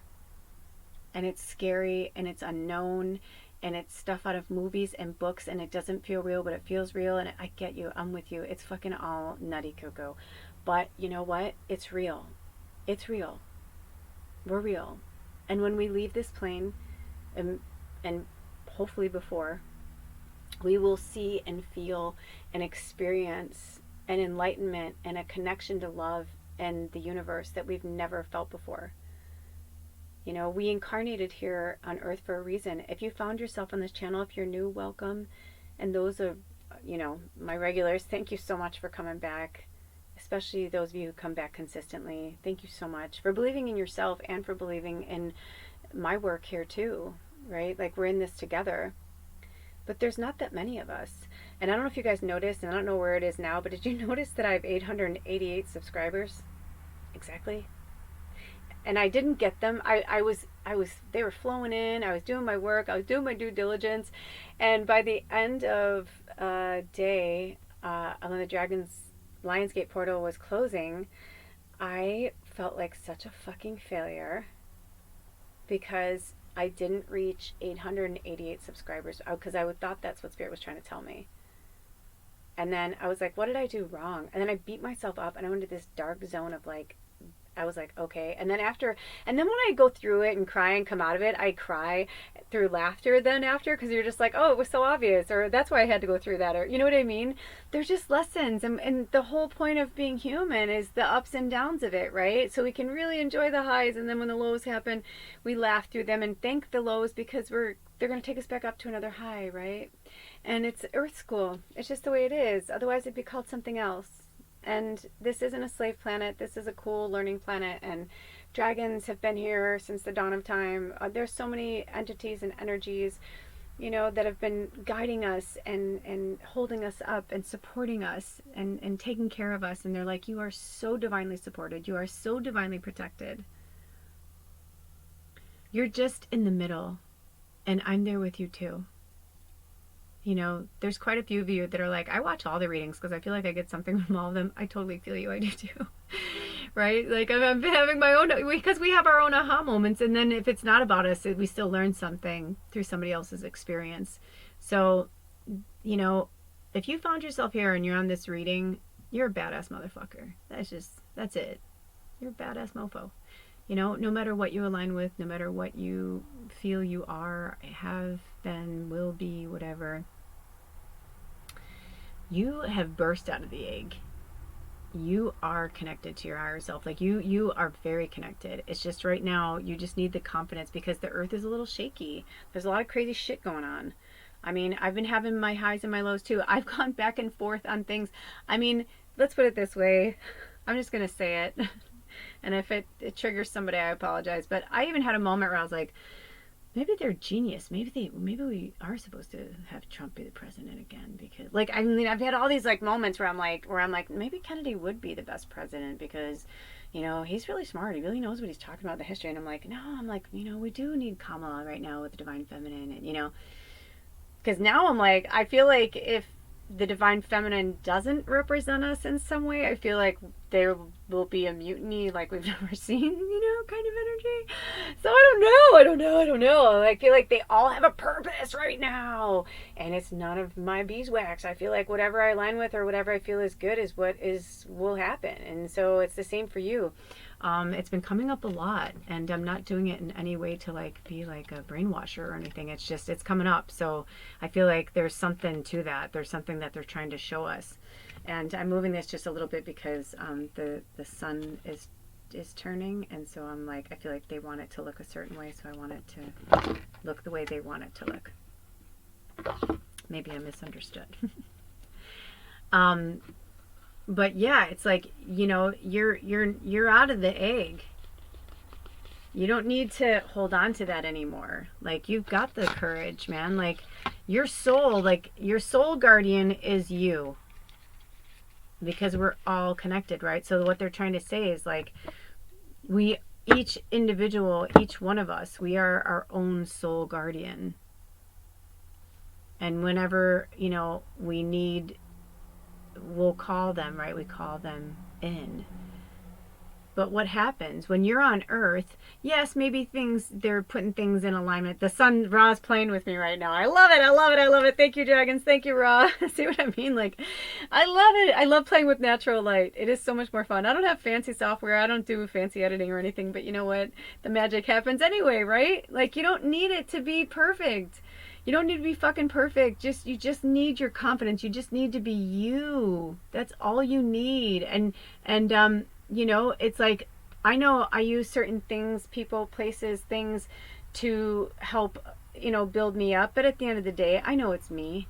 And it's scary and it's unknown and it's stuff out of movies and books and it doesn't feel real, but it feels real. And I get you. I'm with you. It's fucking all nutty cuckoo. But you know what? It's real. It's real. We're real. And when we leave this plane, and hopefully before, we will see and feel and experience an enlightenment and a connection to love and the universe that we've never felt before. You know, we incarnated here on Earth for a reason. If you found yourself on this channel, if you're new, welcome. And those are, you know, my regulars, thank you so much for coming back. Especially those of you who come back consistently. Thank you so much for believing in yourself and for believing in my work here too, right? Like, we're in this together. But there's not that many of us. And I don't know if you guys noticed, and I don't know where it is now, but did you notice that I have 888 subscribers? Exactly. And I didn't get them. They were flowing in. I was doing my work. I was doing my due diligence. And by the end of day, when the Lionsgate portal was closing, I felt like such a fucking failure because I didn't reach 888 subscribers because I thought that's what Spirit was trying to tell me. And then I was like, what did I do wrong? And then I beat myself up and I went into this dark zone of, like, I was like, okay. And then when I go through it and cry and come out of it, I cry through laughter then after, because you're just like, oh, it was so obvious, or that's why I had to go through that, or you know what I mean? They're just lessons, and the whole point of being human is the ups and downs of it, right? So we can really enjoy the highs, and then when the lows happen, we laugh through them and thank the lows, because they're going to take us back up to another high, right? And it's Earth School. It's just the way it is. Otherwise, it'd be called something else. And this isn't a slave planet. This is a cool learning planet. And dragons have been here since the dawn of time. There's so many entities and energies, that have been guiding us and holding us up and supporting us and taking care of us. And they're like, you are so divinely supported. You are so divinely protected. You're just in the middle. And I'm there with you too. There's quite a few of you that are like, I watch all the readings because I feel like I get something from all of them. I totally feel you. I do too. Right? Like I'm having my own, because we have our own aha moments. And then if it's not about us, we still learn something through somebody else's experience. So, if you found yourself here and you're on this reading, you're a badass motherfucker. That's it. You're a badass mofo. No matter what you align with, no matter what you feel you are, have been, will be, whatever, you have burst out of the egg. You are connected to your higher self. Like you are very connected. It's just right now, you just need the confidence, because the earth is a little shaky. There's a lot of crazy shit going on. I mean, I've been having my highs and my lows too. I've gone back and forth on things. I mean, let's put it this way. I'm just going to say it. And if it triggers somebody, I apologize. But I even had a moment where I was like, maybe they're genius. Maybe we are supposed to have Trump be the president again, because I've had all these moments where I'm like maybe Kennedy would be the best president, because he's really smart. He really knows what he's talking about, the history. And I'm like, we do need Kamala right now with the divine feminine, and because now I'm like, I feel like if the divine feminine doesn't represent us in some way, I feel like there will be a mutiny like we've never seen, kind of energy. So I don't know. I feel like they all have a purpose right now, and it's none of my beeswax. I feel like whatever I align with or whatever I feel is good is what will happen. And so it's the same for you. It's been coming up a lot, and I'm not doing it in any way to be like a brainwasher or anything. It's just, it's coming up. So I feel like there's something to that. There's something that they're trying to show us. And I'm moving this just a little bit because the sun is turning, and so I'm like, I feel like they want it to look a certain way, so I want it to look the way they want it to look. Maybe I misunderstood. But yeah, it's like, you're out of the egg. You don't need to hold on to that anymore. Like, you've got the courage, man. Like, your soul guardian is you. Because we're all connected, right? So what they're trying to say is each individual, each one of us, we are our own soul guardian. And whenever, we need, we'll call them, right? We call them in. But what happens when you're on Earth? Yes, maybe they're putting things in alignment. The sun, Ra's playing with me right now. I love it. Thank you, dragons. Thank you, Ra. See what I mean? I love it. I love playing with natural light. It is so much more fun. I don't have fancy software. I don't do fancy editing or anything, but you know what? The magic happens anyway, right? You don't need it to be perfect. You don't need to be fucking perfect. You just need your confidence. You just need to be you. That's all you need. And it's like, I know I use certain things, people, places, things to help, build me up. But at the end of the day, I know it's me.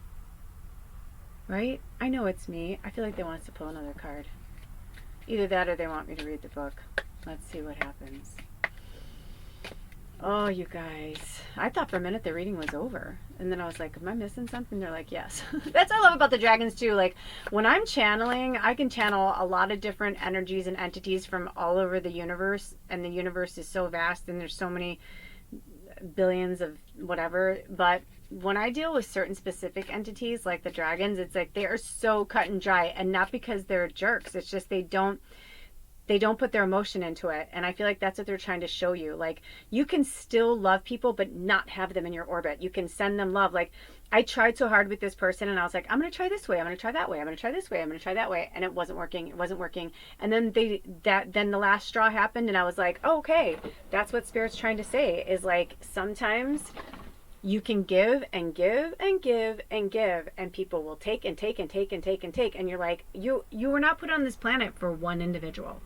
Right? I know it's me. I feel like they want us to pull another card. Either that or they want me to read the book. Let's see what happens. Oh, you guys. I thought for a minute the reading was over. And then I was like, am I missing something? They're like, yes. That's what I love about the dragons too. When I'm channeling, I can channel a lot of different energies and entities from all over the universe. And the universe is so vast, and there's so many billions of whatever. But when I deal with certain specific entities like the dragons, it's like they are so cut and dry. And not because they're jerks. It's just they don't they don't put their emotion into it. And I feel like that's what they're trying to show you. Like, you can still love people, but not have them in your orbit. You can send them love. Like, I tried so hard with this person, and I was like, I'm going to try this way. I'm going to try that way. I'm going to try this way. I'm going to try that way. And it wasn't working. It wasn't working. And then then the last straw happened, and I was like, oh, okay, that's what Spirit's trying to say, is like, sometimes you can give and give and give and give, and people will take and take and take and take and take. And you're like, you were not put on this planet for one individual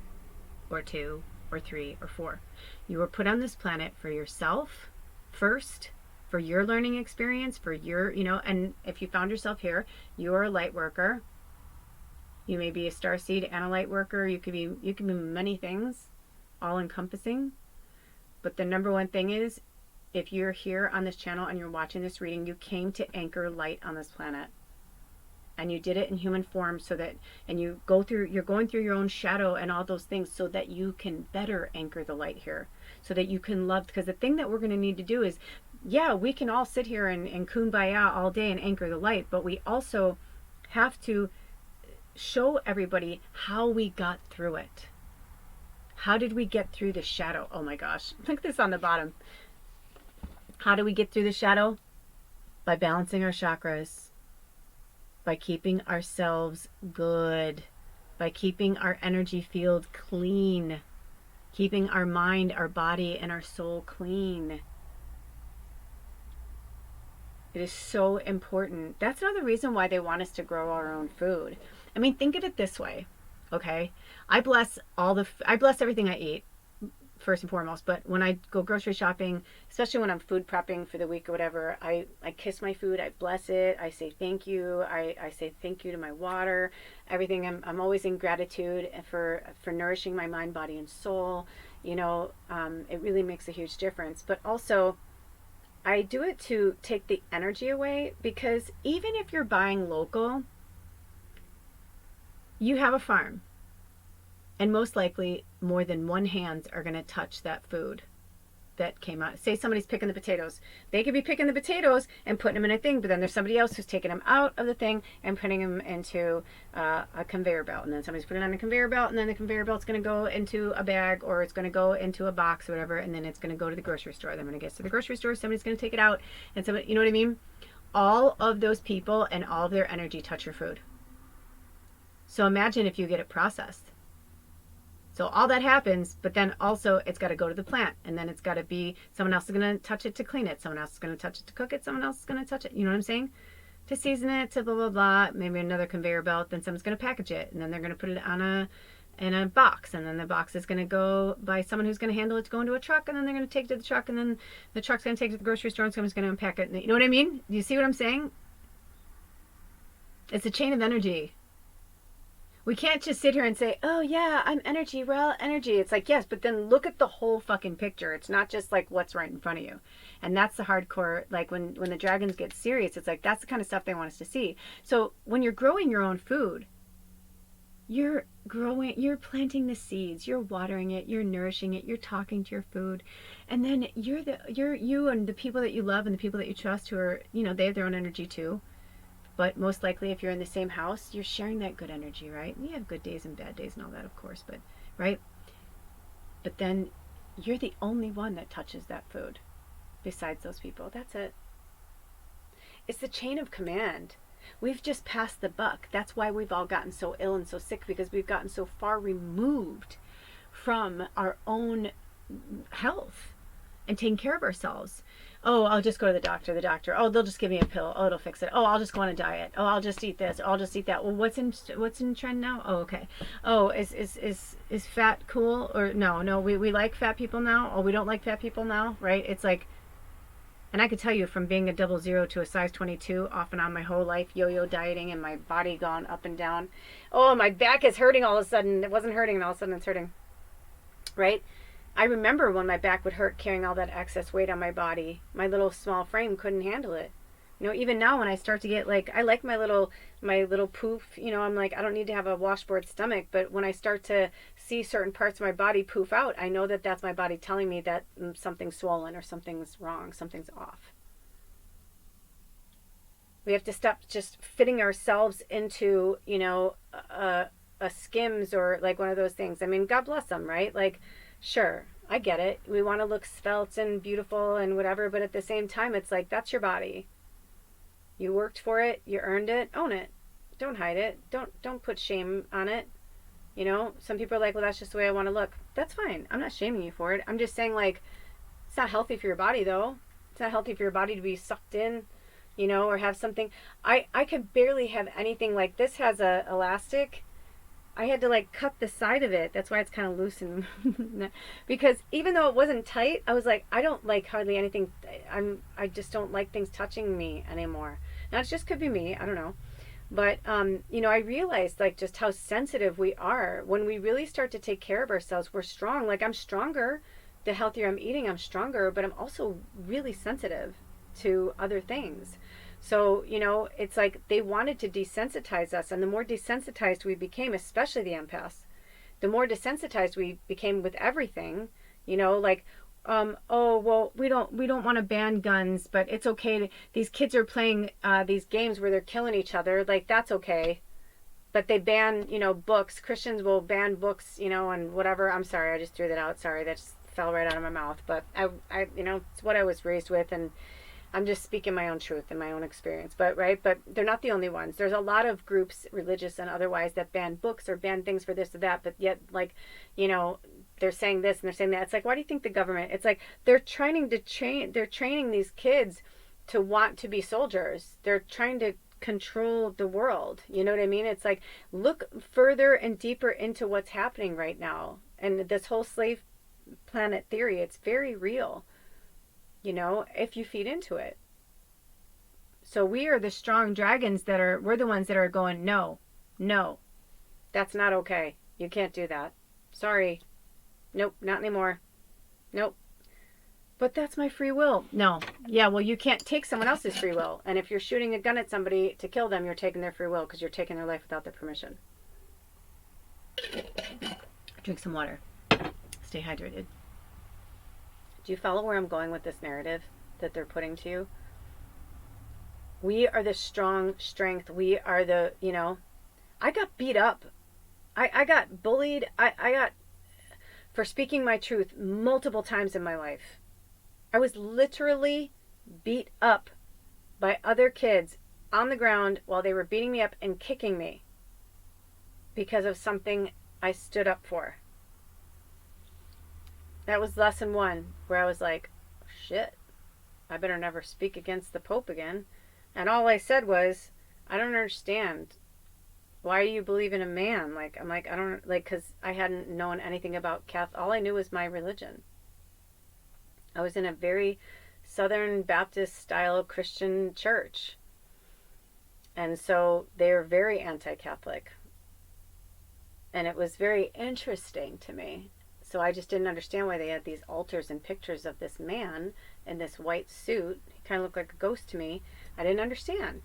or two or three or four. You were put on this planet for yourself first, for your learning experience, for your, and if you found yourself here, you're a light worker. You may be a starseed and a light worker. You could be many things, all encompassing. But the number one thing is, if you're here on this channel and you're watching this reading, you came to anchor light on this planet. And you did it in human form, so that, and you're going through your own shadow and all those things, so that you can better anchor the light here, so that you can love. Because the thing that we're going to need to do is, yeah, we can all sit here and kumbaya all day and anchor the light, but we also have to show everybody how we got through it. How did we get through the shadow? Oh my gosh, look at this on the bottom. How do we get through the shadow? By balancing our chakras, by keeping ourselves good, by keeping our energy field clean, keeping our mind, our body, and our soul clean. It is so important. That's another reason why they want us to grow our own food. I mean, think of it this way, okay? I bless everything I eat, first and foremost, but when I go grocery shopping, especially when I'm food prepping for the week or whatever, I kiss my food, I bless it, I say thank you, I say thank you to my water, everything. I'm always in gratitude for nourishing my mind, body, and soul. It really makes a huge difference. But also, I do it to take the energy away, because even if you're buying local, you have a farm. And most likely, more than one hands are going to touch that food that came out. Say somebody's picking the potatoes. They could be picking the potatoes and putting them in a thing, but then there's somebody else who's taking them out of the thing and putting them into a conveyor belt. And then somebody's putting it on a conveyor belt, and then the conveyor belt's going to go into a bag, or it's going to go into a box or whatever, and then it's going to go to the grocery store. Then when it gets to the grocery store, somebody's going to take it out, and somebody, you know what I mean? All of those people and all of their energy touch your food. So imagine if you get it processed. So all that happens, but then also it's got to go to the plant, and then it's got to be, someone else is going to touch it to clean it, someone else is going to touch it to cook it, someone else is going to touch it, you know what I'm saying? To season it, to blah, blah, blah, maybe another conveyor belt, then someone's going to package it, and then they're going to put it in a box, and then the box is going to go by someone who's going to handle it to go into a truck, and then they're going to take it to the truck, and then the truck's going to take it to the grocery store, and someone's going to unpack it. You know what I mean? You see what I'm saying? It's a chain of energy. We can't just sit here and say, oh yeah, I'm energy, well, energy. It's like, yes, but then look at the whole fucking picture. It's not just like what's right in front of you. And that's the hardcore, like when the dragons get serious, it's like, that's the kind of stuff they want us to see. So when you're growing your own food, you're planting the seeds, you're watering it, you're nourishing it, you're talking to your food. And then you and the people that you love and the people that you trust, who are, they have their own energy too. But most likely, if you're in the same house, you're sharing that good energy, right? And you have good days and bad days and all that, of course, but, right? But then you're the only one that touches that food besides those people. That's it. It's the chain of command. We've just passed the buck. That's why we've all gotten so ill and so sick, because we've gotten so far removed from our own health and taking care of ourselves. Oh, I'll just go to the doctor. Oh, they'll just give me a pill. Oh, it'll fix it. Oh, I'll just go on a diet. Oh, I'll just eat this. Oh, I'll just eat that. Well, what's in trend now? Oh, okay. Oh, is fat cool? Or no, we like fat people now. Oh, we don't like fat people now, right? It's like, and I could tell you, from being a 00 to a size 22 off and on my whole life, yo-yo dieting, and my body gone up and down. Oh, my back is hurting all of a sudden. It wasn't hurting, and all of a sudden it's hurting, right? I remember when my back would hurt carrying all that excess weight on my body. My little small frame couldn't handle it. Even now when I start to get like, I like my little poof, I'm like, I don't need to have a washboard stomach, but when I start to see certain parts of my body poof out, I know that that's my body telling me that something's swollen or something's wrong, something's off. We have to stop just fitting ourselves into, a Skims or like one of those things. I mean, God bless them, right? Like, sure, I get it. We want to look svelte and beautiful and whatever, but at the same time, it's like, that's your body. You worked for it, you earned it, own it. Don't hide it. Don't put shame on it. You know, some people are like, well, that's just the way I want to look. That's fine. I'm not shaming you for it. I'm just saying, like, it's not healthy for your body, though. It's not healthy for your body to be sucked in, you know, or have something. I could barely have anything. Like, this has a elastic. I had to, like, cut the side of it. That's why it's kind of loose. And because even though it wasn't tight, I was like, I don't like hardly anything. I just don't like things touching me anymore. Now, it just could be me. I don't know. But, you know, I realized, like, just how sensitive we are. When we really start to take care of ourselves, we're strong. Like, I'm stronger. The healthier I'm eating, I'm stronger. But I'm also really sensitive to other things. So, you know, it's like they wanted to desensitize us. And the more desensitized we became, especially the empaths, the more desensitized we became with everything. You know, like, oh, well, we don't want to ban guns, but it's okay. These kids are playing these games where they're killing each other. Like, that's okay. But they ban, you know, books. Christians will ban books, you know, and whatever. I'm sorry, I just threw that out. Sorry, that just fell right out of my mouth. But I you know, it's what I was raised with, and I'm just speaking my own truth and my own experience. But right, but they're not the only ones. There's a lot of groups, religious and otherwise, that ban books or ban things for this or that. But yet, like, you know, they're saying this and they're saying that. It's like, why do you think the government? It's like they're trying to train. They're training these kids to want to be soldiers. They're trying to control the world. You know what I mean? It's like, look further and deeper into what's happening right now. And this whole slave planet theory, it's very real. You know, if you feed into it. So we are the strong dragons we're the ones that are going, no, that's not okay. You can't do that. Sorry. Nope, not anymore. Nope. But that's my free will. No. Yeah, well, you can't take someone else's free will. And if you're shooting a gun at somebody to kill them, you're taking their free will because you're taking their life without their permission. Drink some water. Stay hydrated. Do you follow where I'm going with this narrative that they're putting to you? We are the strong strength. We are the, you know, I got beat up. I got bullied. I got, for speaking my truth, multiple times in my life. I was literally beat up by other kids on the ground while they were beating me up and kicking me because of something I stood up for. That was lesson 1, where I was like, shit, I better never speak against the Pope again. And all I said was, I don't understand. Why do you believe in a man? Like, I'm like, I don't, like, because I hadn't known anything about Catholic. All I knew was my religion. I was in a very Southern Baptist style Christian church. And so they were very anti-Catholic. And it was very interesting to me. So I just didn't understand why they had these altars and pictures of this man in this white suit. He kind of looked like a ghost to me. I didn't understand.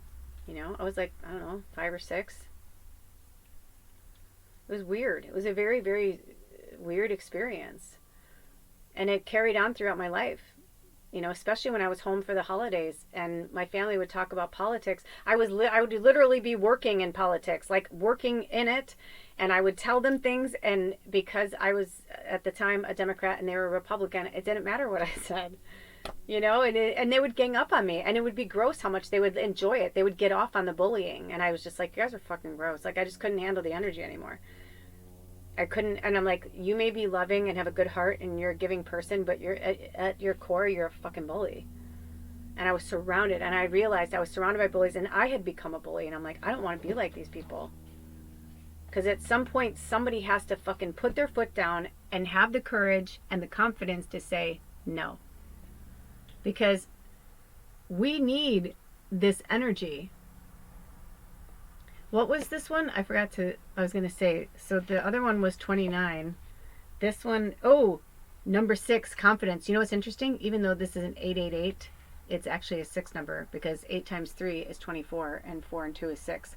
You know, I was like, I don't know, 5 or 6. It was weird. It was a very, very weird experience. And it carried on throughout my life. You know, especially when I was home for the holidays and my family would talk about politics. I would literally be working in politics, like working in it. And I would tell them things, and because I was at the time a Democrat and they were a Republican, it didn't matter what I said, you know, and they would gang up on me, and it would be gross how much they would enjoy it. They would get off on the bullying, and I was just like, you guys are fucking gross. Like, I just couldn't handle the energy anymore. I couldn't, and I'm like, you may be loving and have a good heart and you're a giving person, but you're at your core, you're a fucking bully. And I was surrounded, and I realized I was surrounded by bullies, and I had become a bully, and I'm like, I don't want to be like these people. Because at some point, somebody has to fucking put their foot down and have the courage and the confidence to say no. Because we need this energy. What was this one? I was going to say. So the other one was 29. This one, number 6, confidence. You know what's interesting? Even though this is an 888, it's actually a 6 number because 8 times 3 is 24 and 4 and 2 is 6.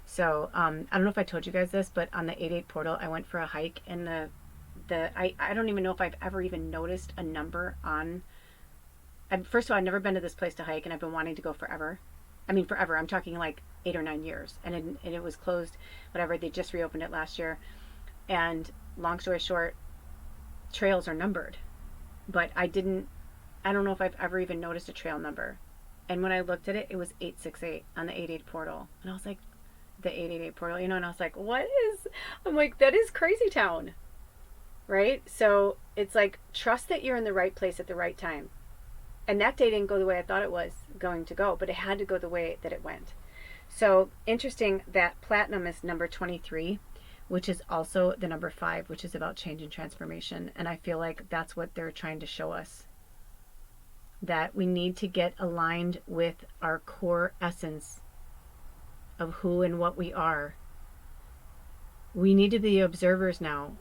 So I don't know if I told you guys this, but on the 88 portal, I went for a hike, and I don't even know if I've ever even noticed a number on. First of all, I've never been to this place to hike, and I've been wanting to go forever. I mean, forever. I'm talking like 8 or 9 years. And it was closed, whatever. They just reopened it last year. And long story short, trails are numbered. But I don't know if I've ever even noticed a trail number. And when I looked at it, it was 868 on the 88 portal. And I was like, the 888 portal, and I was like, I'm like, that is crazy town. Right? So it's like, trust that you're in the right place at the right time. And that day didn't go the way I thought it was going to go, but it had to go the way that it went. So interesting that platinum is number 23, which is also the number 5, which is about change and transformation. And I feel like that's what they're trying to show us. That we need to get aligned with our core essence of who and what we are. We need to be observers now.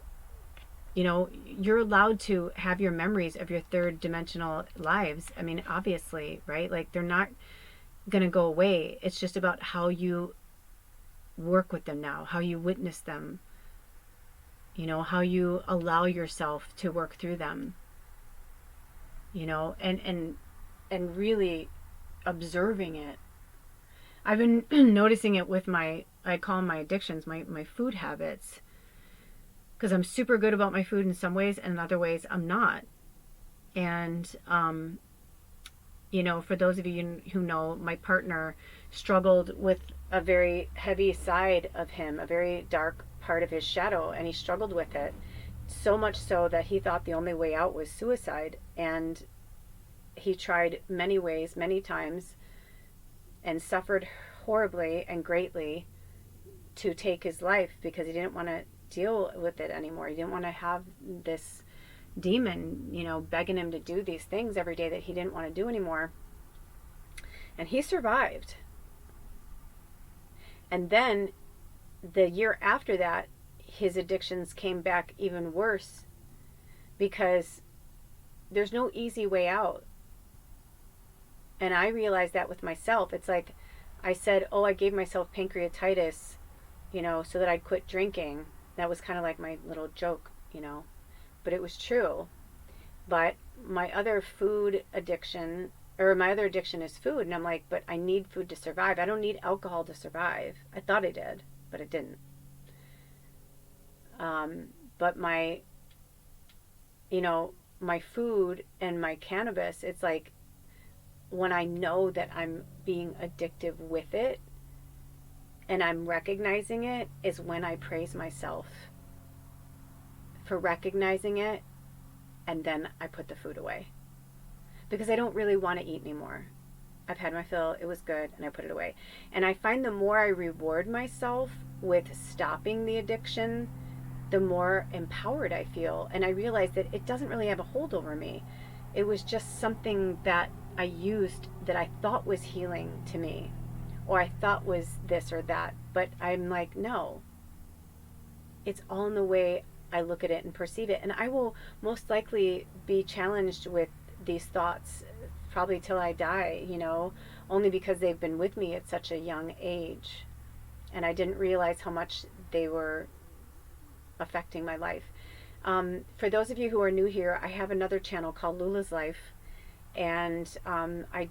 You're allowed to have your memories of your third dimensional lives. I mean, obviously, right? Like, they're not going to go away. It's just about how you work with them now, how you witness them, how you allow yourself to work through them, and really observing it. I've been noticing it with I call them my addictions, my food habits. Because I'm super good about my food in some ways, and in other ways I'm not. And, for those of you who know, my partner struggled with a very heavy side of him, a very dark part of his shadow, and he struggled with it. So much so that he thought the only way out was suicide. And he tried many ways, many times, and suffered horribly and greatly to take his life because he didn't want to deal with it anymore. He didn't want to have this demon, begging him to do these things every day that he didn't want to do anymore. And he survived. And then the year after that, his addictions came back even worse because there's no easy way out. And I realized that with myself. It's like I said, I gave myself pancreatitis, so that I'd quit drinking. That was kind of like my little joke, but it was true. But my other addiction is food. And I'm like, but I need food to survive. I don't need alcohol to survive. I thought I did, but it didn't. But my food and my cannabis, it's like when I know that I'm being addictive with it, and I'm recognizing it, is when I praise myself for recognizing it, and then I put the food away. Because I don't really want to eat anymore. I've had my fill, it was good, and I put it away. And I find the more I reward myself with stopping the addiction, the more empowered I feel. And I realize that it doesn't really have a hold over me. It was just something that I used that I thought was healing to me, or I thought was this or that, but I'm like, no. It's all in the way I look at it and perceive it. And I will most likely be challenged with these thoughts probably till I die, only because they've been with me at such a young age. And I didn't realize how much they were affecting my life. For those of you who are new here, I have another channel called Lula's Life. And I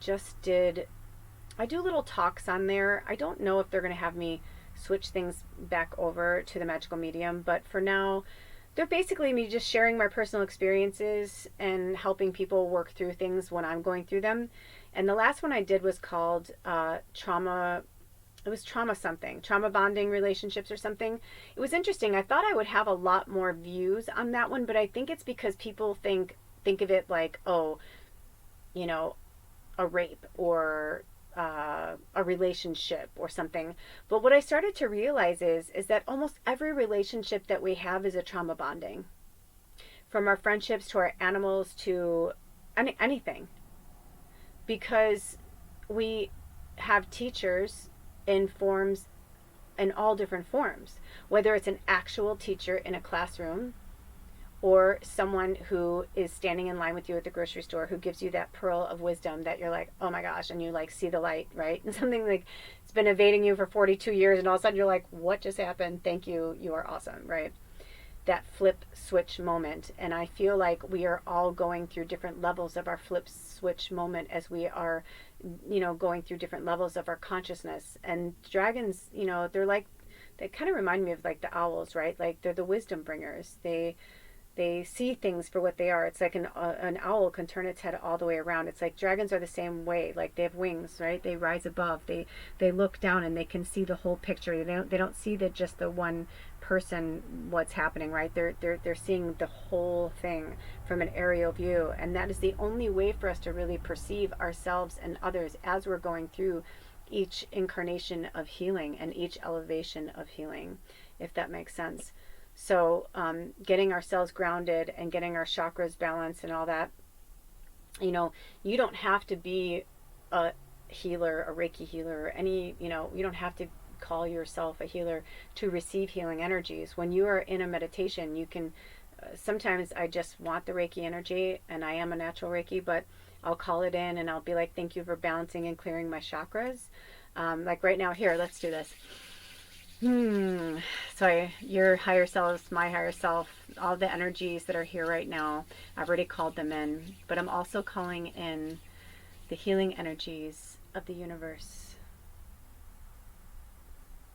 do little talks on there. I don't know if they're going to have me switch things back over to the magical medium, but for now, they're basically me just sharing my personal experiences and helping people work through things when I'm going through them. And the last one I did was called trauma bonding relationships or something. It was interesting. I thought I would have a lot more views on that one, but I think it's because people think of it like, a rape or a relationship or something. But what I started to realize is that almost every relationship that we have is a trauma bonding. From our friendships to our animals to anything. Because we have teachers in all different forms. Whether it's an actual teacher in a classroom, or someone who is standing in line with you at the grocery store who gives you that pearl of wisdom that you're like, oh my gosh, and you like see the light, right? And something like it's been evading you for 42 years and all of a sudden you're like, what just happened? Thank you, you are awesome, right? that flip switch moment. And I feel like we are all going through different levels of our flip switch moment as we are, going through different levels of our consciousness. And dragons, they kind of remind me of like the owls, right? Like they're the wisdom bringers. They see things for what they are. It's like an owl can turn its head all the way around. It's like dragons are the same way. Like they have wings, right? They rise above. They look down and they can see the whole picture. They don't see just the one person what's happening, right? They're seeing the whole thing from an aerial view, and that is the only way for us to really perceive ourselves and others as we're going through each incarnation of healing and each elevation of healing, if that makes sense. So getting ourselves grounded and getting our chakras balanced and all that, you don't have to be a healer, a Reiki healer, or any, you don't have to call yourself a healer to receive healing energies. When you are in a meditation, you can, sometimes I just want the Reiki energy, and I am a natural Reiki, but I'll call it in and I'll be like, thank you for balancing and clearing my chakras. Like right now, here, let's do this. So your higher self, my higher self, all the energies that are here right now, I've already called them in, but I'm also calling in the healing energies of the universe,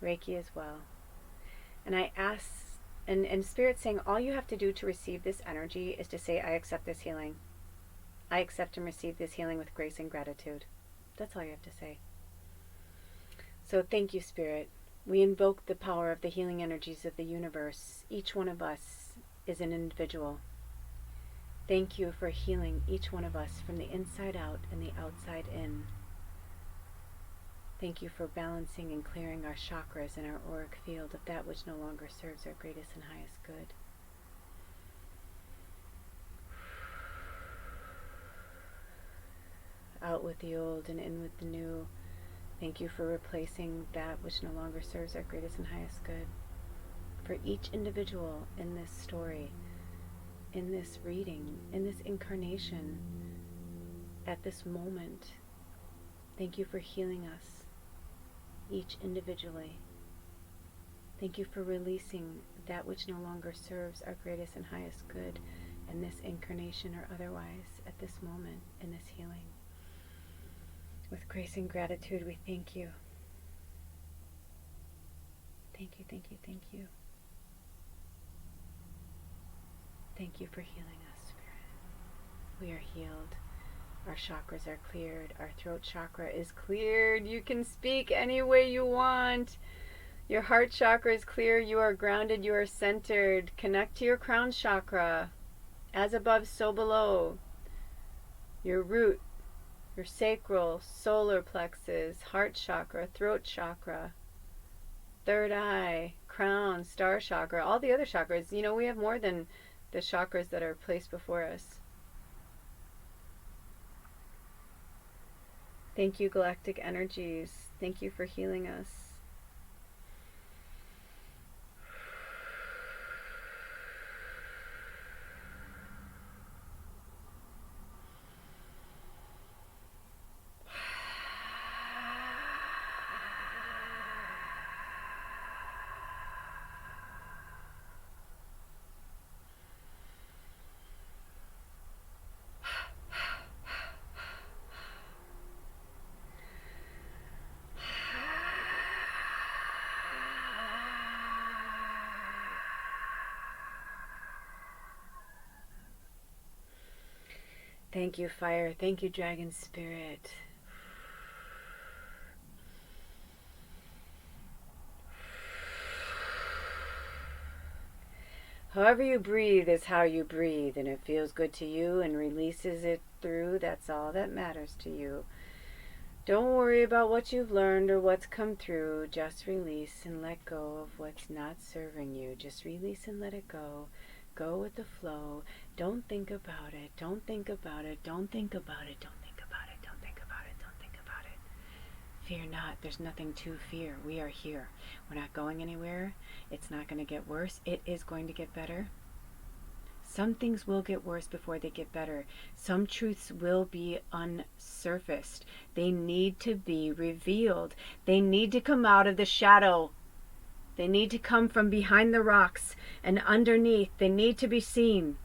Reiki as well. And I ask, and Spirit saying, all you have to do to receive this energy is to say, I accept this healing. I accept and receive this healing with grace and gratitude. That's all you have to say. So thank you, Spirit. We invoke the power of the healing energies of the universe. Each one of us is an individual. Thank you for healing each one of us from the inside out and the outside in. Thank you for balancing and clearing our chakras and our auric field of that which no longer serves our greatest and highest good. Out with the old and in with the new. Thank you for replacing that which no longer serves our greatest and highest good. For each individual in this story, in this reading, in this incarnation, at this moment, thank you for healing us, each individually. Thank you for releasing that which no longer serves our greatest and highest good in this incarnation or otherwise at this moment in this healing. With grace and gratitude, we thank you. Thank you, thank you, thank you. Thank you for healing us, Spirit. We are healed. Our chakras are cleared. Our throat chakra is cleared. You can speak any way you want. Your heart chakra is clear. You are grounded. You are centered. Connect to your crown chakra. As above, so below. Your root, your sacral, solar plexus, heart chakra, throat chakra, third eye, crown, star chakra, all the other chakras. We have more than the chakras that are placed before us. Thank you, galactic energies. Thank you for healing us. Thank you, fire. Thank you, dragon spirit. However you breathe is how you breathe, and it feels good to you and releases it through. That's all that matters to you. Don't worry about what you've learned or what's come through. Just release and let go of what's not serving you. Just release and let it go. Go with the flow. Don't think about it. Don't think about it. Don't think about it. Don't think about it. Don't think about it. Don't think about it. Fear not. There's nothing to fear. We are here. We're not going anywhere. It's not going to get worse. It is going to get better. Some things will get worse before they get better. Some truths will be unsurfaced. They need to be revealed. They need to come out of the shadow. They need to come from behind the rocks and underneath. They need to be seen.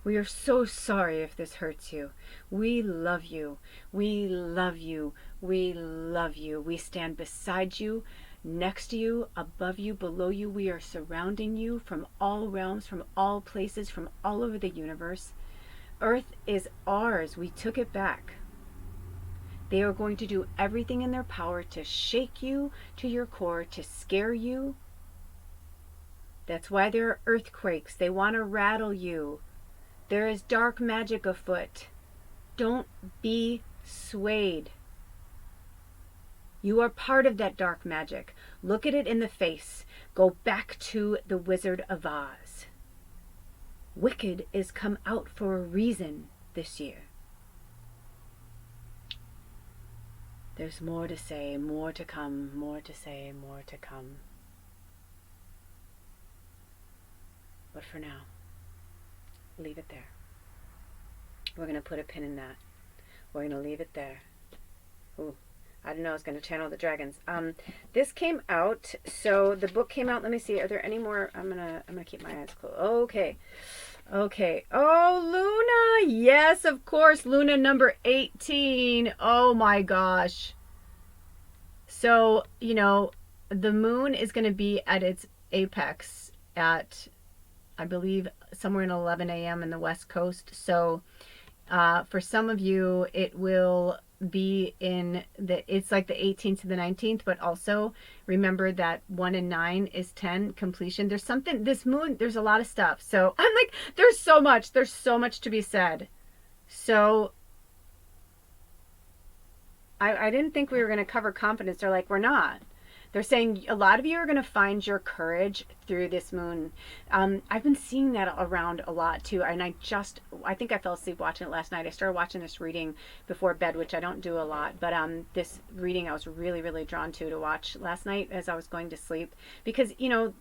We are so sorry if this hurts you. We love you. We love you. We love you. We stand beside you, next to you, above you, below you. We are surrounding you from all realms, from all places, from all over the universe. Earth is ours. We took it back. They are going to do everything in their power to shake you to your core, to scare you. That's why there are earthquakes. They want to rattle you. There is dark magic afoot. Don't be swayed. You are part of that dark magic. Look at it in the face. Go back to the Wizard of Oz. Wicked is come out for a reason this year. There's more to say, more to come, more to say, more to come. But for now, leave it there. We're going to put a pin in that. We're going to leave it there. Ooh, I don't know, I was going to channel the dragons. This came out, so the book came out. Let me see, are there any more? I'm gonna keep my eyes closed. Okay. Oh, Luna. Yes, of course. Luna number 18. Oh my gosh. So, you know, the moon is going to be at its apex at, I believe, somewhere in 11 a.m. in the West Coast. So, for some of you, it will be it's like the 18th to the 19th, but also remember that 1 and 9 is 10 completion. There's something, this moon, there's a lot of stuff. So I'm like, there's so much to be said. So I didn't think we were going to cover confidence. They're like, we're not. They're saying a lot of you are going to find your courage through this moon. I've been seeing that around a lot too. And I think I fell asleep watching it last night. I started watching this reading before bed, which I don't do a lot. But this reading I was really, really drawn to watch last night as I was going to sleep. Because, you know,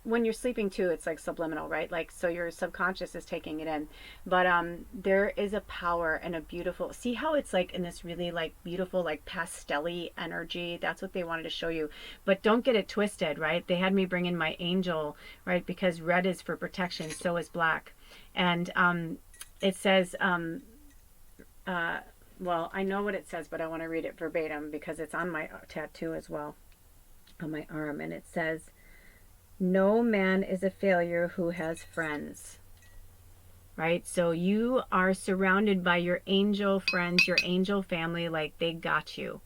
when you're sleeping too, it's like subliminal, right? Like, so your subconscious is taking it in. But there is a power and a beautiful, see how it's like in this really like beautiful, like pastel-y energy. That's what they wanted to show you. But don't get it twisted, right? They had me bring in my angel, right? Because red is for protection, so is black. And it says, well, I know what it says, but I want to read it verbatim because it's on my tattoo as well, on my arm. And it says, no man is a failure who has friends, right? So you are surrounded by your angel friends, your angel family, like they got you.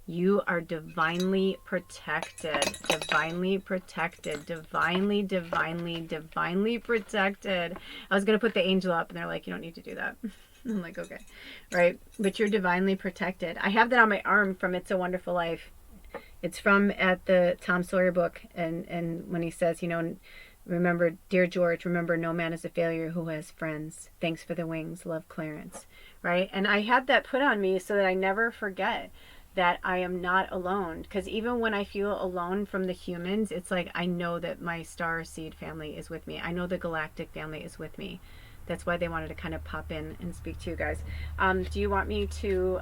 You are divinely protected, divinely protected, divinely protected. I was going to put the angel up and they're like, you don't need to do that. I'm like, okay, right? But you're divinely protected. I have that on my arm from It's a Wonderful Life. It's from at the Tom Sawyer book, and when he says, you know, remember, dear George, remember no man is a failure who has friends. Thanks for the wings. Love, Clarence. Right? And I had that put on me so that I never forget that I am not alone. Because even when I feel alone from the humans, it's like I know that my star seed family is with me. I know the galactic family is with me. That's why they wanted to kind of pop in and speak to you guys. Do you want me to...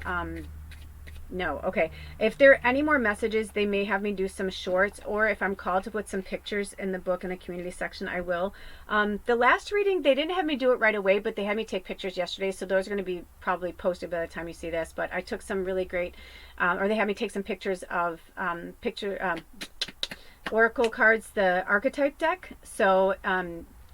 No. Okay. If there are any more messages, they may have me do some shorts, or if I'm called to put some pictures in the book in the community section, I will. The last reading, they didn't have me do it right away, but they had me take pictures yesterday, so those are going to be probably posted by the time you see this. But I took some really great, or they had me take some pictures of oracle cards, the archetype deck. So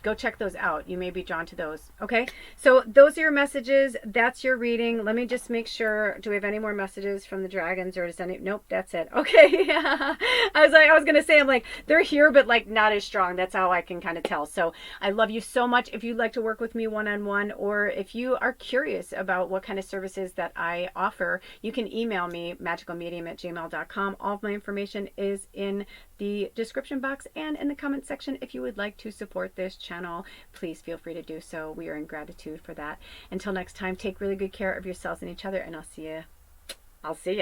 go check those out. You may be drawn to those. Okay, so those are your messages. That's your reading. Let me just make sure. Do we have any more messages from the dragons, or does any? Nope, that's it. Okay. I was gonna say, I'm like, they're here, but like not as strong. That's how I can kind of tell. So I love you so much. If you'd like to work with me one-on-one, or if you are curious about what kind of services that I offer, you can email me, magickalmedium@gmail.com. All of my information is in the description box and in the comment section. If you would like to support this channel, please feel free to do so. We are in gratitude for that. Until next time, take really good care of yourselves and each other, and I'll see you. I'll see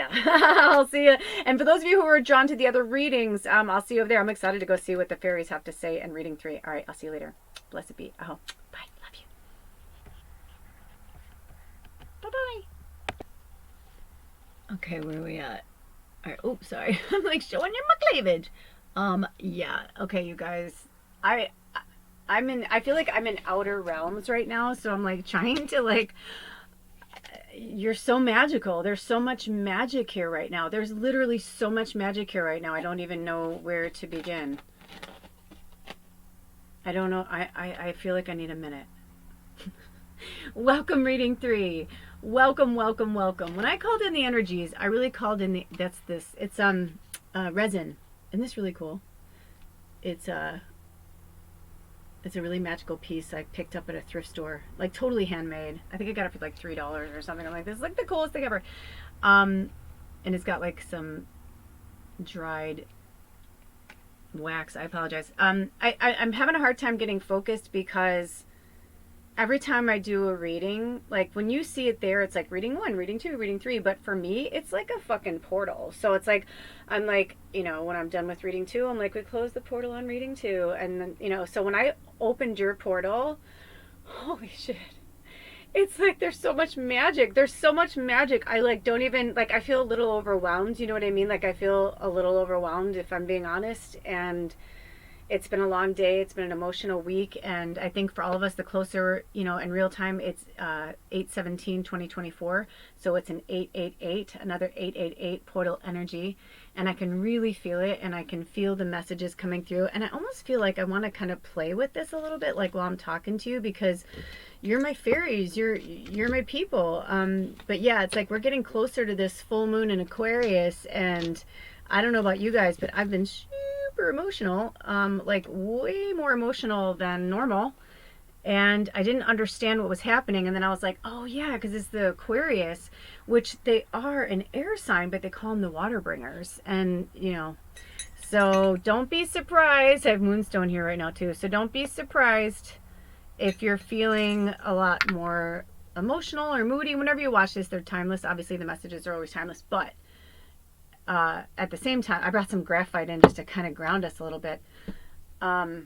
you. And for those of you who are drawn to the other readings, I'll see you over there. I'm excited to go see what the fairies have to say in reading 3. All right, I'll see you later. Blessed be. Oh, bye. Love you. Bye-bye. Okay, where are we at? All right. Oops, sorry. I'm like showing you my cleavage. Yeah. Okay, you guys. I I feel like I'm in outer realms right now, so I'm like trying to like you're so magical. There's so much magic here right now. There's literally so much magic here right now. I don't even know where to begin. I don't know. I feel like I need a minute. Welcome, reading three. Welcome, welcome, welcome. When I called in the energies, I really called in the that's this. It's resin. Isn't this really cool? It's it's a really magical piece I picked up at a thrift store, like totally handmade. I think I got it for like $3 or something. I'm like, this is like the coolest thing ever. And it's got like some dried wax. I apologize. I'm having a hard time getting focused because every time I do a reading, like when you see it there, it's like reading one, reading two, reading three. But for me, it's like a fucking portal. So it's like, I'm like, when I'm done with reading two, I'm like, we close the portal on reading two. And then, so when I opened your portal, holy shit. It's like there's so much magic. There's so much magic. I like don't even like I feel a little overwhelmed, you know what I mean? Like I feel a little overwhelmed if I'm being honest, and it's been a long day. It's been an emotional week. And I think for all of us, the closer, in real time, it's 8/17/2024. So it's an 888, another 888 portal energy. And I can really feel it. And I can feel the messages coming through. And I almost feel like I want to kind of play with this a little bit, like while I'm talking to you, because you're my fairies. You're my people. But yeah, it's like we're getting closer to this full moon in Aquarius. And I don't know about you guys, but I've been super emotional, like way more emotional than normal. And I didn't understand what was happening. And then I was like, oh yeah, because it's the Aquarius, which they are an air sign, but they call them the water bringers. And, so don't be surprised. I have Moonstone here right now too. So don't be surprised if you're feeling a lot more emotional or moody. Whenever you watch this, they're timeless. Obviously the messages are always timeless, but at the same time, I brought some graphite in just to kind of ground us a little bit. But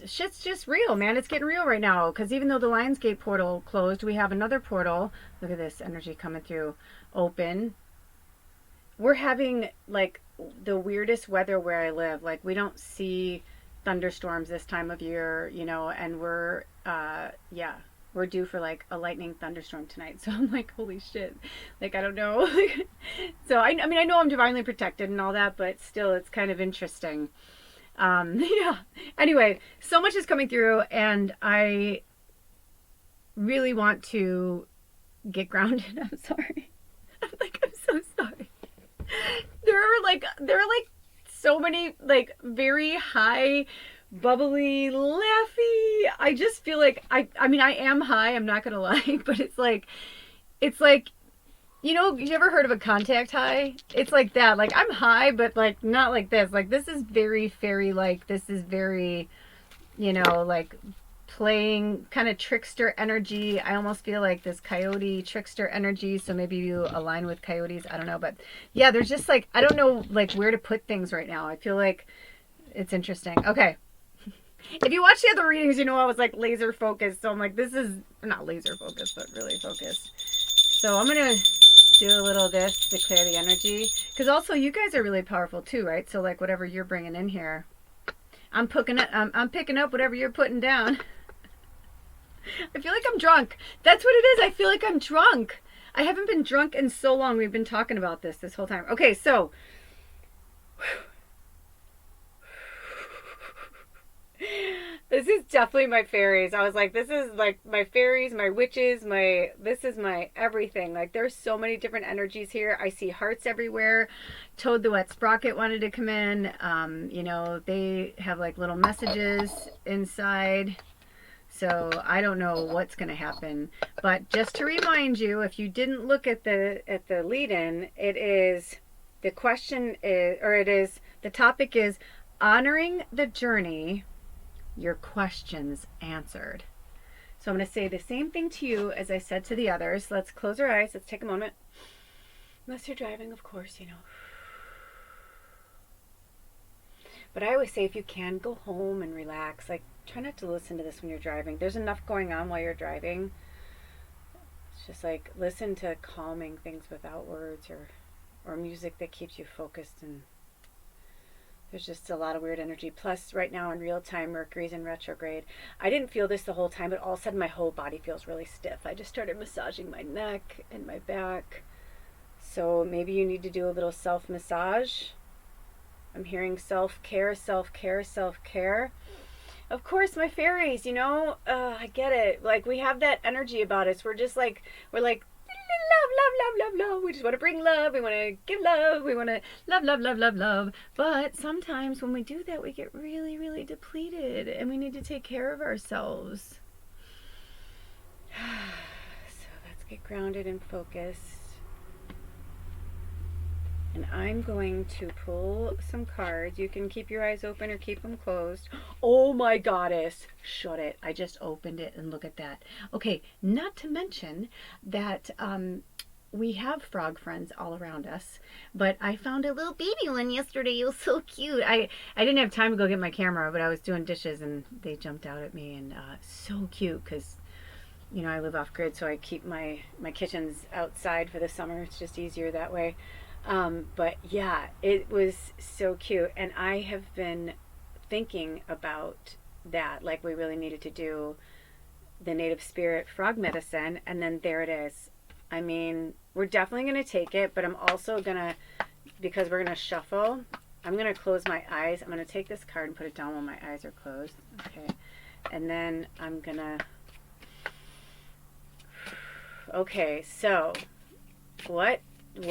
shit's just real, man. It's getting real right now. Because even though the Lionsgate portal closed, we have another portal. Look at this energy coming through. Open. We're having like the weirdest weather where I live. Like we don't see thunderstorms this time of year, and we're due for like a lightning thunderstorm tonight. So I'm like, holy shit. Like, I don't know. So I mean, I know I'm divinely protected and all that, but still it's kind of interesting. Yeah. Anyway, so much is coming through and I really want to get grounded. I'm sorry. I'm so sorry. There are like so many like very high bubbly, laughy. I just feel like I mean I am high, I'm not gonna lie, but it's like you ever heard of a contact high? It's like that. Like I'm high, but like not like this. Like this is very fairy like. This is very, like playing kind of trickster energy. I almost feel like this coyote trickster energy. So maybe you align with coyotes. I don't know, but yeah, there's just like I don't know like where to put things right now. I feel like it's interesting. Okay. If you watch the other readings, I was like laser focused. So I'm like, this is not laser focused, but really focused. So I'm going to do a little of this to clear the energy. Because also you guys are really powerful too, right? So like whatever you're bringing in here, I'm picking up whatever you're putting down. I feel like I'm drunk. That's what it is. I feel like I'm drunk. I haven't been drunk in so long. We've been talking about this whole time. Okay, so this is definitely my fairies. I was like, this is like my fairies, my witches, this is my everything. Like there's so many different energies here. I see hearts everywhere. Toad the Wet Sprocket wanted to come in. They have like little messages inside. So I don't know what's going to happen. But just to remind you, if you didn't look at the lead-in, the topic is honoring the journey, your questions answered. So I'm going to say the same thing to you as I said to the others. Let's close our eyes. Let's take a moment. Unless you're driving, of course, But I always say if you can, go home and relax. Like, try not to listen to this when you're driving. There's enough going on while you're driving. It's just like, listen to calming things without words or music that keeps you focused and There's just a lot of weird energy. Plus, right now in real time, Mercury's in retrograde. I didn't feel this the whole time, but all of a sudden my whole body feels really stiff. I just started massaging my neck and my back. So maybe you need to do a little self-massage. I'm hearing self-care, self-care, self-care. Of course, my fairies, I get it. Like, we have that energy about us. We're like, love, love, love, love, love. We just want to bring love. We want to give love. We want to love, love, love, love, love. But sometimes when we do that, we get really, really depleted and we need to take care of ourselves. So let's get grounded and focused. And I'm going to pull some cards. You can keep your eyes open or keep them closed. Oh my goddess. Shut it. I just opened it and look at that. Okay, not to mention that we have frog friends all around us. But I found a little baby one yesterday. It was so cute. I didn't have time to go get my camera, but I was doing dishes and they jumped out at me. And so cute because, I live off grid, so I keep my kitchens outside for the summer. It's just easier that way. But yeah, it was so cute. And I have been thinking about that. Like, we really needed to do the native spirit frog medicine. And then there it is. I mean, we're definitely going to take it, but I'm also going to, because we're going to shuffle, I'm going to close my eyes. I'm going to take this card and put it down while my eyes are closed. Okay. And then I'm going to, okay, so what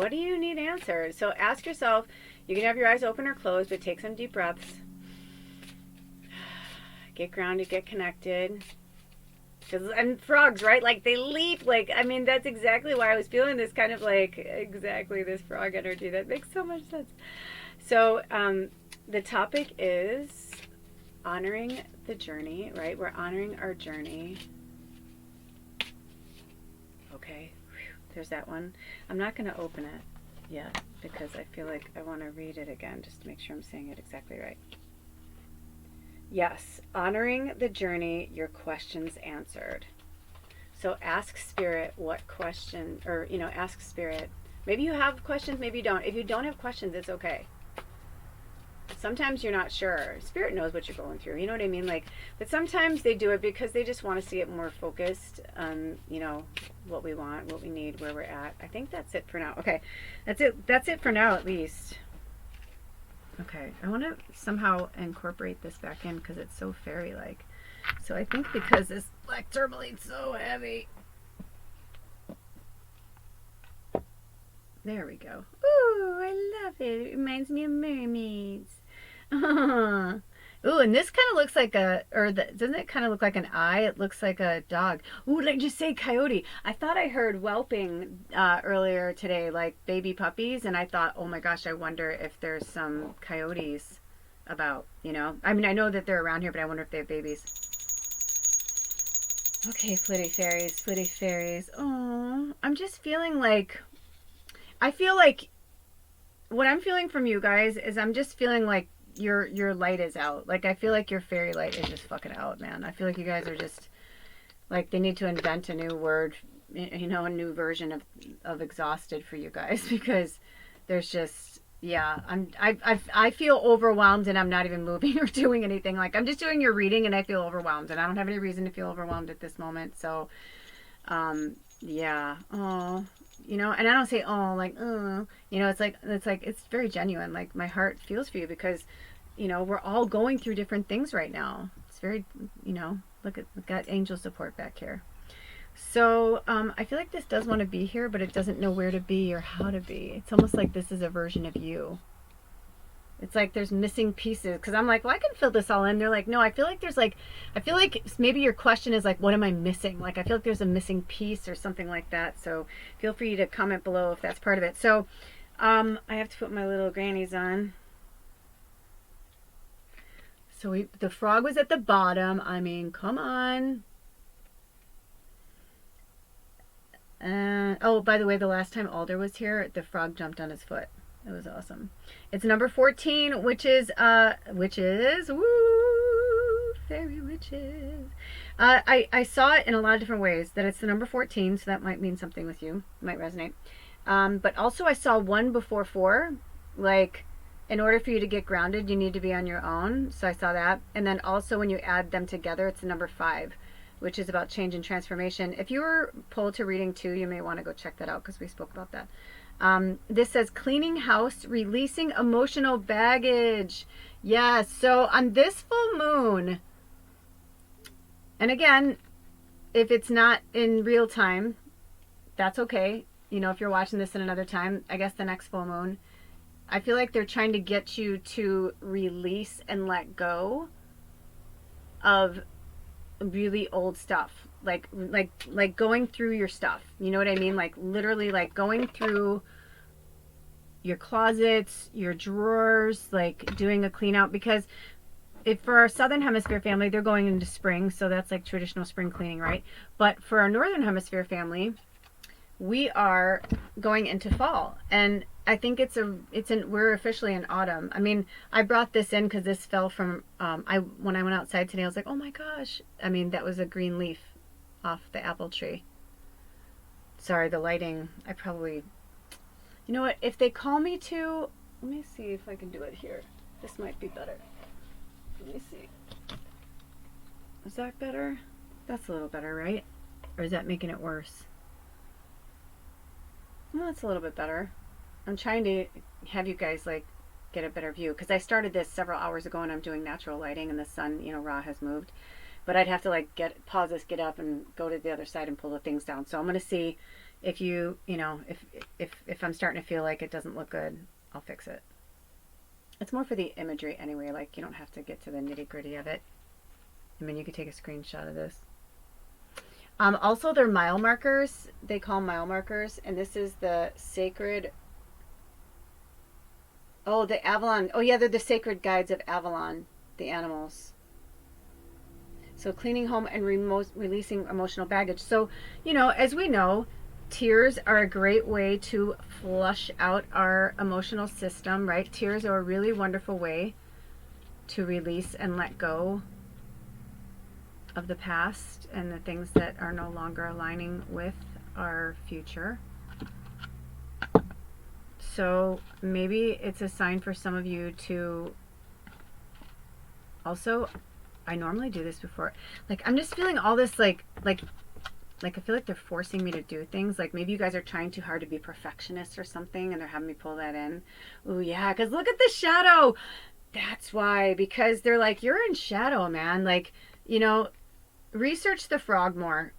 do you need answered? So ask yourself, you can have your eyes open or closed, but take some deep breaths. Get grounded, get connected. And frogs, right? Like, they leap. Like, I mean, that's exactly why I was feeling this kind of like, exactly this frog energy. That makes so much sense. So the topic is honoring the journey, right? We're honoring our journey. Okay. There's that one. I'm not going to open it yet because I feel like I want to read it again just to make sure I'm saying it exactly right. Yes, honoring the journey, your questions answered. So ask Spirit what question, or, ask Spirit. Maybe you have questions, maybe you don't. If you don't have questions, it's okay. Sometimes you're not sure. Spirit knows what you're going through. You know what I mean? Like, but sometimes they do it because they just want to see it more focused on, what we want, what we need, where we're at. I think that's it for now. Okay. That's it for now, at least. Okay. I want to somehow incorporate this back in because it's so fairy-like. So I think because this black tourmaline's so heavy. There we go. Ooh, I love it. It reminds me of mermaids. Ooh, and this kind of looks like doesn't it kind of look like an eye? It looks like a dog. Ooh, did I just say coyote? I thought I heard whelping earlier today, like baby puppies, and I thought, oh my gosh, I wonder if there's some coyotes about, I mean, I know that they're around here, but I wonder if they have babies. Okay, flitty fairies. Oh, I'm just feeling like, I feel like what I'm feeling from you guys is I'm just feeling like your light is out. Like, I feel like your fairy light is just fucking out, man. I feel like you guys are just like, they need to invent a new word, a new version of exhausted for you guys because there's just, yeah, I feel overwhelmed and I'm not even moving or doing anything. Like, I'm just doing your reading and I feel overwhelmed and I don't have any reason to feel overwhelmed at this moment. So, yeah. Oh, and I don't say, oh, like, it's very genuine. Like, my heart feels for you because, we're all going through different things right now. It's very, look at, got angel support back here. So, I feel like this does want to be here, but it doesn't know where to be or how to be. It's almost like this is a version of you. It's like there's missing pieces because I'm like, well, I can fill this all in. They're like, no, I feel like maybe your question is like, what am I missing? Like, I feel like there's a missing piece or something like that. So feel free to comment below if that's part of it. So I have to put my little grannies on. So the frog was at the bottom. I mean, come on. Oh, by the way, the last time Alder was here, the frog jumped on his foot. It was awesome. It's number 14, which is, woo, fairy witches. I saw it in a lot of different ways, that it's the number 14, so that might mean something with you. It might resonate. But also I saw 1 before 4, like in order for you to get grounded, you need to be on your own. So I saw that. And then also when you add them together, it's the number 5, which is about change and transformation. If you were pulled to reading 2, you may want to go check that out because we spoke about that. This says cleaning house, releasing emotional baggage. Yes. So on this full moon, and again, if it's not in real time, that's okay. You know, if you're watching this in another time, I guess the next full moon, I feel like they're trying to get you to release and let go of really old stuff. Like going through your stuff. You know what I mean? Like literally like going through your closets, your drawers, like doing a clean out, because if for our southern hemisphere family, they're going into spring, so that's like traditional spring cleaning, right? But for our northern hemisphere family, we are going into fall, and I think we're officially in autumn. I mean, I brought this in because this fell from when I went outside today, I was like, oh my gosh. I mean, that was a green leaf off the apple tree. Sorry, the lighting. You know what? If they call me to, let me see if I can do it here. This might be better. Let me see. Is that better? That's a little better, right? Or is that making it worse? Well, that's a little bit better. I'm trying to have you guys like get a better view because I started this several hours ago and I'm doing natural lighting and the sun, you know, Ra has moved. But I'd have to like pause this, get up and go to the other side and pull the things down. So I'm going to see if you know, if I'm starting to feel like it doesn't look good, I'll fix it. It's more for the imagery anyway, like you don't have to get to the nitty gritty of it. I mean, you could take a screenshot of this. Also, they're mile markers. They call mile markers, and this is the sacred. Oh, the Avalon. Oh, yeah, they're the sacred guides of Avalon, the animals. So cleaning home and releasing emotional baggage. So, you know, as we know, tears are a great way to flush out our emotional system, right? Tears are a really wonderful way to release and let go of the past and the things that are no longer aligning with our future. So maybe it's a sign for some of you to also, I normally do this before, like I'm just feeling all this like I feel like they're forcing me to do things. Like maybe you guys are trying too hard to be perfectionists or something and they're having me pull that in. Oh yeah, because look at the shadow. That's why, because they're like, you're in shadow, man. Like, you know, research the frog more.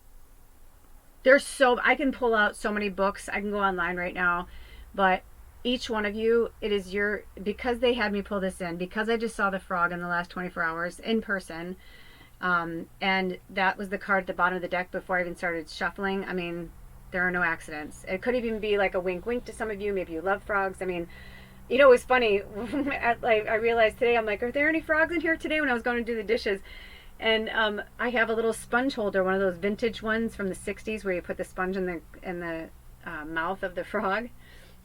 I can pull out so many books. I can go online right now, but each one of you, it is because they had me pull this in, because I just saw the frog in the last 24 hours in person, and that was the card at the bottom of the deck before I even started shuffling. I mean, there are no accidents. It could even be like a wink wink to some of you. Maybe you love frogs. I mean, you know, it was funny. I realized today, I'm like, are there any frogs in here today when I was going to do the dishes? And I have a little sponge holder, one of those vintage ones from the 60s where you put the sponge in the mouth of the frog.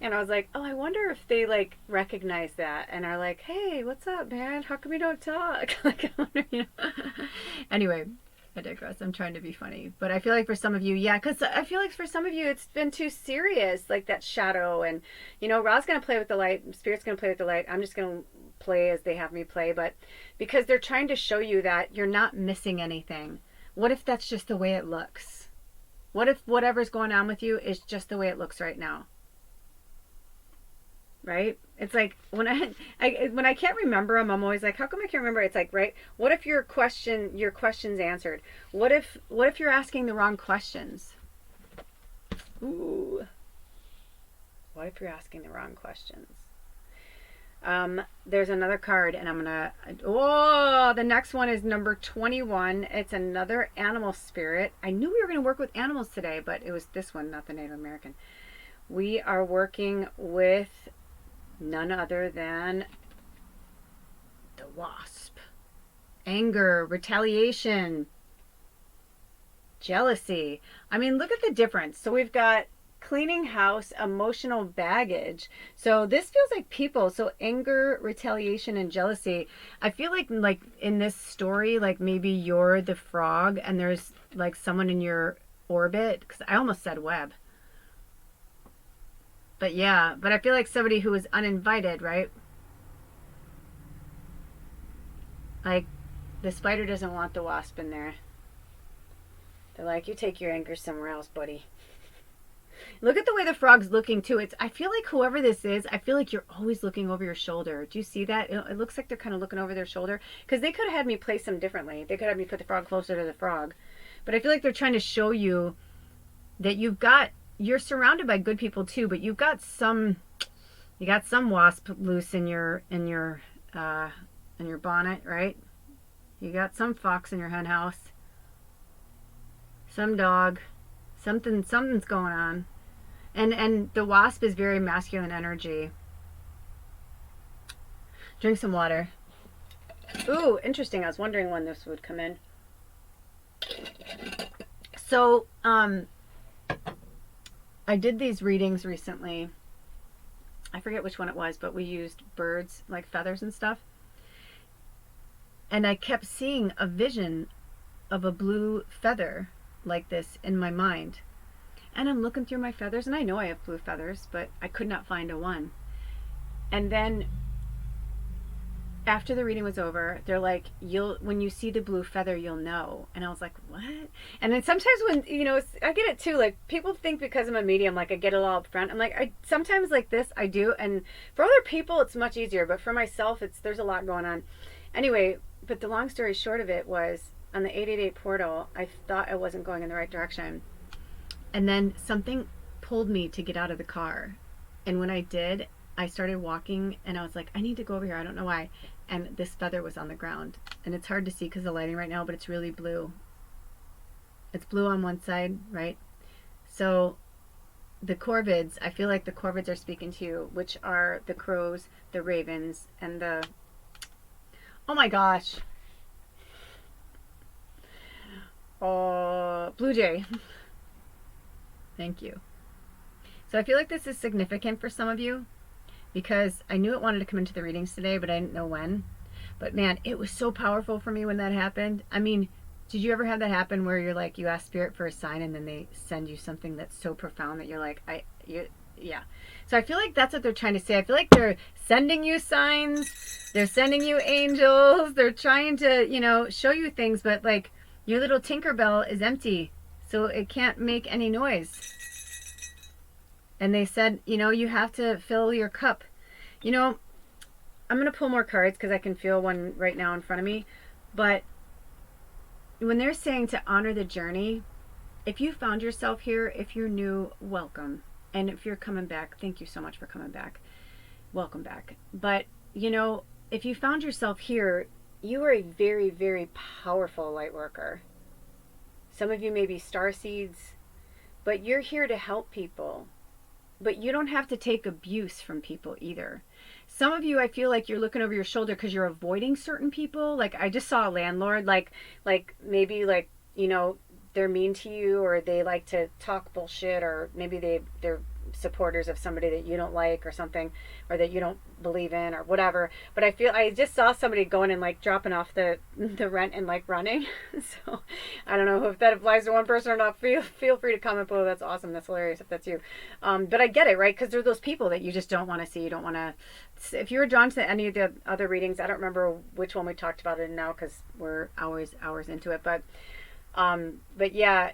And I was like, oh, I wonder if they like recognize that and are like, hey, what's up, man? How come you don't talk? Like, I wonder, you know. Anyway, I digress. I'm trying to be funny. But I feel like for some of you, yeah, because I feel like for some of you, it's been too serious, like that shadow. And, you know, Ra's going to play with the light. Spirit's going to play with the light. I'm just going to play as they have me play. But because they're trying to show you that you're not missing anything. What if that's just the way it looks? What if whatever's going on with you is just the way it looks right now? Right? It's like when I can't remember them, I'm always like, how come I can't remember? It's like, right? What if your question's answered? What if you're asking the wrong questions? Ooh. What if you're asking the wrong questions? There's another card, and the next one is number 21. It's another animal spirit. I knew we were going to work with animals today, but it was this one, not the Native American. We are working with none other than the wasp. Anger, retaliation, jealousy. I mean, look at the difference. So we've got cleaning house, emotional baggage. So this feels like people. So anger, retaliation, and jealousy. I feel like in this story, like maybe you're the frog and there's like someone in your orbit, because I almost said web. But yeah, but I feel like somebody who was uninvited, right? Like, the spider doesn't want the wasp in there. They're like, you take your anger somewhere else, buddy. Look at the way the frog's looking too. I feel like whoever this is, I feel like you're always looking over your shoulder. Do you see that? It looks like they're kind of looking over their shoulder. Because they could have had me place them differently. They could have me put the frog closer to the frog. But I feel like they're trying to show you that you're surrounded by good people too, but you got some wasp loose in your bonnet, right? You got some fox in your hen house. Some dog. Something's going on. And the wasp is very masculine energy. Drink some water. Ooh, interesting. I was wondering when this would come in. So, I did these readings recently. I forget which one it was, but we used birds, like feathers and stuff. And I kept seeing a vision of a blue feather like this in my mind. And I'm looking through my feathers, and I know I have blue feathers, but I could not find a one. And then after the reading was over, they're like, when you see the blue feather, you'll know. And I was like, what? And then sometimes when, I get it too, like people think because I'm a medium, like I get it all up front. I'm like, I sometimes like this, I do. And for other people, it's much easier. But for myself, there's a lot going on. Anyway, but the long story short of it was on the 888 portal, I thought I wasn't going in the right direction. And then something pulled me to get out of the car. And when I did, I started walking and I was like, I need to go over here. I don't know why. And this feather was on the ground. And it's hard to see because of the lighting right now, but it's really blue. It's blue on one side, right? So the corvids, I feel like the corvids are speaking to you, which are the crows, the ravens, and the... Oh my gosh. Oh, blue jay. Thank you. So I feel like this is significant for some of you because I knew it wanted to come into the readings today, but I didn't know when. But man, it was so powerful for me when that happened. I mean, did you ever have that happen where you're like, you ask spirit for a sign and then they send you something that's so profound that you're like, yeah. So I feel like that's what they're trying to say. I feel like they're sending you signs. They're sending you angels. They're trying to, show you things, but like your little Tinkerbell is empty. So it can't make any noise. And they said, you have to fill your cup. I'm going to pull more cards because I can feel one right now in front of me. But when they're saying to honor the journey, if you found yourself here, if you're new, welcome. And if you're coming back, thank you so much for coming back. Welcome back. But, if you found yourself here, you are a very, very powerful light worker. Some of you may be starseeds, but you're here to help people. But you don't have to take abuse from people either. Some of you, I feel like you're looking over your shoulder because you're avoiding certain people. Like I just saw a landlord, like maybe they're mean to you or they like to talk bullshit or maybe they're supporters of somebody that you don't like or something or that you don't believe in or whatever. But I just saw somebody going and like dropping off the rent and like running. So I don't know if that applies to one person or not. Feel free to comment below. That's awesome. That's hilarious if that's you. But I get it, right? Because they're those people that you just don't want to see. You don't want to. If you were drawn to any of the other readings, I don't remember which one we talked about it now because we're hours into it. But yeah,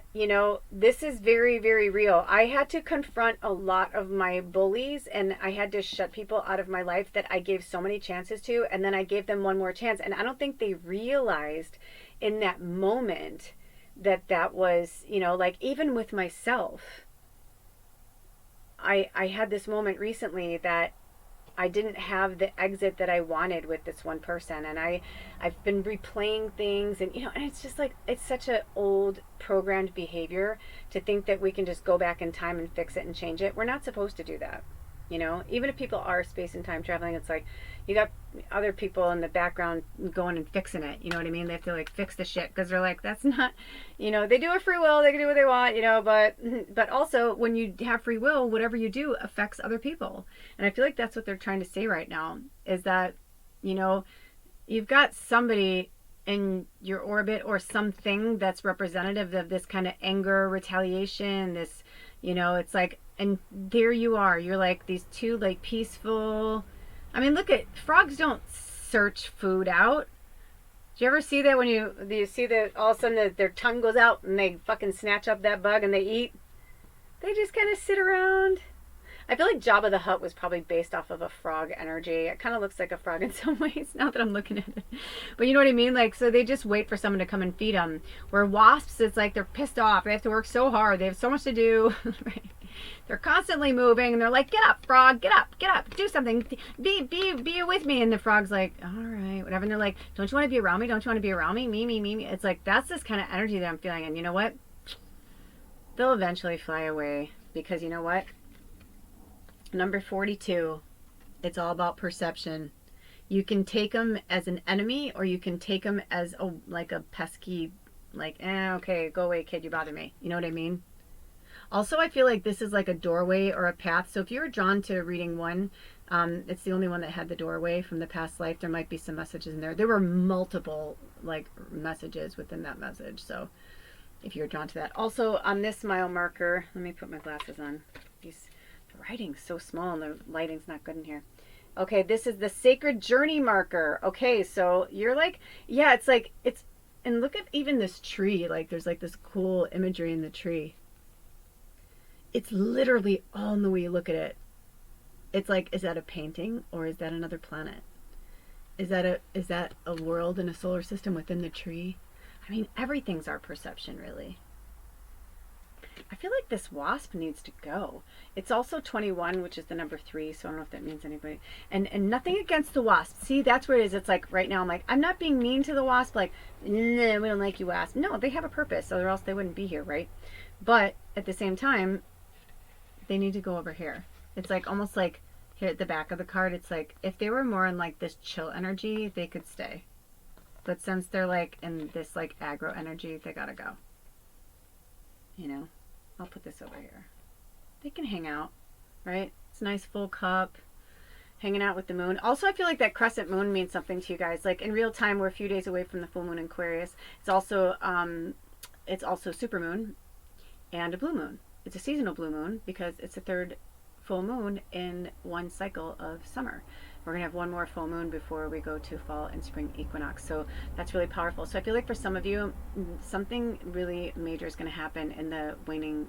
this is very, very real. I had to confront a lot of my bullies and I had to shut people out of my life that I gave so many chances to. And then I gave them one more chance. And I don't think they realized in that moment that was, like even with myself, I had this moment recently that I didn't have the exit that I wanted with this one person. And I've been replaying things and, and it's just like, it's such an old programmed behavior to think that we can just go back in time and fix it and change it. We're not supposed to do that. Even if people are space and time traveling, it's like you got other people in the background going and fixing it. You know what I mean? They have to like fix the shit because they're like, that's not, they do a free will. They can do what they want, but also when you have free will, whatever you do affects other people. And I feel like that's what they're trying to say right now is that, you've got somebody in your orbit or something that's representative of this kind of anger, retaliation, this, it's like, and there you are. You're like these two like peaceful. I mean, look at frogs don't search food out. Do you ever see that when you see that all of a sudden their tongue goes out and they fucking snatch up that bug and they eat? They just kind of sit around. I feel like Jabba the Hutt was probably based off of a frog energy. It kind of looks like a frog in some ways, now that I'm looking at it. But you know what I mean? Like, so they just wait for someone to come and feed them. Where wasps, it's like they're pissed off. They have to work so hard. They have so much to do. Right? They're constantly moving, and they're like, "Get up, frog! Get up! Do something! Be with me!" And the frog's like, "All right, whatever." And they're like, "Don't you want to be around me? Don't you want to be around me? Me." It's like that's this kind of energy that I'm feeling, and you know what? They'll eventually fly away because you know what? Number 42. It's all about perception. You can take them as an enemy, or you can take them as a pesky, okay, go away, kid, you bother me. You know what I mean? Also, I feel like this is like a doorway or a path. So if you were drawn to reading 1, it's the only one that had the doorway from the past life. There might be some messages in there. There were multiple messages within that message. So if you're drawn to that. Also on this mile marker, let me put my glasses on. The writing's so small and the lighting's not good in here. Okay, this is the sacred journey marker. Okay, so you're like, yeah, it's, and look at even this tree. Like there's like this cool imagery in the tree. It's literally all in the way you look at it. It's like, is that a painting or is that another planet? Is that a world in a solar system within the tree? I mean, everything's our perception, really. I feel like this wasp needs to go. It's also 21, which is the number 3, so I don't know if that means anybody. And nothing against the wasp. See, that's where it is. It's like right now I'm like, I'm not being mean to the wasp, like, nah, we don't like you, wasp. No, they have a purpose, or else they wouldn't be here, right? But at the same time, they need to go over here. It's like almost like here at the back of the card, it's like if they were more in like this chill energy, they could stay. But since they're like in this like aggro energy, they gotta go. You know? I'll put this over here. They can hang out, right? It's a nice full cup, hanging out with the moon. Also, I feel like that crescent moon means something to you guys. Like in real time, we're a few days away from the full moon in Aquarius. It's also super moon and a blue moon. It's a seasonal blue moon because it's the 3rd full moon in one cycle of summer. We're going to have one more full moon before we go to fall and spring equinox. So that's really powerful. So I feel like for some of you, something really major is going to happen in the waning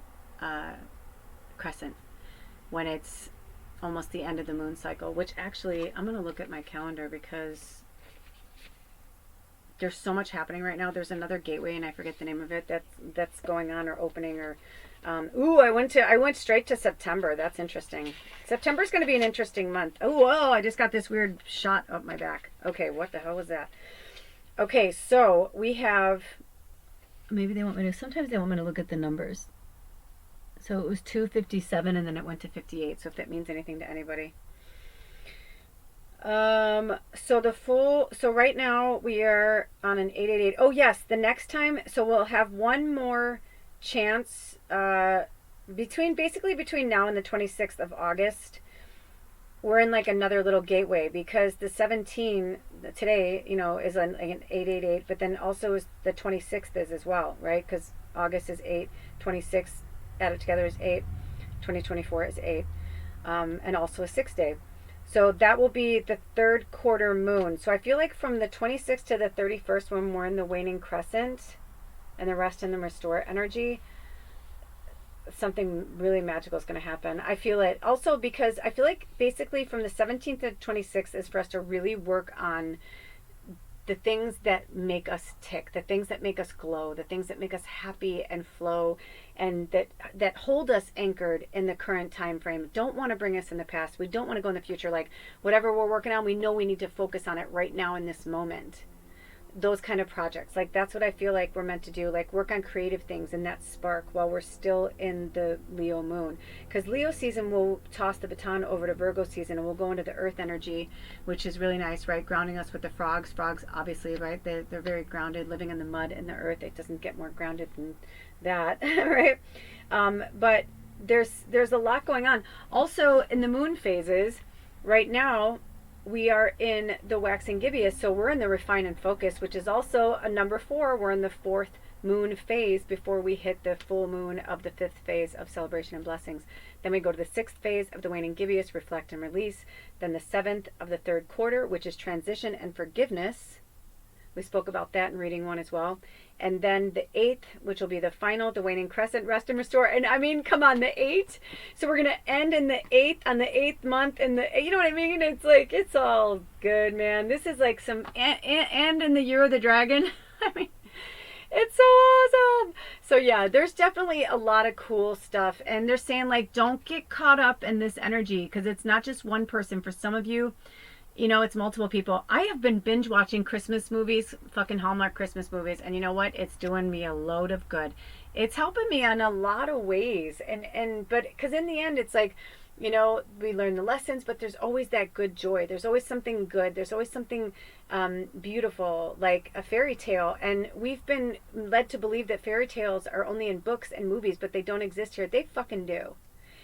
crescent when it's almost the end of the moon cycle, which actually I'm going to look at my calendar because there's so much happening right now. There's another gateway and I forget the name of it that's going on or opening or I went straight to September. That's interesting. September's going to be an interesting month. Oh, whoa, I just got this weird shot up my back. Okay, what the hell was that? Okay, so we have, maybe they want me to, sometimes they want me to look at the numbers. So it was 257 and then it went to 58. So if that means anything to anybody. So right now we are on an 888. Oh yes, the next time, so we'll have one more chance between now and the 26th of August. We're in like another little gateway because the 17 today, is an 888, but then also is the 26th is as well, right? Because August is 8, 26 added together is 8, 2024 is 8, and also a 6 day. So that will be the 3rd quarter moon. So I feel like from the 26th to the 31st, when we're in the waning crescent and the rest in the restore energy, something really magical is going to happen. I feel it also because I feel like basically from the 17th to 26th is for us to really work on the things that make us tick, the things that make us glow, the things that make us happy and flow, and that hold us anchored in the current time frame. Don't want to bring us in the past. We don't want to go in the future. Like whatever we're working on, we know we need to focus on it right now in this moment. Those kind of projects, like that's what I feel like we're meant to do, like work on creative things in that spark while we're still in the Leo moon, because Leo season will toss the baton over to Virgo season and we'll go into the earth energy, which is really nice, right? Grounding us with the frogs obviously, right? They're very grounded, living in the mud and the earth. It doesn't get more grounded than that. Right? But there's a lot going on also in the moon phases right now. We are in the waxing gibbous, so we're in the refine and focus, which is also a number 4. We're in the 4th moon phase before we hit the full moon of the 5th phase of celebration and blessings. Then we go to the 6th phase of the waning gibbous, reflect and release. Then the 7th of the 3rd quarter, which is transition and forgiveness, We spoke about that in reading 1 as well. And then the 8th, which will be the final, the waning crescent, rest and restore. And I mean, come on, the 8th. So we're going to end in the 8th, on the 8th month. And you know what I mean? It's like, it's all good, man. This is like some, and in the year of the dragon. I mean, it's so awesome. So yeah, there's definitely a lot of cool stuff. And they're saying, like, don't get caught up in this energy, because it's not just one person. For some of you, you know, it's multiple people. I have been binge watching Christmas movies, fucking Hallmark Christmas movies, and you know what? It's doing me a load of good. It's helping me in a lot of ways. But because in the end, it's like, you know, we learn the lessons, but there's always that good joy. There's always something good. There's always something beautiful, like a fairy tale. And we've been led to believe that fairy tales are only in books and movies, but they don't exist here. They fucking do.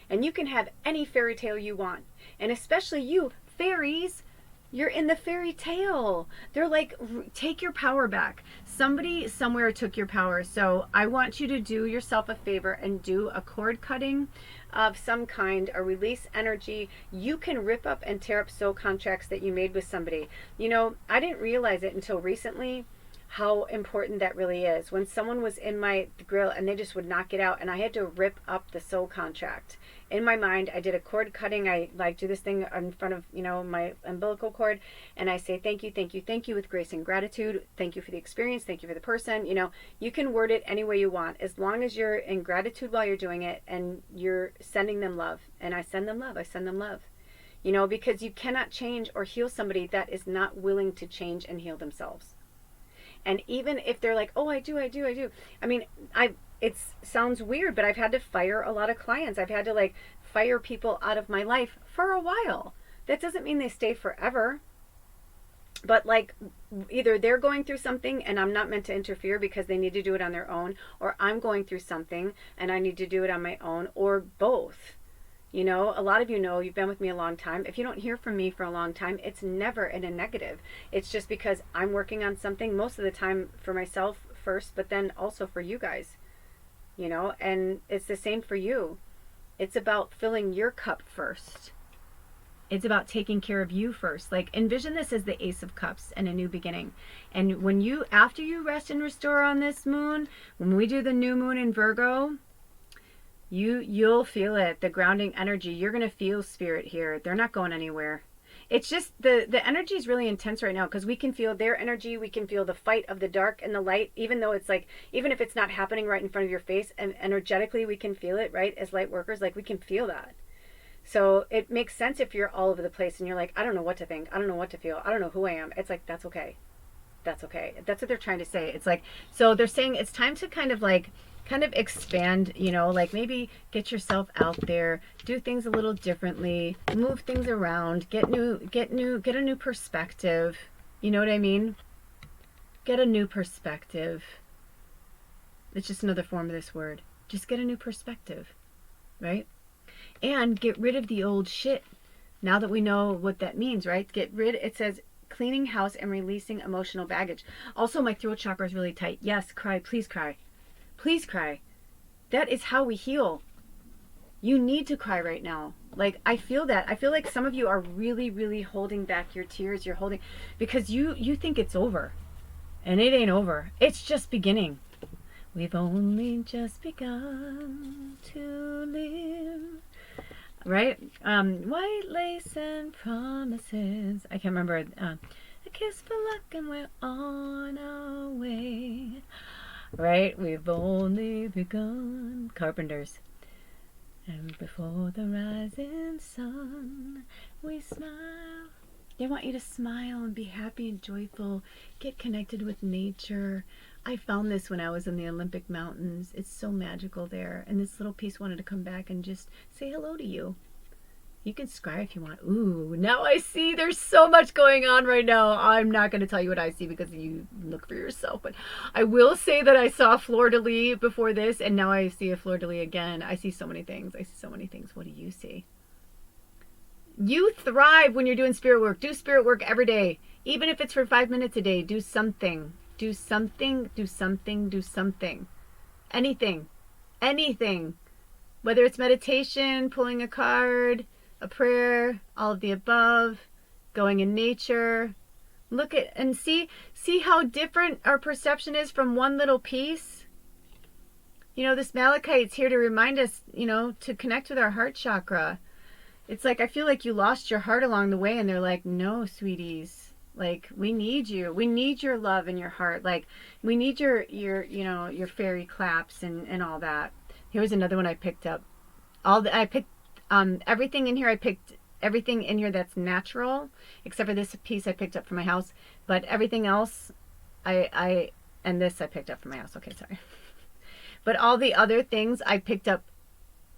And you can have any fairy tale you want. And especially you, fairies, you're in the fairy tale. They're like, take your power back. Somebody somewhere took your power. So I want you to do yourself a favor and do a cord cutting of some kind, a release energy. You can rip up and tear up soul contracts that you made with somebody. You know, I didn't realize it until recently how important that really is. When someone was in my grill and they just would not get out, and I had to rip up the soul contract. In my mind, I did a cord cutting. I like do this thing in front of, you know, my umbilical cord, and I say thank you, thank you, thank you with grace and gratitude. Thank you for the experience. Thank you for the person. You know, you can word it any way you want, as long as you're in gratitude while you're doing it and you're sending them love. And I send them love. I send them love. You know, because you cannot change or heal somebody that is not willing to change and heal themselves. And even if they're like, oh, I do. I mean, it sounds weird, but I've had to fire a lot of clients. I've had to like fire people out of my life for a while. That doesn't mean they stay forever. But like, either they're going through something and I'm not meant to interfere because they need to do it on their own, or I'm going through something and I need to do it on my own, or both. You know, a lot of you know, you've been with me a long time. If you don't hear from me for a long time, it's never in a negative. It's just because I'm working on something, most of the time for myself first, but then also for you guys. You know, and it's the same for you. It's about filling your cup first. It's about taking care of you first. Like, envision this as the Ace of Cups and a new beginning. And when you, after you rest and restore on this moon, when we do the new moon in Virgo, you'll feel it, the grounding energy. You're going to feel spirit here. They're not going anywhere. It's just the energy is really intense right now, because we can feel their energy. We can feel the fight of the dark and the light, even though it's like, even if it's not happening right in front of your face, and energetically we can feel it, right? As light workers, like, we can feel that. So it makes sense if you're all over the place and you're like, I don't know what to think. I don't know what to feel. I don't know who I am. It's like, that's okay. That's okay. That's what they're trying to say. It's like, so they're saying it's time to kind of expand, you know, like maybe get yourself out there, do things a little differently, move things around, get a new perspective. You know what I mean? Get a new perspective. It's just another form of this word. Just get a new perspective, right? And get rid of the old shit. Now that we know what that means, right? It says cleaning house and releasing emotional baggage. Also, my throat chakra is really tight. Yes, cry, please cry. Please cry. That is how we heal. You need to cry right now. Like, I feel that. I feel like some of you are really, really holding back your tears. You're holding, because you think it's over. And it ain't over. It's just beginning. We've only just begun to live. Right? White lace and promises. I can't remember. A kiss for luck and we're on our way. Right? We've only begun. Carpenters. And before the rising sun, we smile. They want you to smile and be happy and joyful. Get connected with nature. I found this when I was in the Olympic Mountains. It's so magical there. And this little piece wanted to come back and just say hello to you. You can scry if you want. Ooh, now I see there's so much going on right now. I'm not going to tell you what I see because you look for yourself. But I will say that I saw fleur-de-lis before this, and now I see a fleur-de-lis again. I see so many things. I see so many things. What do you see? You thrive when you're doing spirit work. Do spirit work every day. Even if it's for 5 minutes a day, do something. Do something, do something, do something. Anything. Anything. Whether it's meditation, pulling a card, a prayer, all of the above, going in nature, Look at and see how different our perception is from one little piece. You know, this malachite's here to remind us, you know, to connect with our heart chakra. It's like I feel like you lost your heart along the way, and they're like, no, sweeties, like we need you. We need your love in your heart. Like we need your you know, your fairy claps and all that. Here was another one I picked up. I picked everything in here. I picked everything in here that's natural, except for this piece I picked up from my house. But everything else, and this I picked up from my house. Okay, sorry. But all the other things I picked up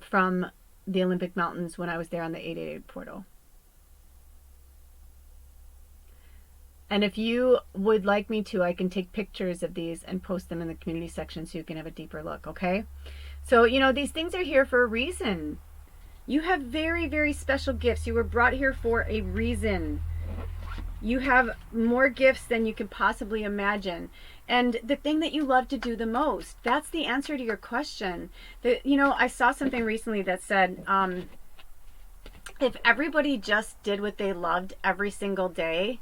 from the Olympic Mountains when I was there on the 888 portal. And if you would like me to, I can take pictures of these and post them in the community section so you can have a deeper look, okay? So, you know, these things are here for a reason. You have very, very special gifts. You were brought here for a reason. You have more gifts than you could possibly imagine. And the thing that you love to do the most, that's the answer to your question. You know, I saw something recently that said, if everybody just did what they loved every single day,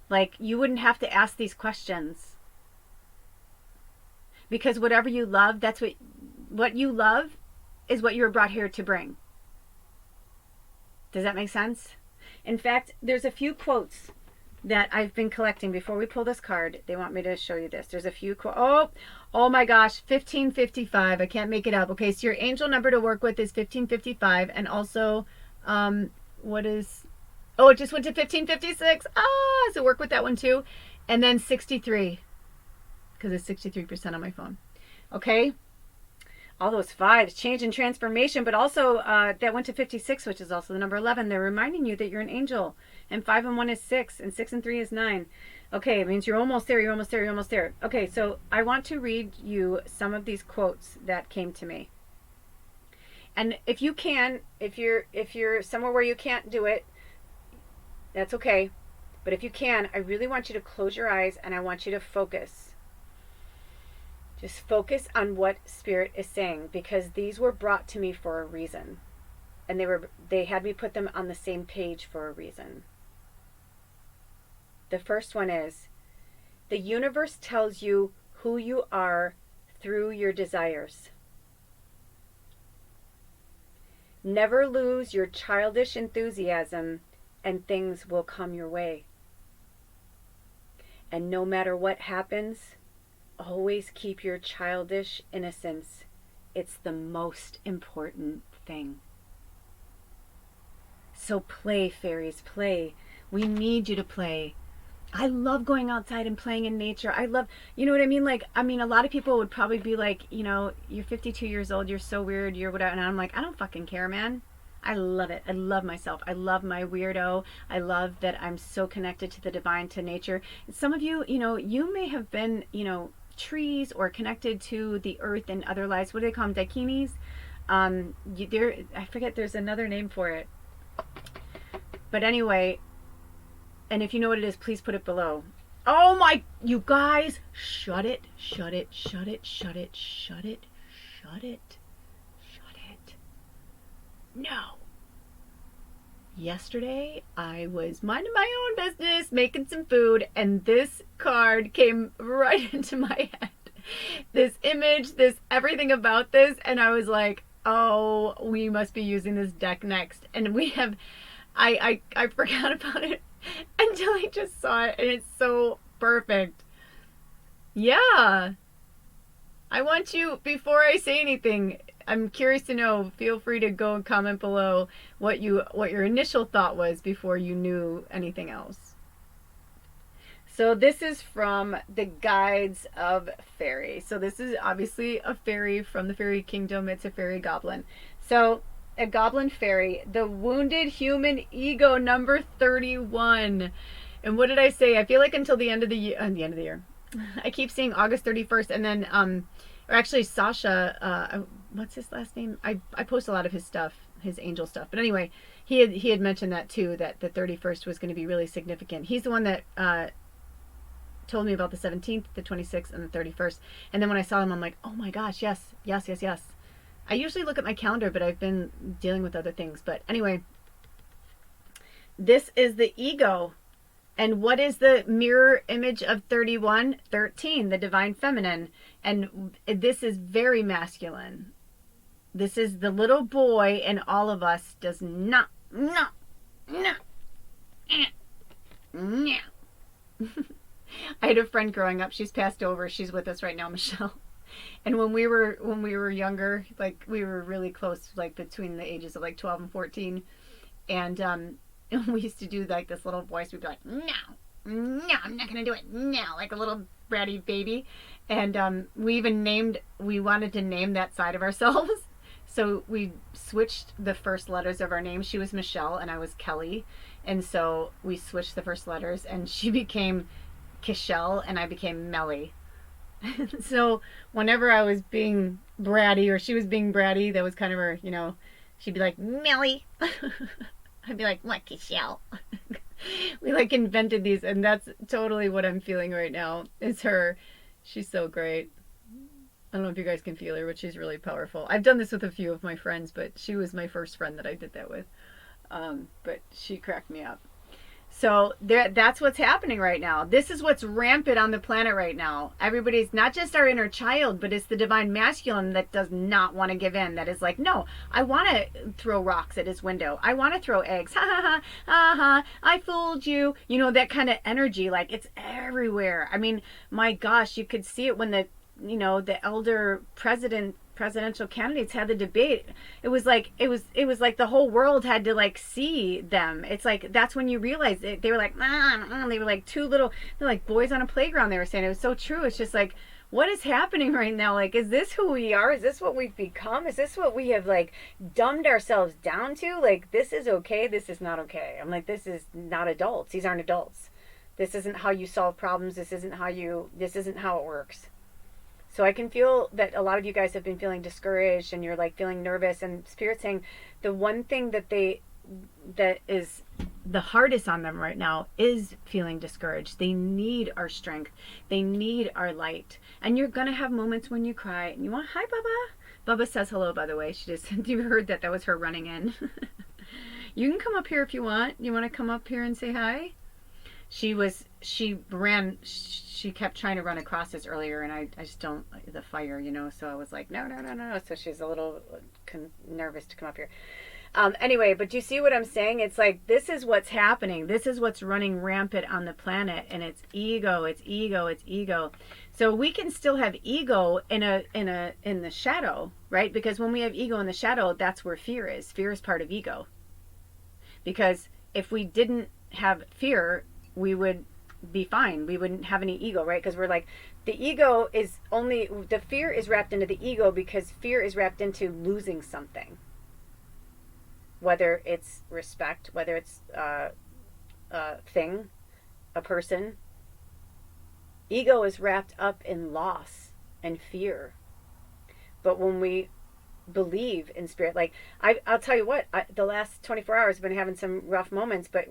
like you wouldn't have to ask these questions. Because whatever you love, that's what you love is what you were brought here to bring. Does that make sense? In fact, there's a few quotes that I've been collecting. Before we pull this card, they want me to show you this. There's a few quotes. Oh my gosh, 1555. I can't make it up. Okay, so your angel number to work with is 1555. And also, what is... Oh, it just went to 1556. So work with that one too. And then 63. Because it's 63% on my phone. Okay? All those fives, change and transformation, but also that went to 56, which is also the number 11. They're reminding you that you're an angel, and 5 and 1 is 6, and 6 and 3 is 9. Okay, it means you're almost there, you're almost there, you're almost there. Okay, so I want to read you some of these quotes that came to me. And if you can, if you're somewhere where you can't do it, that's okay. But if you can, I really want you to close your eyes and I want you to focus. Just focus on what Spirit is saying, because these were brought to me for a reason. And they had me put them on the same page for a reason. The first one is, the universe tells you who you are through your desires. Never lose your childish enthusiasm and things will come your way. And no matter what happens, always keep your childish innocence. It's the most important thing. So play, fairies, play. We need you to play. I love going outside and playing in nature. I love, you know what I mean? Like, I mean, a lot of people would probably be like, you know, you're 52 years old, you're so weird, you're whatever. And I'm like, I don't fucking care, man. I love it. I love myself. I love my weirdo. I love that I'm so connected to the divine, to nature. Some of you, you know, you may have been, you know, trees or connected to the earth in other lives. What do they call them? Dakinis? I forget, there's another name for it. But anyway, and if you know what it is, please put it below. Oh my, you guys, shut it, shut it, shut it, shut it, shut it, shut it, shut it. No. Yesterday, I was minding my own business, making some food, and this card came right into my head. This image, this everything about this, and I was like, oh, we must be using this deck next. And we have, I forgot about it until I just saw it, and it's so perfect. Yeah. I want you, before I say anything, I'm curious to know, feel free to go and comment below what your initial thought was before you knew anything else. So this is from the Guides of Fairy. So this is obviously a fairy from the fairy kingdom. It's a fairy goblin. So a goblin fairy, the wounded human ego, number 31. And what did I say? I feel like until the end of the year, I keep seeing August 31st, and then or actually Sasha, what's his last name? I post a lot of his stuff, his angel stuff. But anyway, he had mentioned that too, that the 31st was going to be really significant. He's the one that told me about the 17th, the 26th, and the 31st. And then when I saw him, I'm like, oh my gosh, yes, yes, yes, yes. I usually look at my calendar, but I've been dealing with other things. But anyway, this is the ego. And what is the mirror image of 31? 13, the divine feminine. And this is very masculine. This is the little boy in all of us does not, no, no, no. I had a friend growing up. She's passed over. She's with us right now, Michelle. And when we were younger, like we were really close, like between the ages of like 12 and 14, and we used to do like this little voice. We'd be like, no, no, I'm not gonna do it, no, like a little bratty baby. And we wanted to name that side of ourselves. So we switched the first letters of our name. She was Michelle and I was Kelly. And so we switched the first letters and she became Kishelle and I became Melly. So whenever I was being bratty or she was being bratty, that was kind of her, she'd be like, Melly. I'd be like, what, Kishelle? We like invented these, and that's totally what I'm feeling right now. Is her. She's so great. I don't know if you guys can feel her, but she's really powerful. I've done this with a few of my friends, but she was my first friend that I did that with. But she cracked me up. So that's what's happening right now. This is what's rampant on the planet right now. Everybody's not just our inner child, but it's the divine masculine that does not want to give in. That is like, no, I want to throw rocks at his window. I want to throw eggs. Ha ha ha, ha ha, I fooled you. That kind of energy, like it's everywhere. I mean, my gosh, you could see it when the elder presidential candidates had the debate. It was like the whole world had to like see them. It's like that's when you realize they were like they were like they're like boys on a playground. They were saying it was so true. It's just like, what is happening right now? Like, is this who we are? Is this what we've become? Is this what we have like dumbed ourselves down to? Like, this is okay, this is not okay. I'm like, this is not adults. These aren't adults. This isn't how you solve problems. This isn't how it works. So I can feel that a lot of you guys have been feeling discouraged and you're like feeling nervous, and Spirit saying the one thing that is the hardest on them right now is feeling discouraged. They need our strength. They need our light. And you're going to have moments when you cry and you want, hi, Bubba. Bubba says hello, by the way. She just, you heard that was her running in. You can come up here if you want. You want to come up here and say hi? She kept trying to run across us earlier, and I just don't, the fire, so I was like, no. So she's a little nervous to come up here. Anyway, but do you see what I'm saying? It's like, this is what's happening. This is what's running rampant on the planet, and it's ego. So we can still have ego in the shadow, right? Because when we have ego in the shadow, that's where fear is. Fear is part of ego. Because if we didn't have fear, we would be fine. We wouldn't have any ego, right? Because we're like, the fear is wrapped into the ego because fear is wrapped into losing something. Whether it's respect, whether it's a thing, a person. Ego is wrapped up in loss and fear. But when we believe in spirit, like, I'll tell you what, the last 24 hours I've been having some rough moments, but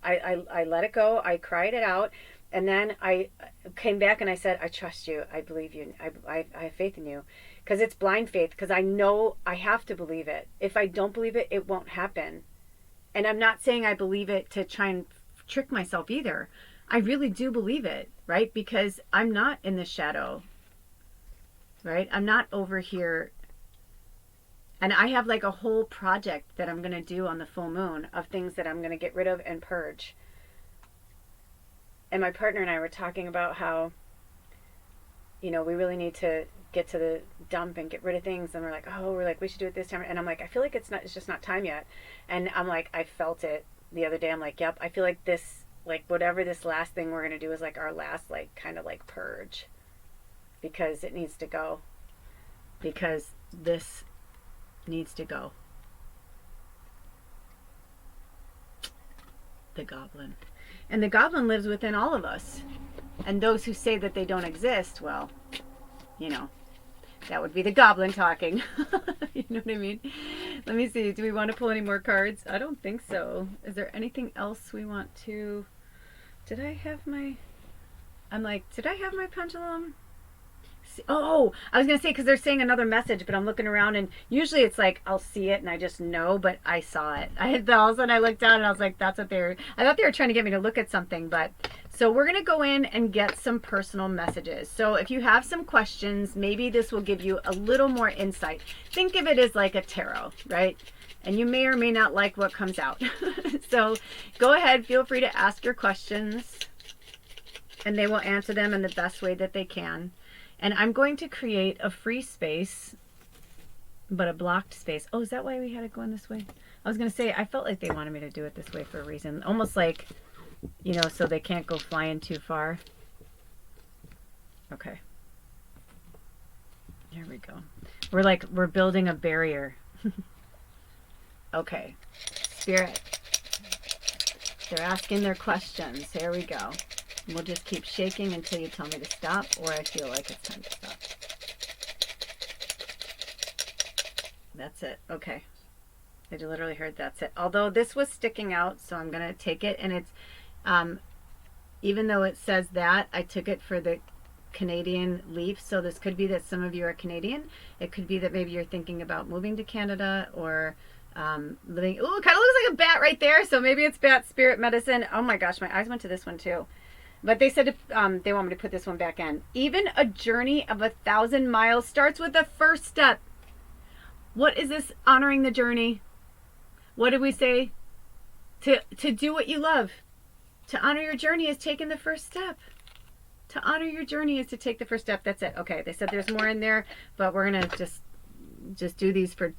I let it go. I cried it out. And then I came back and I said, I trust you. I believe you. I have faith in you. Because it's blind faith. Because I know I have to believe it. If I don't believe it, it won't happen. And I'm not saying I believe it to try and trick myself either. I really do believe it, right? Because I'm not in the shadow, right? I'm not over here. And I have like a whole project that I'm going to do on the full moon of things that I'm going to get rid of and purge. And my partner and I were talking about how, we really need to get to the dump and get rid of things. And we're like, we should do it this time. And I'm like, I feel like it's just not time yet. And I'm like, I felt it the other day. I'm like, yep, I feel like this, like whatever this last thing we're going to do is like our last, like kind of like purge, because it needs to go, because this needs to go. The goblin. And the goblin lives within all of us. And those who say that they don't exist, well, that would be the goblin talking. You know what I mean? Let me see. Do we want to pull any more cards? I don't think so. Is there anything else we want to... Did I have my pendulum? Oh, I was going to say, because they're saying another message, but I'm looking around and usually it's like I'll see it and I just know, but I saw it. All of a sudden I looked down and I was like, that's what I thought they were trying to get me to look at something. But so we're going to go in and get some personal messages. So if you have some questions, maybe this will give you a little more insight. Think of it as like a tarot, right? And you may or may not like what comes out. So go ahead, feel free to ask your questions and they will answer them in the best way that they can. And I'm going to create a free space, but a blocked space. Oh, is that why we had it going this way? I was going to say, I felt like they wanted me to do it this way for a reason. Almost like, you know, so they can't go flying too far. Okay. Here we go. We're building a barrier. Okay. Spirit. They're asking their questions. Here we go. We'll just keep shaking until you tell me to stop, or I feel like it's time to stop. That's it. Okay. I literally heard that's it. Although this was sticking out, so I'm going to take it. And it's, even though it says that, I took it for the Canadian leaf. So this could be that some of you are Canadian. It could be that maybe you're thinking about moving to Canada or living. Ooh, it kind of looks like a bat right there. So maybe it's bat spirit medicine. Oh my gosh, my eyes went to this one too. But they said they want me to put this one back in. Even a journey of 1,000 miles starts with the first step. What is this? Honoring the journey. What did we say? To do what you love. To honor your journey is taking the first step. To honor your journey is to take the first step. That's it. Okay. They said there's more in there, but we're gonna just do these for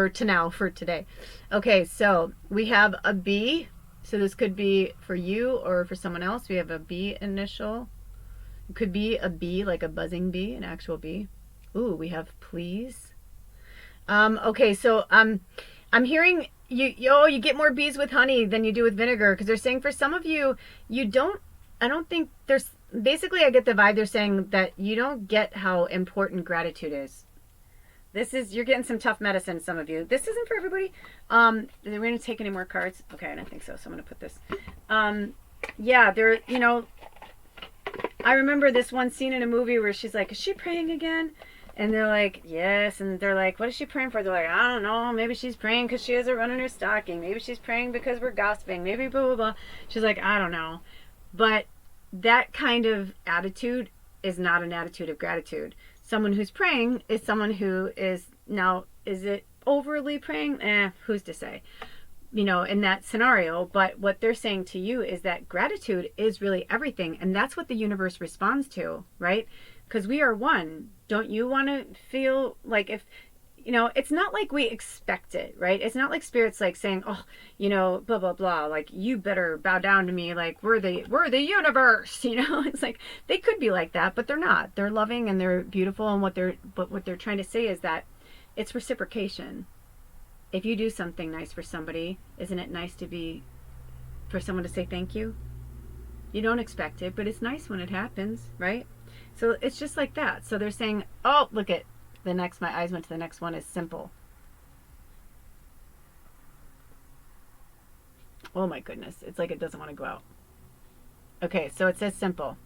today. Okay. So we have a B. So this could be for you or for someone else. We have a B initial. It could be a bee, like a buzzing bee, an actual bee. Ooh, we have please. Okay, so I'm hearing you get more bees with honey than you do with vinegar, because they're saying for some of you, I don't think there's, basically I get the vibe they're saying that you don't get how important gratitude is. You're getting some tough medicine, some of you. This isn't for everybody. Are we going to take any more cards? Okay, I don't think so. So I'm going to put this. Yeah, I remember this one scene in a movie where she's like, is she praying again? And they're like, yes. And they're like, what is she praying for? They're like, I don't know. Maybe she's praying because she has a run in her stocking. Maybe she's praying because we're gossiping. Maybe blah, blah, blah. She's like, I don't know. But that kind of attitude is not an attitude of gratitude. Someone who's praying is someone who is, now, is it overly praying? Who's to say? You know, in that scenario. But what they're saying to you is that gratitude is really everything. And that's what the universe responds to, right? Because we are one. Don't you want to feel like, if, you know, it's not like we expect it, right? It's not like spirit's like saying, oh, you know, blah, blah, blah. Like, you better bow down to me. Like, we're the universe, you know? It's like, they could be like that, but they're not. They're loving and they're beautiful. And what they're trying to say is that it's reciprocation. If you do something nice for somebody, isn't it nice for someone to say thank you? You don't expect it, but it's nice when it happens, right? So it's just like that. So they're saying, oh, look at the next, my eyes went to the next one, is simple. Oh my goodness. It's like it doesn't want to go out. Okay, so it says simple.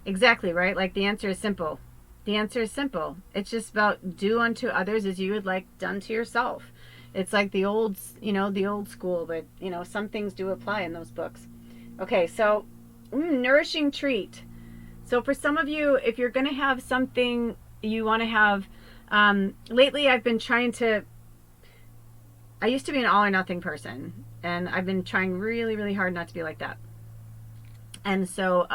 Exactly, right? Like the answer is simple. The answer is simple. It's just about do unto others as you would like done to yourself. It's like the old school, but you know, some things do apply in those books. Okay, so nourishing treat. So for some of you, if you're going to have something you want to have, lately I've been trying to, I used to be an all or nothing person, and I've been trying really, really hard not to be like that. And so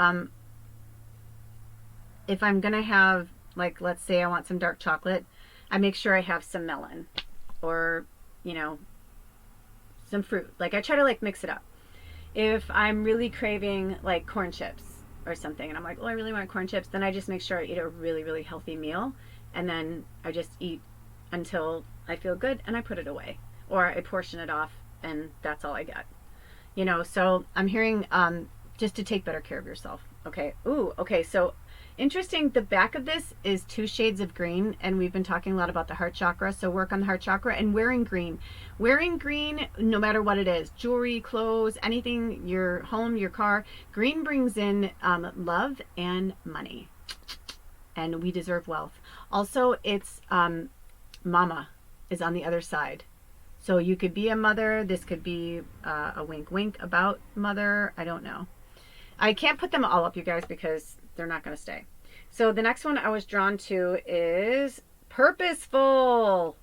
if I'm going to have, like, let's say I want some dark chocolate, I make sure I have some melon or, you know, some fruit. Like, I try to, like, mix it up. If I'm really craving, like, corn chips or something, and I'm like, oh, I really want corn chips, then I just make sure I eat a really, really healthy meal, and then I just eat until I feel good, and I put it away. Or I portion it off, and that's all I get. You know, so I'm hearing just to take better care of yourself. Okay. Ooh, okay, so interesting, the back of this is 2 shades of green, and we've been talking a lot about the heart chakra, so work on the heart chakra and wearing green. Wearing green, no matter what it is, jewelry, clothes, anything, your home, your car, green brings in love and money. and we deserve wealth. Also, it's mama is on the other side. So you could be a mother. This could be a wink wink about mother. I don't know. I can't put them all up, you guys, because they're not going to stay. So the next one I was drawn to is purposeful.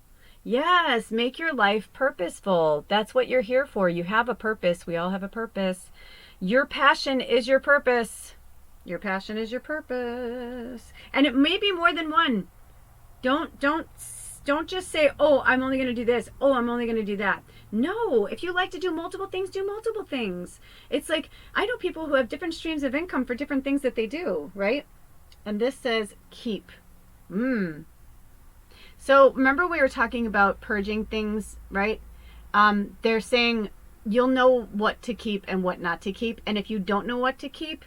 Yes, make your life purposeful. That's what you're here for. You have a purpose. We all have a purpose. Your passion is your purpose. Your passion is your purpose. And it may be more than one. Don't just say, oh, I'm only going to do this. Oh, I'm only going to do that. No, if you like to do multiple things, do multiple things. It's like, I know people who have different streams of income for different things that they do, right? And this says keep. So remember we were talking about purging things, right? They're saying you'll know what to keep and what not to keep. And if you don't know what to keep,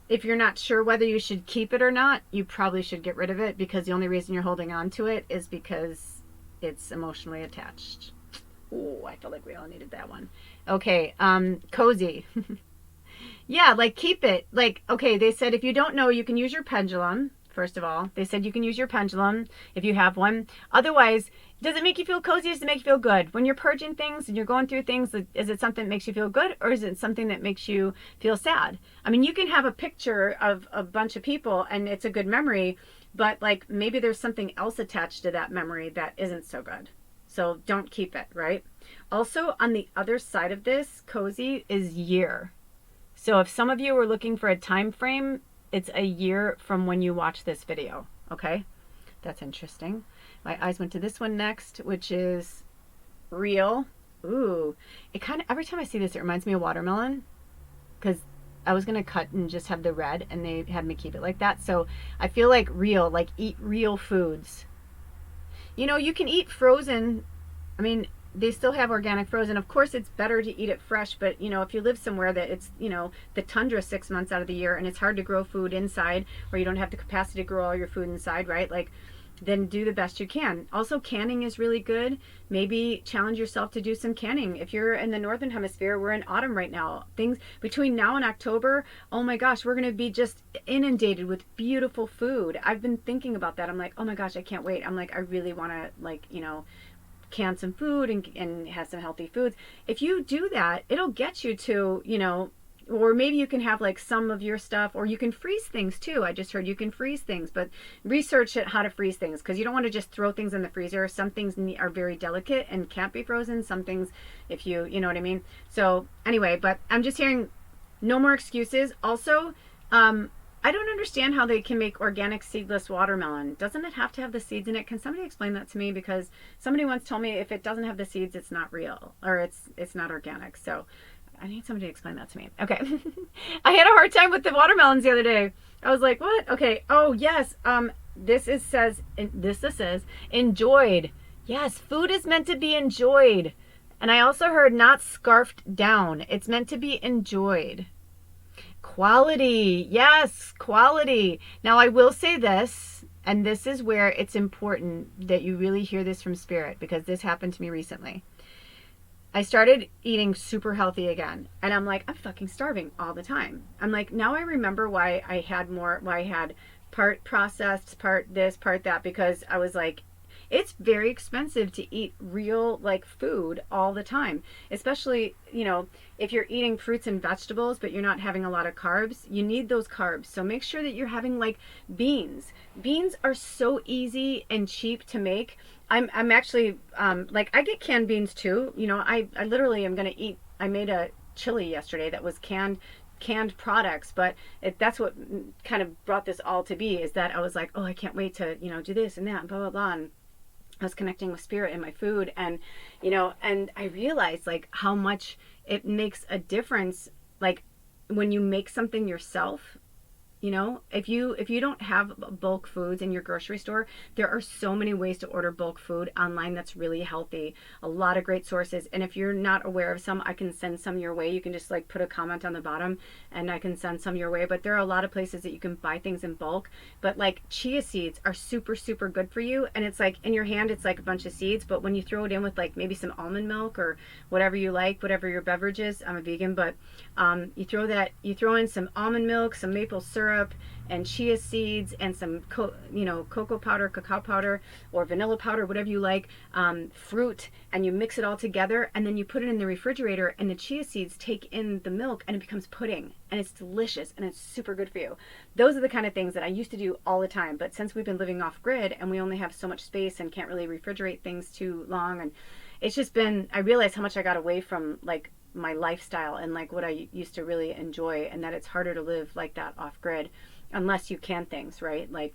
if you're not sure whether you should keep it or not, you probably should get rid of it, because the only reason you're holding on to it is because it's emotionally attached. Oh, I feel like we all needed that one. Okay, cozy. Yeah, like keep it. Like, okay, they said if you don't know, you can use your pendulum. First of all, they said you can use your pendulum if you have one. Otherwise, does it make you feel cozy? Does it make you feel good? When you're purging things and you're going through things, is it something that makes you feel good, or is it something that makes you feel sad? I mean, you can have a picture of a bunch of people and it's a good memory, but like maybe there's something else attached to that memory that isn't so good. So don't keep it, right? Also, on the other side of this, cozy is year. So if some of you were looking for a time frame, it's a year from when you watch this video, okay? That's interesting. My eyes went to this one next, which is real. Ooh, it kind of, every time I see this, it reminds me of watermelon, because I was going to cut and just have the red, and they had me keep it like that. So I feel like real, like eat real foods. You know, you can eat frozen. I mean, they still have organic frozen. Of course, it's better to eat it fresh, but you know, if you live somewhere that it's, you know, the tundra 6 months out of the year and it's hard to grow food inside, or you don't have the capacity to grow all your food inside, right? Like, then do the best you can. Also, canning is really good. Maybe challenge yourself to do some canning. If you're in the northern hemisphere, we're in autumn right now. Things between now and October, oh my gosh, we're going to be just inundated with beautiful food. I've been thinking about that. I'm like, oh my gosh, I can't wait. I'm like, I really want to, like, you know, can some food and have some healthy foods. If you do that, it'll get you to, you know, or maybe you can have like some of your stuff, or you can freeze things too. I just heard you can freeze things, but research it how to freeze things, because you don't want to just throw things in the freezer. Some things are very delicate and can't be frozen. Some things, if you know what I mean. So anyway, but I'm just hearing no more excuses. Also, I don't understand how they can make organic seedless watermelon. Doesn't it have to have the seeds in it? Can somebody explain that to me? Because somebody once told me if it doesn't have the seeds, it's not real, or it's not organic. So I need somebody to explain that to me. Okay. I had a hard time with the watermelons the other day. I was like, what? Okay. Oh, yes. This says enjoyed. Yes, food is meant to be enjoyed. And I also heard not scarfed down. It's meant to be enjoyed. Quality. Yes, quality. Now, I will say this, and this is where it's important that you really hear this from Spirit, because this happened to me recently. I started eating super healthy again, and I'm like, I'm fucking starving all the time. I'm like, now I remember why I had part processed, part this, part that, because I was like, it's very expensive to eat real like food all the time, especially, you know, if you're eating fruits and vegetables but you're not having a lot of carbs. You need those carbs, so make sure that you're having like beans. Beans are so easy and cheap to make. I'm actually like, I get canned beans too. You know, I literally am gonna eat. I made a chili yesterday that was canned products, but that's what kind of brought this all to be, is that I was like, oh, I can't wait to, you know, do this and that and blah blah blah. And I was connecting with Spirit in my food, and you know, and I realized like how much it makes a difference, like when you make something yourself. You know, if you don't have bulk foods in your grocery store, there are so many ways to order bulk food online that's really healthy. A lot of great sources. And if you're not aware of some, I can send some your way. You can just like put a comment on the bottom and I can send some your way. But there are a lot of places that you can buy things in bulk. But like chia seeds are super, super good for you. And it's like in your hand, it's like a bunch of seeds. But when you throw it in with like maybe some almond milk or whatever you like, whatever your beverage is, I'm a vegan, but you throw in some almond milk, some maple syrup, syrup and chia seeds and some cocoa powder, cacao powder, or vanilla powder, whatever you like, fruit, and you mix it all together, and then you put it in the refrigerator, and the chia seeds take in the milk and it becomes pudding, and it's delicious and it's super good for you. Those are the kind of things that I used to do all the time, but since we've been living off grid and we only have so much space and can't really refrigerate things too long, and it's just been, I realized how much I got away from like my lifestyle and like what I used to really enjoy, and that it's harder to live like that off grid unless you can things, right? Like,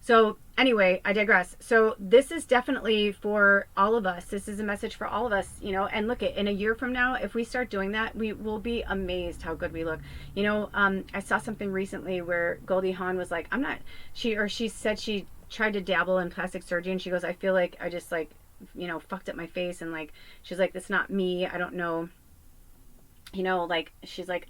so anyway, I digress. So this is definitely for all of us. This is a message for all of us, you know, and look, in a year from now, if we start doing that, we will be amazed how good we look. You know, I saw something recently where Goldie Hawn was like, she said she tried to dabble in plastic surgery, and she goes, I feel like I just like, you know, fucked up my face, and like, she's like, that's not me. I don't know. You know, like, she's like,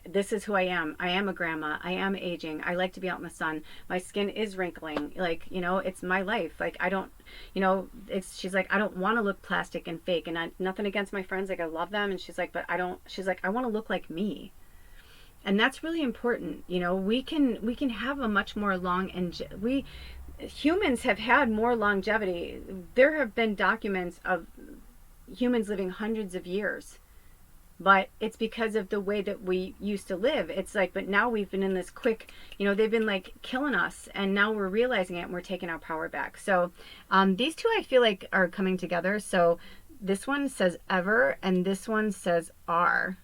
this is who I am. I am a grandma. I am aging. I like to be out in the sun. My skin is wrinkling. Like, you know, it's my life. Like, I don't, you know, she's like, I don't want to look plastic and fake, and nothing against my friends. Like, I love them. And she's like, but she's like, I want to look like me. And that's really important. You know, we can have a much more humans have had more longevity. There have been documents of humans living hundreds of years, but it's because of the way that we used to live. It's like, but now we've been in this quick, you know, they've been like killing us, and now we're realizing it and we're taking our power back. So these two I feel like are coming together. So this one says ever, and this one says are.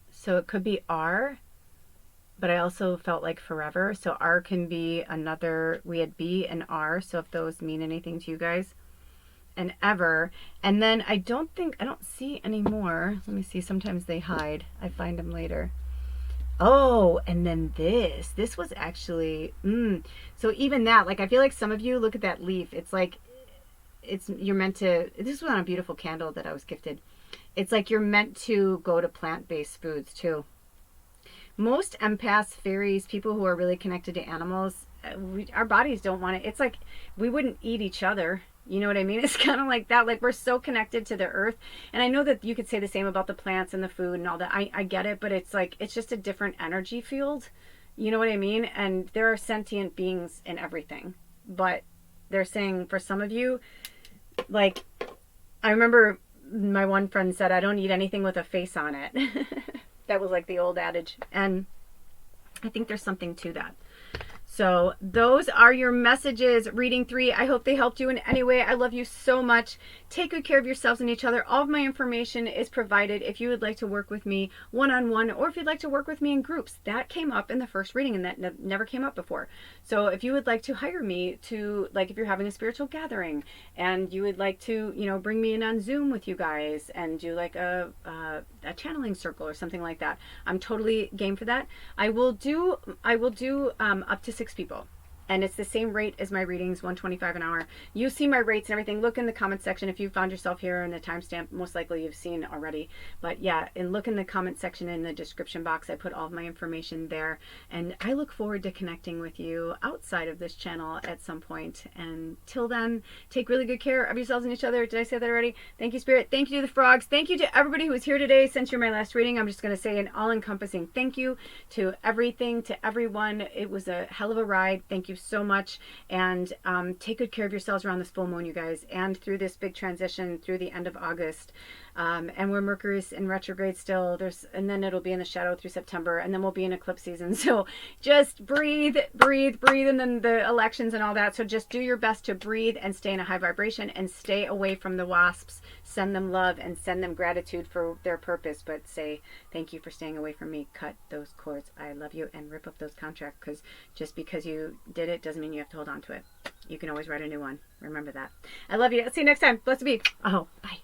So it could be are, but I also felt like forever. So R can be another, we had B and R. So if those mean anything to you guys, and ever. And then I don't see any more. Let me see. Sometimes they hide. I find them later. Oh, and then this was actually, so even that, like, I feel like some of you look at that leaf. It's like, you're meant to, this was on a beautiful candle that I was gifted. It's like you're meant to go to plant-based foods too. Most empaths, fairies, people who are really connected to animals, our bodies don't want it. It's like we wouldn't eat each other. You know what I mean? It's kind of like that. Like, we're so connected to the earth. And I know that you could say the same about the plants and the food and all that. I get it, but it's like, it's just a different energy field. You know what I mean? And there are sentient beings in everything. But they're saying for some of you, like, I remember my one friend said, I don't eat anything with a face on it. That was like the old adage. And I think there's something to that. So those are your messages, reading 3. I hope they helped you in any way. I love you so much. Take good care of yourselves and each other. All of my information is provided if you would like to work with me one-on-one, or if you'd like to work with me in groups. That came up in the first reading, and that never came up before. So if you would like to hire me to, like, if you're having a spiritual gathering and you would like to, you know, bring me in on Zoom with you guys and do like a channeling circle or something like that, I'm totally game for that. I will do up to 6 people, and it's the same rate as my readings, $125 an hour. You see my rates and everything. Look in the comment section if you found yourself here in the timestamp. Most likely you've seen already, but yeah, and look in the comment section in the description box. I put all of my information there, and I look forward to connecting with you outside of this channel at some point. And till then, take really good care of yourselves and each other. Did I say that already? Thank you, Spirit. Thank you to the frogs. Thank you to everybody who was here today. Since you're my last reading, I'm just going to say an all-encompassing thank you to everything, to everyone. It was a hell of a ride. Thank you so much, and take good care of yourselves around this full moon, you guys, and through this big transition through the end of August, and where Mercury's in retrograde still, and then it'll be in the shadow through September, and then we'll be in eclipse season. So just breathe, and then the elections and all that. So just do your best to breathe and stay in a high vibration, and stay away from the wasps. Send them love and send them gratitude for their purpose, but say thank you for staying away from me. Cut those cords. I love you, and rip up those contracts, because just because you did it doesn't mean you have to hold on to it. You can always write a new one. Remember that. I love you. I'll see you next time. Blessed be. Oh, bye.